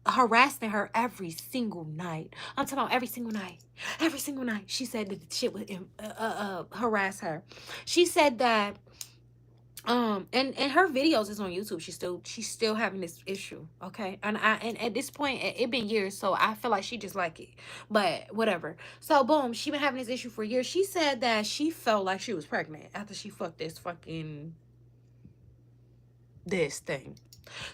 harassing her every single night. I'm talking about every single night. Every single night. She said that the shit would harass her. She said that and her videos is on YouTube. She's still having this issue, okay? And at this point it been years, so I feel like she just like it, but whatever. So boom, she been having this issue for years. She said that she felt like she was pregnant after she fucked this fucking this thing.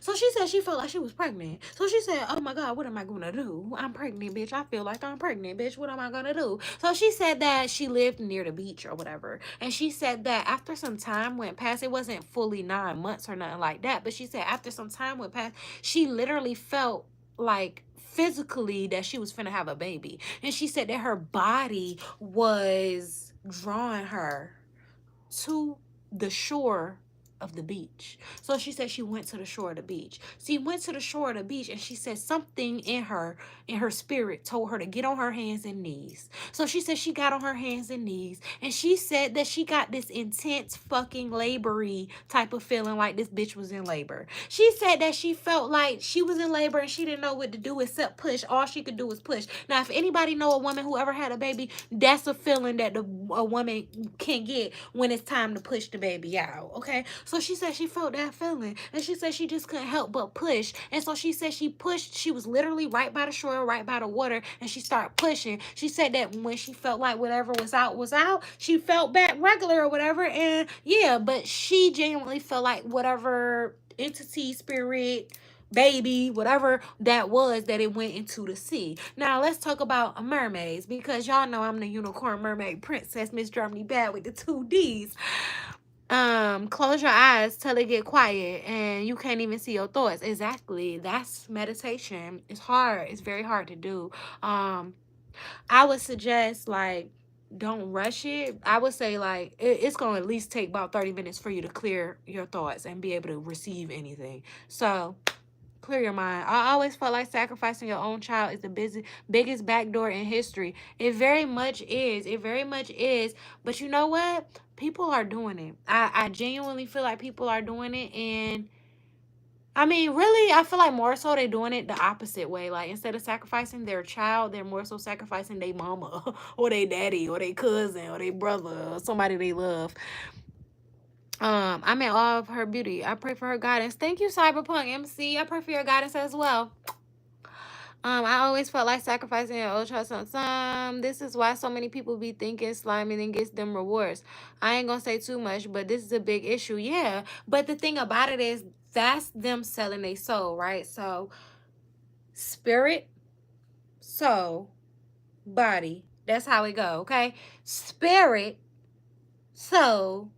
So she said she felt like she was pregnant. So she said, oh my God, what am I going to do? I'm pregnant, bitch. I feel like I'm pregnant, bitch. What am I going to do? So she said that she lived near the beach or whatever. And she said that after some time went past, it wasn't fully 9 months or nothing like that. But she said after some time went past, she literally felt like physically that she was finna have a baby. And she said that her body was drawing her to the shore of the beach. So she said she went to the shore of the beach. She went to the shore of the beach and she said something in her spirit told her to get on her hands and knees. So she said she got on her hands and knees and she said that she got this intense fucking labory type of feeling like this bitch was in labor. She said that she felt like she was in labor and she didn't know what to do except push. All she could do was push. Now, if anybody know a woman who ever had a baby, that's a feeling that a woman can get when it's time to push the baby out, okay? So she said she felt that feeling and she said she just couldn't help but push. And so she said she pushed. She was literally right by the shore, right by the water, and she started pushing. She said that when she felt like whatever was out, she felt back regular or whatever. And yeah, but she genuinely felt like whatever entity, spirit, baby, whatever that was, that it went into the sea. Now let's talk about mermaids, because y'all know I'm the unicorn mermaid princess, Miss Germanybadd with the 2Ds. Close your eyes till they get quiet and you can't even see your thoughts. Exactly. That's meditation. It's hard. It's very hard to do. I would suggest, like, don't rush it. I would say, like, it's going to at least take about 30 minutes for you to clear your thoughts and be able to receive anything. So clear your mind. I always felt like sacrificing your own child is the biggest backdoor in history. It very much is. It very much is. But you know what? People are doing it. I genuinely feel like people are doing it. And I mean, really, I feel like more so they're doing it the opposite way. Like, instead of sacrificing their child, they're more so sacrificing their mama or their daddy or their cousin or their brother or somebody they love. I'm in awe of her beauty. I pray for her guidance. Thank you, Cyberpunk MC. I pray for your guidance as well. I always felt like sacrificing your old trust on some. This is why so many people be thinking slimy and gets them rewards. I ain't gonna say too much, but this is a big issue. Yeah, but the thing about it is that's them selling their soul, right? So spirit, soul, body. That's how it go, okay? Spirit, soul,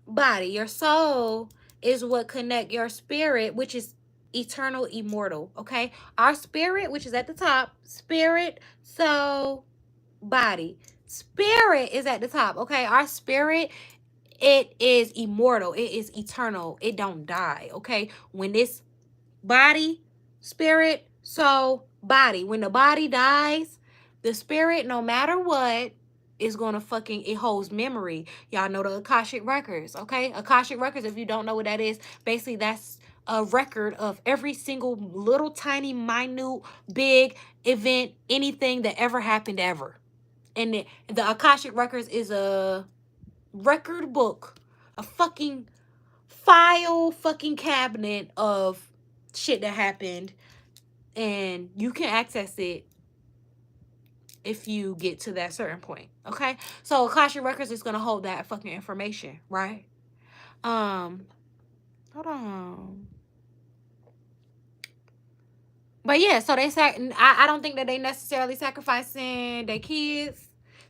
body. Your soul is what connect your spirit, which is eternal, immortal, okay? Our spirit, which is at the top, spirit, soul, body. Spirit is at the top, okay? Our spirit, it is immortal. It is eternal. It don't die, okay? When this body, spirit, soul, body, when the body dies, the spirit, no matter what, is gonna fucking, it holds memory. Y'all know the Akashic Records, okay? Akashic Records, if you don't know what that is, basically that's a record of every single little tiny minute big event, anything that ever happened ever. And the Akashic Records is a record book, a fucking file fucking cabinet of shit that happened, and you can access it if you get to that certain point, okay? So Akashic Records is gonna hold that fucking information, right? Hold on. But yeah, so I don't think that they necessarily sacrificing their kids.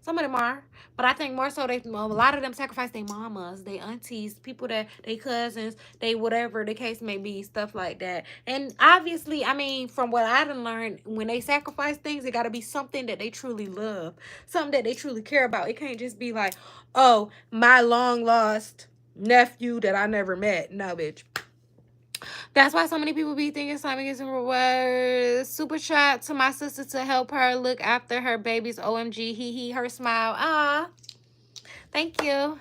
Some of them are. But I think more so a lot of them sacrifice their mamas, their aunties, people that they cousins, they whatever the case may be, stuff like that. And obviously, I mean, from what I done learned, when they sacrifice things, it gotta be something that they truly love, something that they truly care about. It can't just be like, oh, my long lost nephew that I never met. No, bitch. That's why so many people be thinking something is in reverse. Super chat to my sister to help her look after her babies. OMG, her smile. Ah, thank you.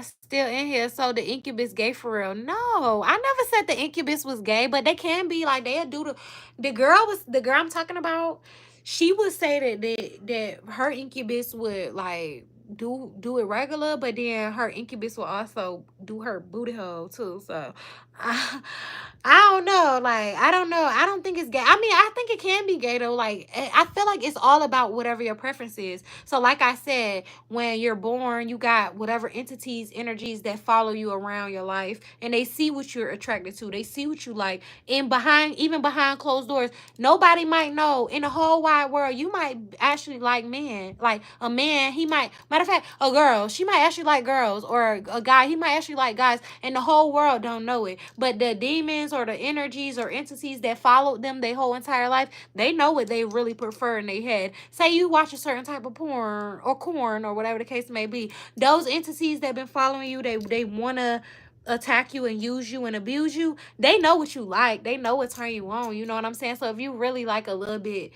Still in here. So the incubus gay for real? No, I never said the incubus was gay, but they can be like they'll do the girl I'm talking about. She would say that her incubus would like do it regular, but then her incubus will also do her booty hole too. So I don't know. Like, I don't know. I don't think it's gay. I mean, I think it can be gay though. Like, I feel like it's all about whatever your preference is. So, like I said, when you're born, you got whatever entities, energies that follow you around your life, and they see what you're attracted to. They see what you like. And even behind closed doors, nobody might know. In the whole wide world, you might actually like men. Like a man, he might, matter of fact, a girl, she might actually like girls, or a guy, he might actually like guys, and the whole world don't know it. But the demons or the energies or entities that followed them their whole entire life, they know what they really prefer in their head. Say you watch a certain type of porn or corn or whatever the case may be, those entities that been following you, they want to attack you and use you and abuse you. They know what you like. They know what turn you on. You know what I'm saying? So if you really like a little bit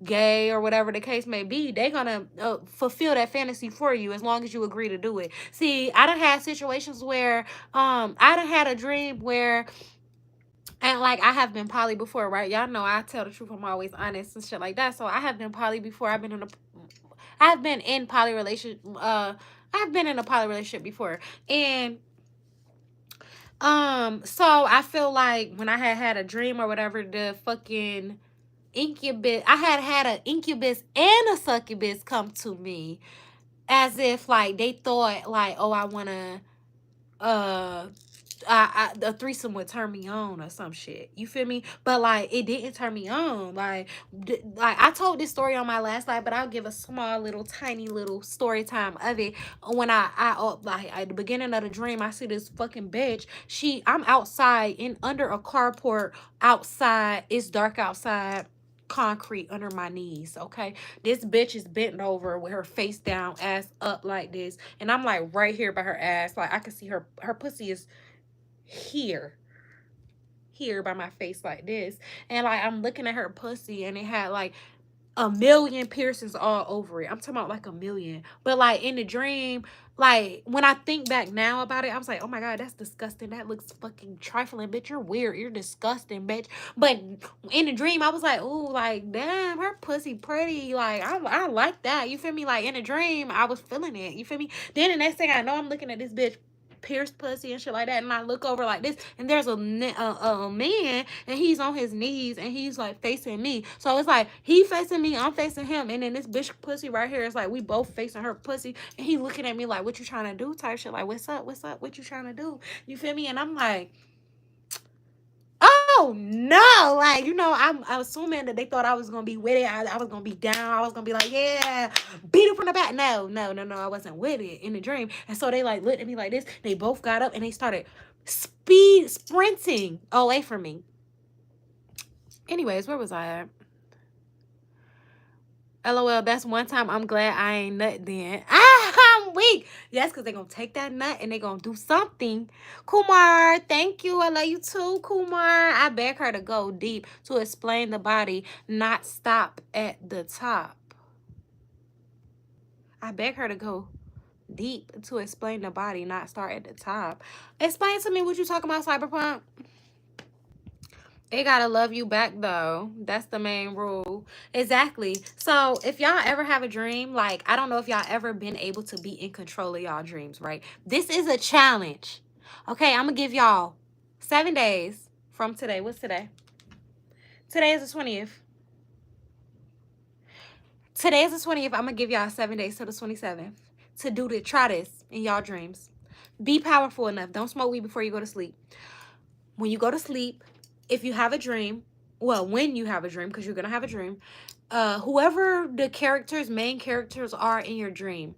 gay or whatever the case may be, they're gonna fulfill that fantasy for you as long as you agree to do it. See, I done had situations where I done had a dream where, and like I have been poly before, right? Y'all know I tell the truth, I'm always honest and shit like that. So I have been poly before. I've been in poly relationship. I've been in a poly relationship before, and so I feel like when I had a dream or whatever, the fucking incubus, I had an incubus and a succubus come to me, as if like they thought like, oh, I want to the threesome would turn me on or some shit. You feel me? But like it didn't turn me on. Like I told this story on my last live, but I'll give a small little tiny little story time of it. When like at the beginning of the dream, I see this fucking bitch. I'm outside in under a carport outside. It's dark outside. Concrete under my knees. Okay, this bitch is bent over with her face down, ass up like this, and I'm like right here by her ass. Like I can see her pussy is here by my face like this, and like I'm looking at her pussy, and it had like a million piercings all over it. I'm talking about like a million. But like in the dream, like when I think back now about it, I was like, oh my god, that's disgusting. That looks fucking trifling, bitch. You're weird. You're disgusting, bitch. But in the dream, I was like, ooh, like damn, her pussy pretty. Like I like that. You feel me? Like in the dream, I was feeling it. You feel me? Then the next thing I know, I'm looking at this bitch pierced pussy and shit like that, and I look over like this, and there's a man, and he's on his knees, and he's like facing me. So it's like he facing me, I'm facing him, and then this bitch pussy right here is like we both facing her pussy, and he looking at me like, what you trying to do type shit, like what's up, what you trying to do, you feel me? And I'm like, oh no, like, you know, I'm assuming that they thought I was gonna be with it. I was gonna be down. I was gonna be like, yeah, beat it from the back. No, I wasn't with it in the dream. And so they like looked at me like this. They both got up and they started sprinting away from me. Anyways, where was I at? LOL, that's one time I'm glad I ain't nut then. I'm weak. Yes, because they're going to take that nut and they're going to do something. Kumar, thank you. I love you too, Kumar. I beg her to go deep to explain the body, not stop at the top. I beg her to go deep to explain the body, not start at the top. Explain to me what you talking about, Cyberpunk. It gotta love you back though. That's the main rule. Exactly. So if y'all ever have a dream, like I don't know if y'all ever been able to be in control of y'all dreams, right? This is a challenge. Okay, I'm gonna give y'all 7 days from today. What's today? Today is the 20th. Today is the 20th. I'm gonna give y'all 7 days to the 27th to try this in y'all dreams. Be powerful enough. Don't smoke weed before you go to sleep. When you go to sleep, if you have a dream, well, when you have a dream, because you're going to have a dream, whoever the main characters are in your dream,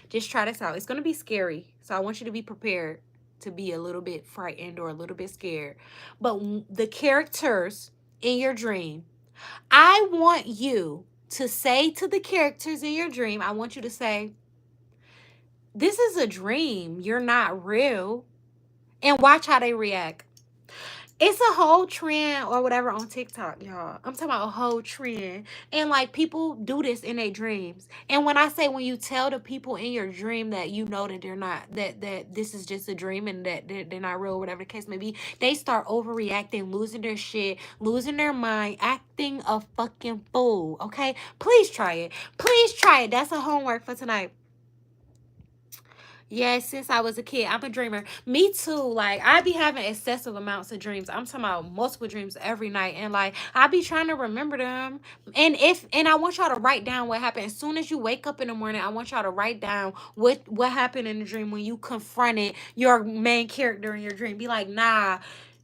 just try this out. It's going to be scary. So I want you to be prepared to be a little bit frightened or a little bit scared. But the characters in your dream, I want you to say to the characters in your dream, I want you to say, this is a dream. You're not real. And watch how they react. It's a whole trend or whatever on TikTok, y'all. I'm talking about a whole trend. And like people do this in their dreams. And when I say when you tell the people in your dream that you know that they're not, that this is just a dream and that they're not real, whatever the case may be, they start overreacting, losing their shit, losing their mind, acting a fucking fool. Okay? Please try it. Please try it. That's a homework for tonight. Yes, since I was a kid, I'm a dreamer. Me too. Like, I be having excessive amounts of dreams. I'm talking about multiple dreams every night. And like, I be trying to remember them. And I want y'all to write down what happened. As soon as you wake up in the morning, I want y'all to write down what happened in the dream when you confronted your main character in your dream. Be like, nah,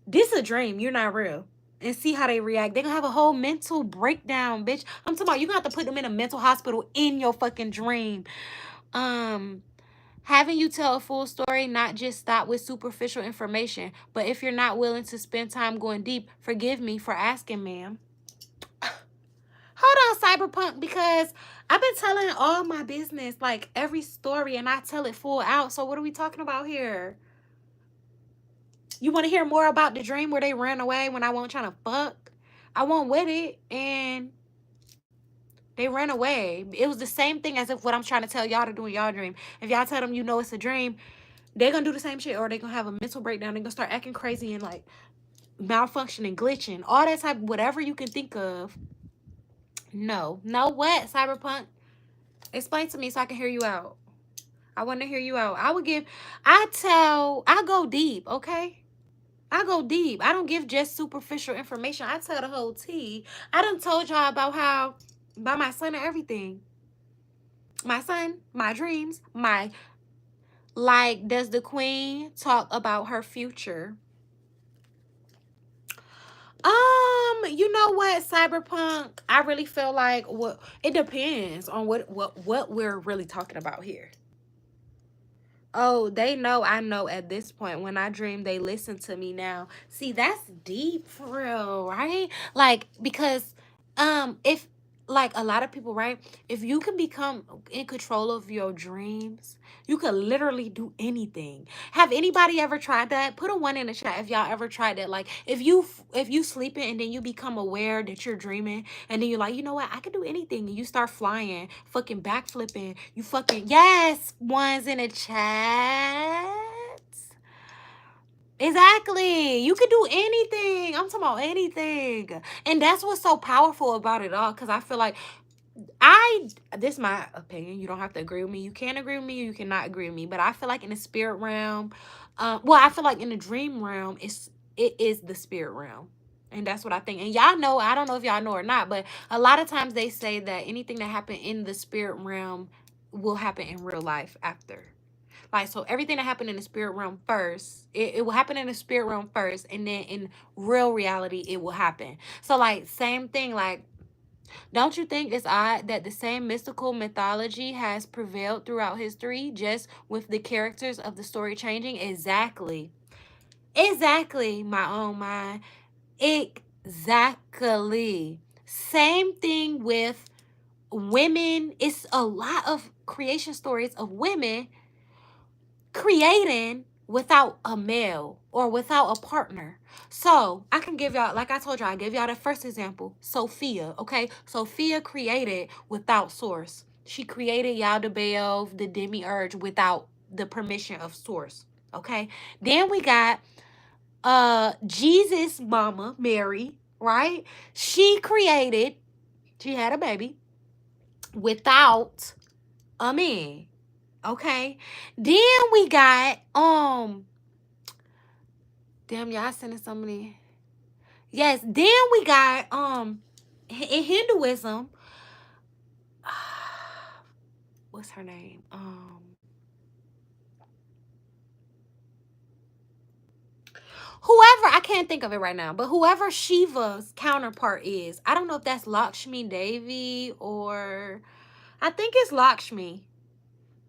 this a dream. You're not real. And see how they react. They gonna have a whole mental breakdown, bitch. I'm talking about you gonna have to put them in a mental hospital in your fucking dream. Having you tell a full story, not just stop with superficial information. But if you're not willing to spend time going deep, forgive me for asking, ma'am. Hold on, Cyberpunk, because I've been telling all my business, like every story, and I tell it full out. So what are we talking about here? You want to hear more about the dream where they ran away when I wasn't trying to fuck? I wasn't with it, and they ran away. It was the same thing as if what I'm trying to tell y'all to do in y'all dream. If y'all tell them you know it's a dream, they're gonna do the same shit, or they're gonna have a mental breakdown. They're gonna start acting crazy and like malfunctioning, glitching, all that type, whatever you can think of. No what, Cyberpunk? Explain to me so I can hear you out. I want to hear you out. I go deep, okay? I go deep. I don't give just superficial information. I tell the whole tea. I done told y'all about my son and everything. My son, my dreams, like, does the queen talk about her future? You know what, Cyberpunk? I really feel like it depends on what we're really talking about here. Oh, they know I know at this point. When I dream, they listen to me now. See, that's deep for real, right? Like, because if like a lot of people, right? If you can become in control of your dreams, you could literally do anything. Have anybody ever tried that? Put a 1 in the chat if y'all ever tried that. Like, if you sleeping and then you become aware that you're dreaming, and then you're like, you know what, I can do anything, and you start flying, fucking backflipping, you fucking, yes, 1s in the chat. Exactly. You could do anything. I'm talking about anything. And that's what's so powerful about it all. Because I feel like this is my opinion. You don't have to agree with me. You can agree with me, or you cannot agree with me. But I feel like in the spirit realm, well, I feel like in the dream realm, it is the spirit realm. And that's what I think. And y'all know, I don't know if y'all know or not, but a lot of times they say that anything that happened in the spirit realm will happen in real life after. Like, so everything that happened in the spirit realm first, it will happen in the spirit realm first, and then in real reality, it will happen. So, like, same thing, like, don't you think it's odd that the same mystical mythology has prevailed throughout history, just with the characters of the story changing? Exactly. Exactly, my own mind. Exactly. Same thing with women. It's a lot of creation stories of women creating without a male or without a partner. So I can give y'all, like I told y'all, I gave y'all the first example, Sophia. Okay, Sophia created without source. She created Yaldabaoth, the demiurge, without the permission of source. Okay, then we got Jesus mama Mary, right? She had a baby without a man. Okay, then we got damn, y'all sending so many. Yes, then we got in Hinduism, what's her name? whoever, I can't think of it right now, but whoever Shiva's counterpart is, I don't know if that's Lakshmi Devi or I think it's Lakshmi.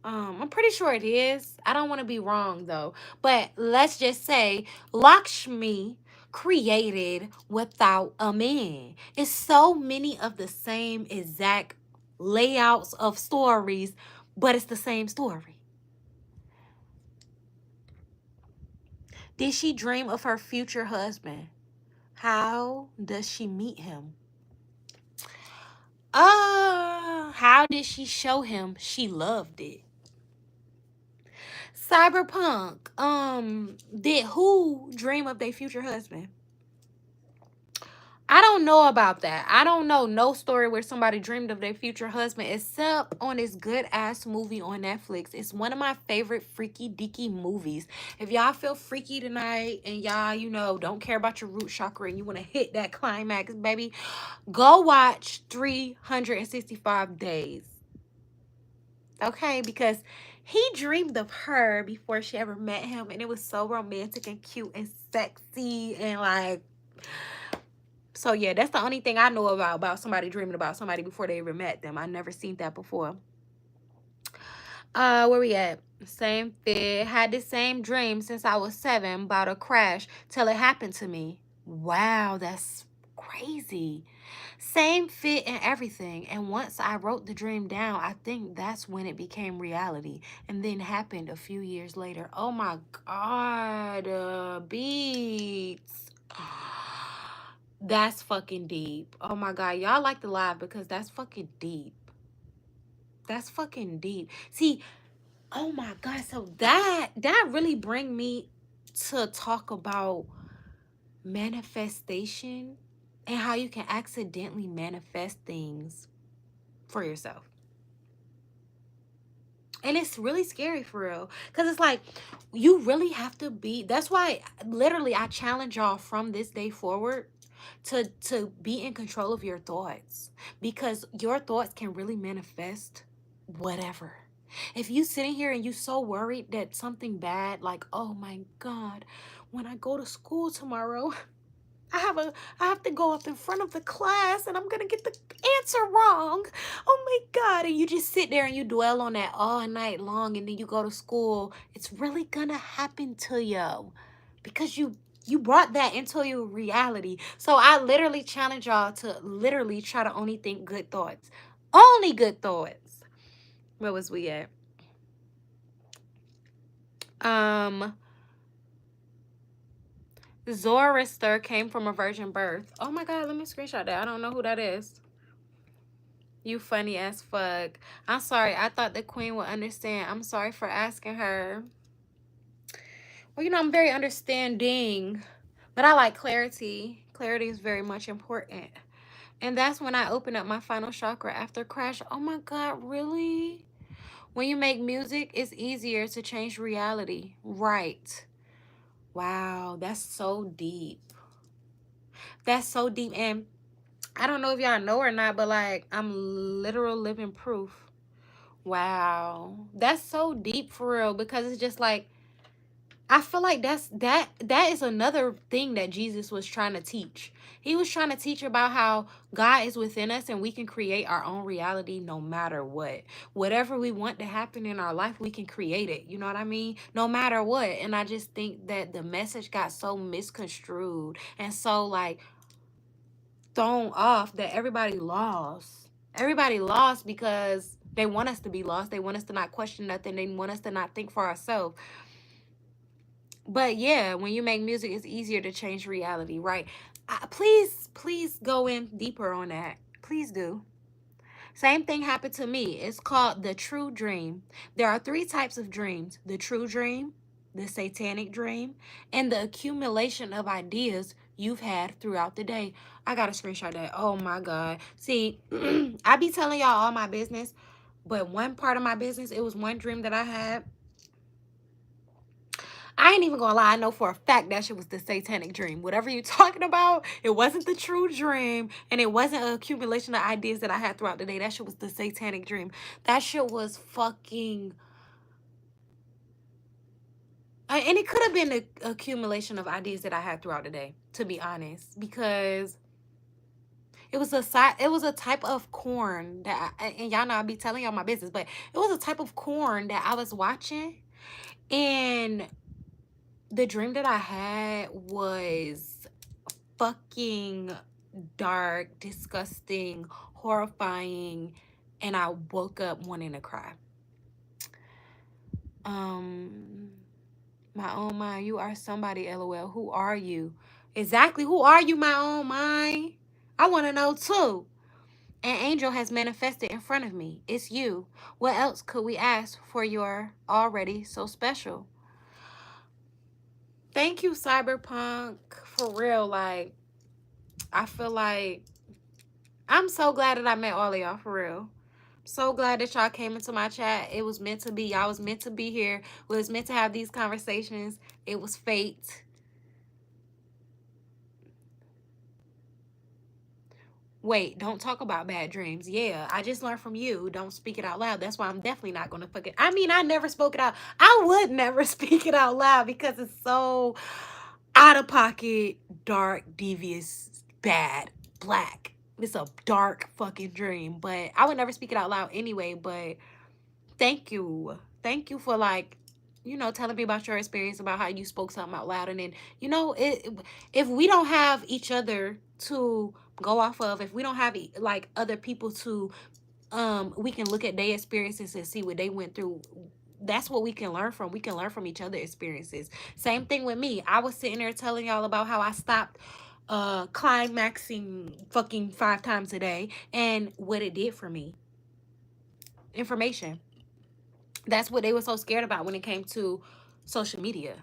I'm pretty sure it is. I don't want to be wrong though. But let's just say Lakshmi created without a man. It's so many of the same exact layouts of stories, but it's the same story. Did she dream of her future husband? How does she meet him? How did she show him she loved it? Cyberpunk. Did who dream of their future husband? I don't know about that. I don't know no story where somebody dreamed of their future husband except on this good ass movie on Netflix. It's one of my favorite freaky deaky movies. If y'all feel freaky tonight and y'all, you know, don't care about your root chakra and you want to hit that climax, baby, go watch 365 Days. Okay, because he dreamed of her before she ever met him, and it was so romantic and cute and sexy and like, so yeah, that's the only thing I know about somebody dreaming about somebody before they ever met them. I never seen that before. Where we at? Same fit. Had the same dream since I was 7 about a crash till it happened to me. Wow, that's crazy. Same fit and everything. And once I wrote the dream down, I think that's when it became reality. And then happened a few years later. Oh my God, beats. That's fucking deep. Oh my God, y'all like to laugh because that's fucking deep. That's fucking deep. See, oh my God, so that really bring me to talk about manifestation and how you can accidentally manifest things for yourself. And it's really scary for real. Because it's like, you really have to be, that's why literally I challenge y'all from this day forward to be in control of your thoughts. Because your thoughts can really manifest whatever. If you sitting here and you so worried that something bad, like, oh my God, when I go to school tomorrow, I have to go up in front of the class and I'm gonna get the answer wrong. Oh my God. And you just sit there and you dwell on that all night long, and then you go to school. It's really gonna happen to you because you brought that into your reality. So I literally challenge y'all to literally try to only think good thoughts. Only good thoughts. Where was we at? Zoroaster came from a virgin birth. Oh my God, let me screenshot that. I don't know who that is. You funny as fuck. I'm sorry. I thought the queen would understand. I'm sorry for asking her. Well, you know, I'm very understanding, but I like clarity. Clarity is very much important. And that's when I open up my final chakra after crash. Oh my God, really? When you make music, it's easier to change reality. Right. Wow, that's so deep. That's so deep. And I don't know if y'all know or not, but like, I'm literal living proof. Wow. That's so deep for real, because it's just like, I feel like that is another thing that Jesus was trying to teach. He was trying to teach about how God is within us and we can create our own reality no matter what. Whatever we want to happen in our life, we can create it. You know what I mean? No matter what. And I just think that the message got so misconstrued and so like thrown off that everybody lost. Everybody lost because they want us to be lost. They want us to not question nothing. They want us to not think for ourselves. But yeah, when you make music, it's easier to change reality, right? Please go in deeper on that. Please do. Same thing happened to me. It's called the true dream. There are 3 types of dreams: the true dream, the satanic dream, and the accumulation of ideas you've had throughout the day. I got to screenshot that. Oh my God. See, I be telling y'all all my business, but one part of my business, it was one dream that I had. I ain't even gonna lie, I know for a fact that shit was the satanic dream. Whatever you talking about, it wasn't the true dream, and it wasn't an accumulation of ideas that I had throughout the day. That shit was the satanic dream. That shit was fucking And it could have been an accumulation of ideas that I had throughout the day, to be honest, because it was a type of corn that and y'all know I be telling y'all my business, but it was a type of corn that I was watching, and the dream that I had was fucking dark, disgusting, horrifying, and I woke up wanting to cry. My own mind, you are somebody, LOL. Who are you? Exactly, who are you, my own mind? I want to know too. An angel has manifested in front of me. It's you. What else could we ask for your already so special? Thank you, Cyberpunk. For real, like, I feel like I'm so glad that I met all of y'all, for real. So glad that y'all came into my chat. It was meant to be. Y'all was meant to be here. We was meant to have these conversations. It was fate. Wait, don't talk about bad dreams. Yeah, I just learned from you. Don't speak it out loud. That's why I'm definitely not going to fuck it. I mean, I never spoke it out. I would never speak it out loud because it's so out of pocket, dark, devious, bad, black. It's a dark fucking dream. But I would never speak it out loud anyway. But thank you. Thank you for, like, telling me about your experience, about how you spoke something out loud. And then, if we don't have each other to go off of, if we don't have like other people to, we can look at their experiences and see what they went through. That's what we can learn from. We can learn from each other's experiences. Same thing with me. I was sitting there telling y'all about how I stopped climaxing fucking 5 times a day and what it did for me. Information. That's what they were so scared about when it came to social media.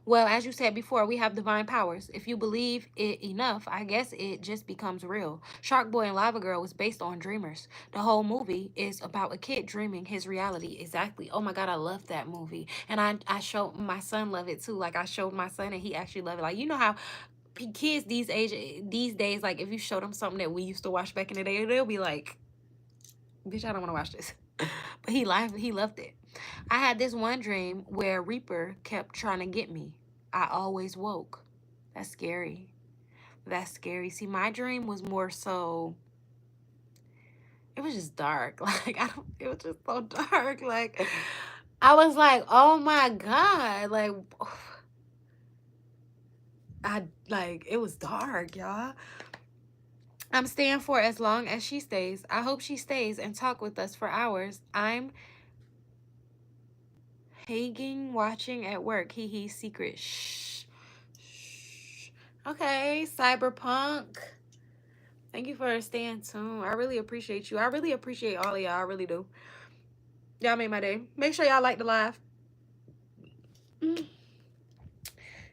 Well, as you said before, we have divine powers. If you believe it enough, I guess it just becomes real. Shark Boy and Lava Girl was based on dreamers. The whole movie is about a kid dreaming his reality. Exactly. Oh my God, I love that movie. And I showed my son love it too. Like, I showed my son and he actually loved it. Like, you know how kids these days, like, if you show them something that we used to watch back in the day, they'll be like, bitch, I don't want to watch this. But he loved it. I had this one dream where Reaper kept trying to get me. I always woke. That's scary. That's scary. See, my dream was more so, it was just dark. Like, it was just so dark. Like, I was like, oh my God. Like, it was dark, y'all. I'm staying for as long as she stays. I hope she stays and talk with us for hours. I'm Hagging watching at work. Hee hee, secret. Shh. Shh. Okay, Cyberpunk. Thank you for staying tuned. I really appreciate you. I really appreciate all of y'all. I really do. Y'all made my day. Make sure y'all like the live.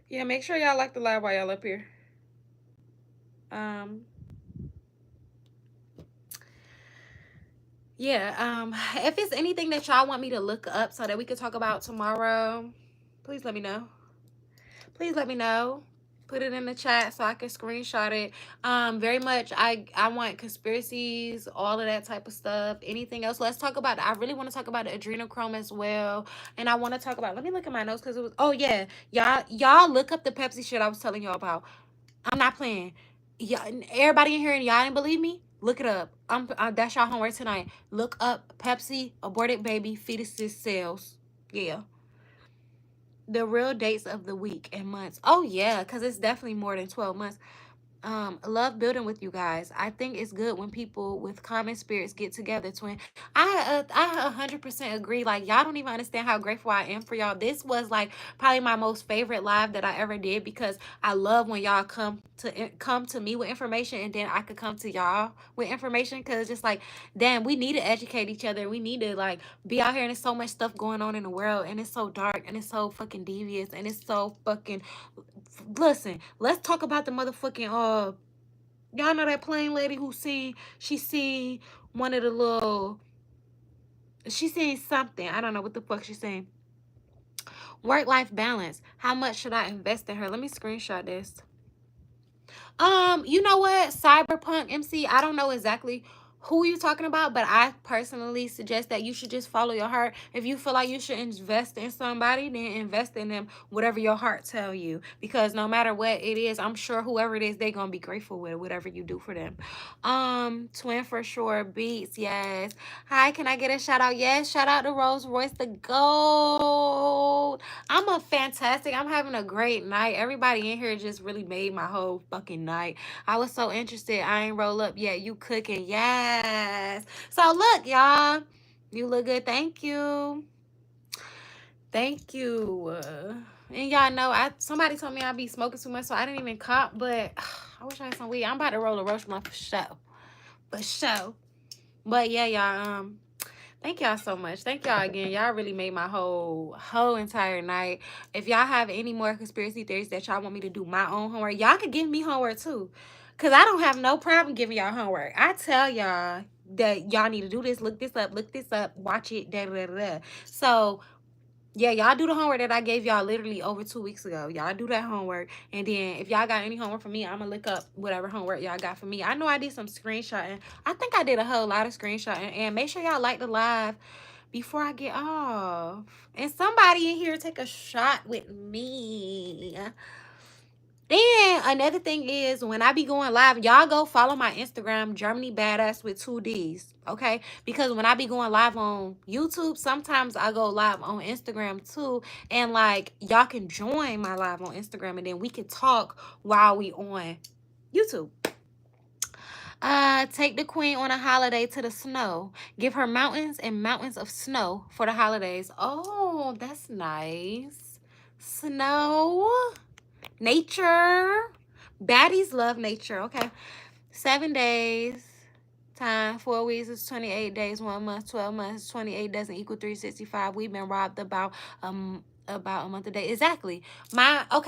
Yeah, make sure y'all like the live while y'all up here. Yeah, if it's anything that y'all want me to look up so that we could talk about tomorrow, please let me know. Please let me know. Put it in the chat so I can screenshot it. Very much, I want conspiracies, all of that type of stuff. Anything else? Let's talk about it. I really want to talk about the adrenochrome as well. And I want to talk about, let me look at my notes because it was, oh yeah. Y'all look up the Pepsi shit I was telling y'all about. I'm not playing. Yeah, everybody in here and y'all didn't believe me? Look it up. That's y'all homework tonight. Look up Pepsi aborted baby fetuses cells. Yeah. The real dates of the week and months. Oh yeah, because it's definitely more than 12 months. Love building with you guys. I think it's good when people with common spirits get together. Twin, I 100% agree. Like, y'all don't even understand how grateful I am for y'all. This was like probably my most favorite live that I ever did, because I love when y'all come to me with information and then I could come to y'all with information, because it's just like, damn, we need to educate each other. We need to, like, be out here, and there's so much stuff going on in the world, and it's so dark, and it's so fucking devious, and it's so fucking. Listen, let's talk about the motherfucking y'all know that plane lady who she seen one of the little, she seen something, I don't know what the fuck she's saying. Work-life balance. How much should I invest in her? Let me screenshot this. You know what, Cyberpunk MC, I don't know exactly who you talking about, but I personally suggest that you should just follow your heart. If you feel like you should invest in somebody, then invest in them, whatever your heart tell you, because no matter what it is, I'm sure whoever it is, they're gonna be grateful with whatever you do for them. Twin for sure beats. Yes. Hi, can I get a shout out? Yes, shout out to Rolls Royce the Gold. I'm having a great night. Everybody in here just really made my whole fucking night. I was so interested. I ain't roll up yet. You cooking. Yes. So look, y'all. You look good. Thank you. Thank you. And y'all know somebody told me I be smoking too much, so I didn't even cop, but I wish I had some weed. I'm about to roll a roach blunt for show. For show. But yeah, y'all, thank y'all so much. Thank y'all again. Y'all really made my whole entire night. If y'all have any more conspiracy theories that y'all want me to do my own homework, y'all can give me homework too. Because I don't have no problem giving y'all homework. I tell y'all that y'all need to do this, look this up, watch it, da da da da. So yeah, y'all do the homework that I gave y'all literally over 2 weeks ago. Y'all do that homework. And then if y'all got any homework for me, I'm going to look up whatever homework y'all got for me. I know I did some screenshotting. I think I did a whole lot of screenshotting. And make sure y'all like the live before I get off. And somebody in here take a shot with me. Then another thing is, when I be going live, y'all go follow my Instagram, Germany Badass with 2 D's, okay? Because when I be going live on YouTube, sometimes I go live on Instagram too. And like, y'all can join my live on Instagram, and then we can talk while we on YouTube. Take the queen on a holiday to the snow. Give her mountains and mountains of snow for the holidays. Oh, that's nice. Snow. Nature. Baddies love nature. Okay. 7 days. Time. 4 weeks is 28 days. 1 month. 12 months. 28 doesn't equal 365. We've been robbed about a month a day. Exactly. My own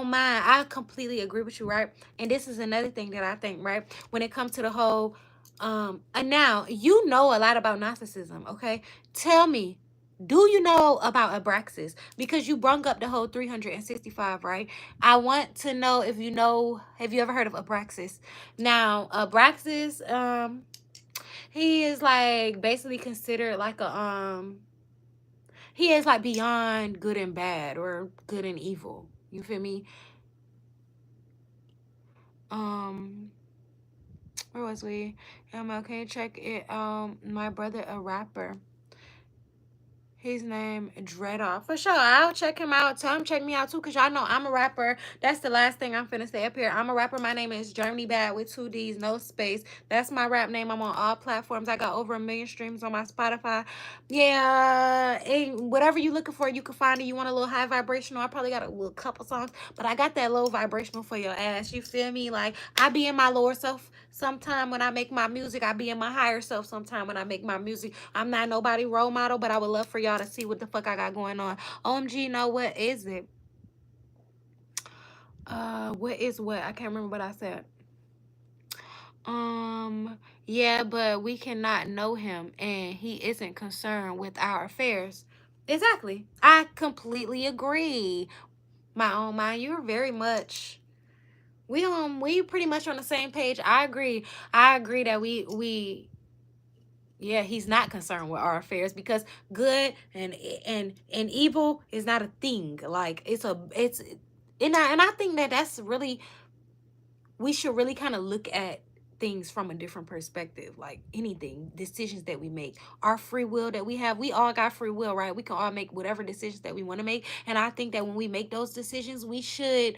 mind, I completely agree with you, right? And this is another thing that I think, right? When it comes to the whole and now you know a lot about narcissism, okay? Tell me, do you know about Abraxas? Because you brung up the whole 365, right? I want to know if you know, have you ever heard of Abraxas? Now, Abraxas, he is like basically considered like he is like beyond good and bad, or good and evil. You feel me? Where was we? Okay, check it. My brother, a rapper. His name Dreadoff. For sure, I'll check him out. Tell him check me out too, because y'all know I'm a rapper. That's the last thing I'm finna say up here. I'm a rapper. My name is Germanybadd with 2 D's, no space. That's my rap name. I'm on all platforms. I got over 1 million streams on my Spotify. Yeah, whatever you looking for, you can find it. You want a little high vibrational? I probably got a little couple songs, but I got that low vibrational for your ass. You feel me? Like, I be in my lower self sometime when I make my music. I be in my higher self sometime when I make my music. I'm not nobody role model, but I would love for y'all to see what the fuck I got going on. OMG, no, what is it? What is what? I can't remember what I said. Yeah, but we cannot know him, and he isn't concerned with our affairs. Exactly. I completely agree. My own mind, you're very much, we pretty much on the same page. I agree that we yeah, he's not concerned with our affairs, because good and evil is not a thing. Like, it's and I think that that's really, we should really kind of look at things from a different perspective. Like anything, decisions that we make, our free will that we have, we all got free will, right? We can all make whatever decisions that we want to make. And I think that when we make those decisions, we should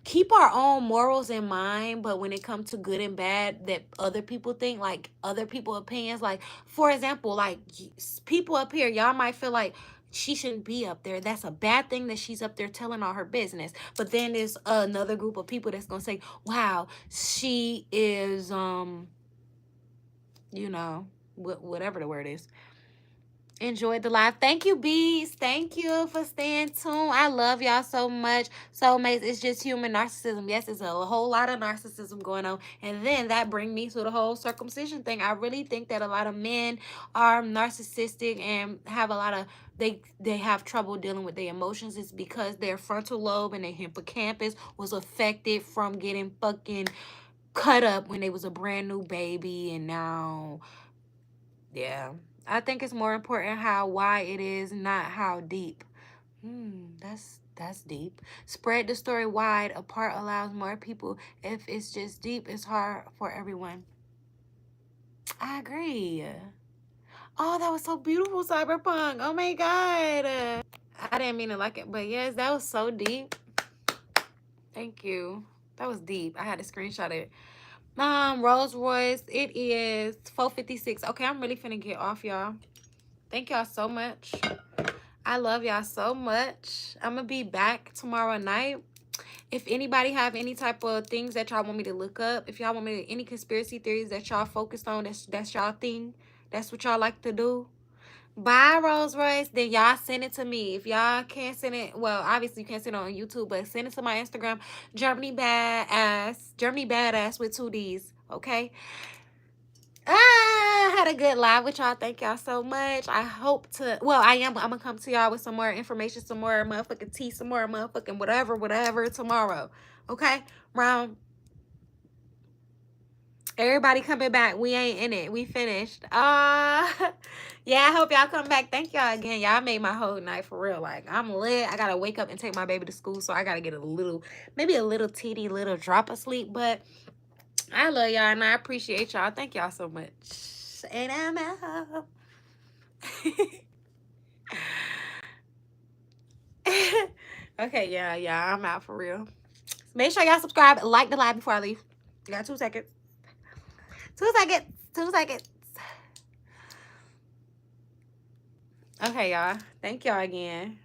keep our own morals in mind. But when it comes to good and bad that other people think, like other people opinions, like for example, like people up here, y'all might feel like she shouldn't be up there. That's a bad thing that she's up there telling all her business. But then there's another group of people that's gonna say, wow, she is you know, whatever the word is. Enjoyed the live. Thank you, bees. Thank you for staying tuned. I love y'all so much. Soulmates, it's just human narcissism. Yes, it's a whole lot of narcissism going on. And then that brings me to the whole circumcision thing. I really think that a lot of men are narcissistic and have a lot of, they have trouble dealing with their emotions. It's because their frontal lobe and their hippocampus was affected from getting fucking cut up when they was a brand new baby, and now, yeah. I think it's more important how wide it is, not how deep. That's deep. Spread the story wide apart allows more people. If it's just deep, it's hard for everyone. I agree. Oh, that was so beautiful, Cyberpunk. Oh my god. I didn't mean to like it, but yes, that was so deep. Thank you. That was deep. I had to screenshot it. Rolls Royce. It is 4:56. Okay, I'm really finna get off, y'all. Thank y'all so much. I love y'all so much. I'm gonna be back tomorrow night. If anybody have any type of things that y'all want me to look up, if y'all want me to, any conspiracy theories that y'all focused on, that's y'all thing, that's what y'all like to do, buy Rolls Royce, then y'all send it to me. If y'all can't send it, well, obviously you can't send it on YouTube, but send it to my Instagram, Germany Badass with 2 D's, okay? I had a good live with y'all. Thank y'all so much. I hope to, well, I'm gonna come to y'all with some more information, some more motherfucking tea, some more motherfucking whatever tomorrow. Okay? Round. Everybody coming back. We ain't in it. We finished. Yeah, I hope y'all come back. Thank y'all again. Y'all made my whole night for real. Like, I'm lit. I gotta wake up and take my baby to school, so I gotta get maybe a little teeny little drop of sleep, but I love y'all and I appreciate y'all. Thank y'all so much. And I'm out. Okay, yeah, I'm out for real. Make sure y'all subscribe, like the live before I leave. You got 2 seconds. 2 seconds. 2 seconds. Okay, y'all. Thank y'all again.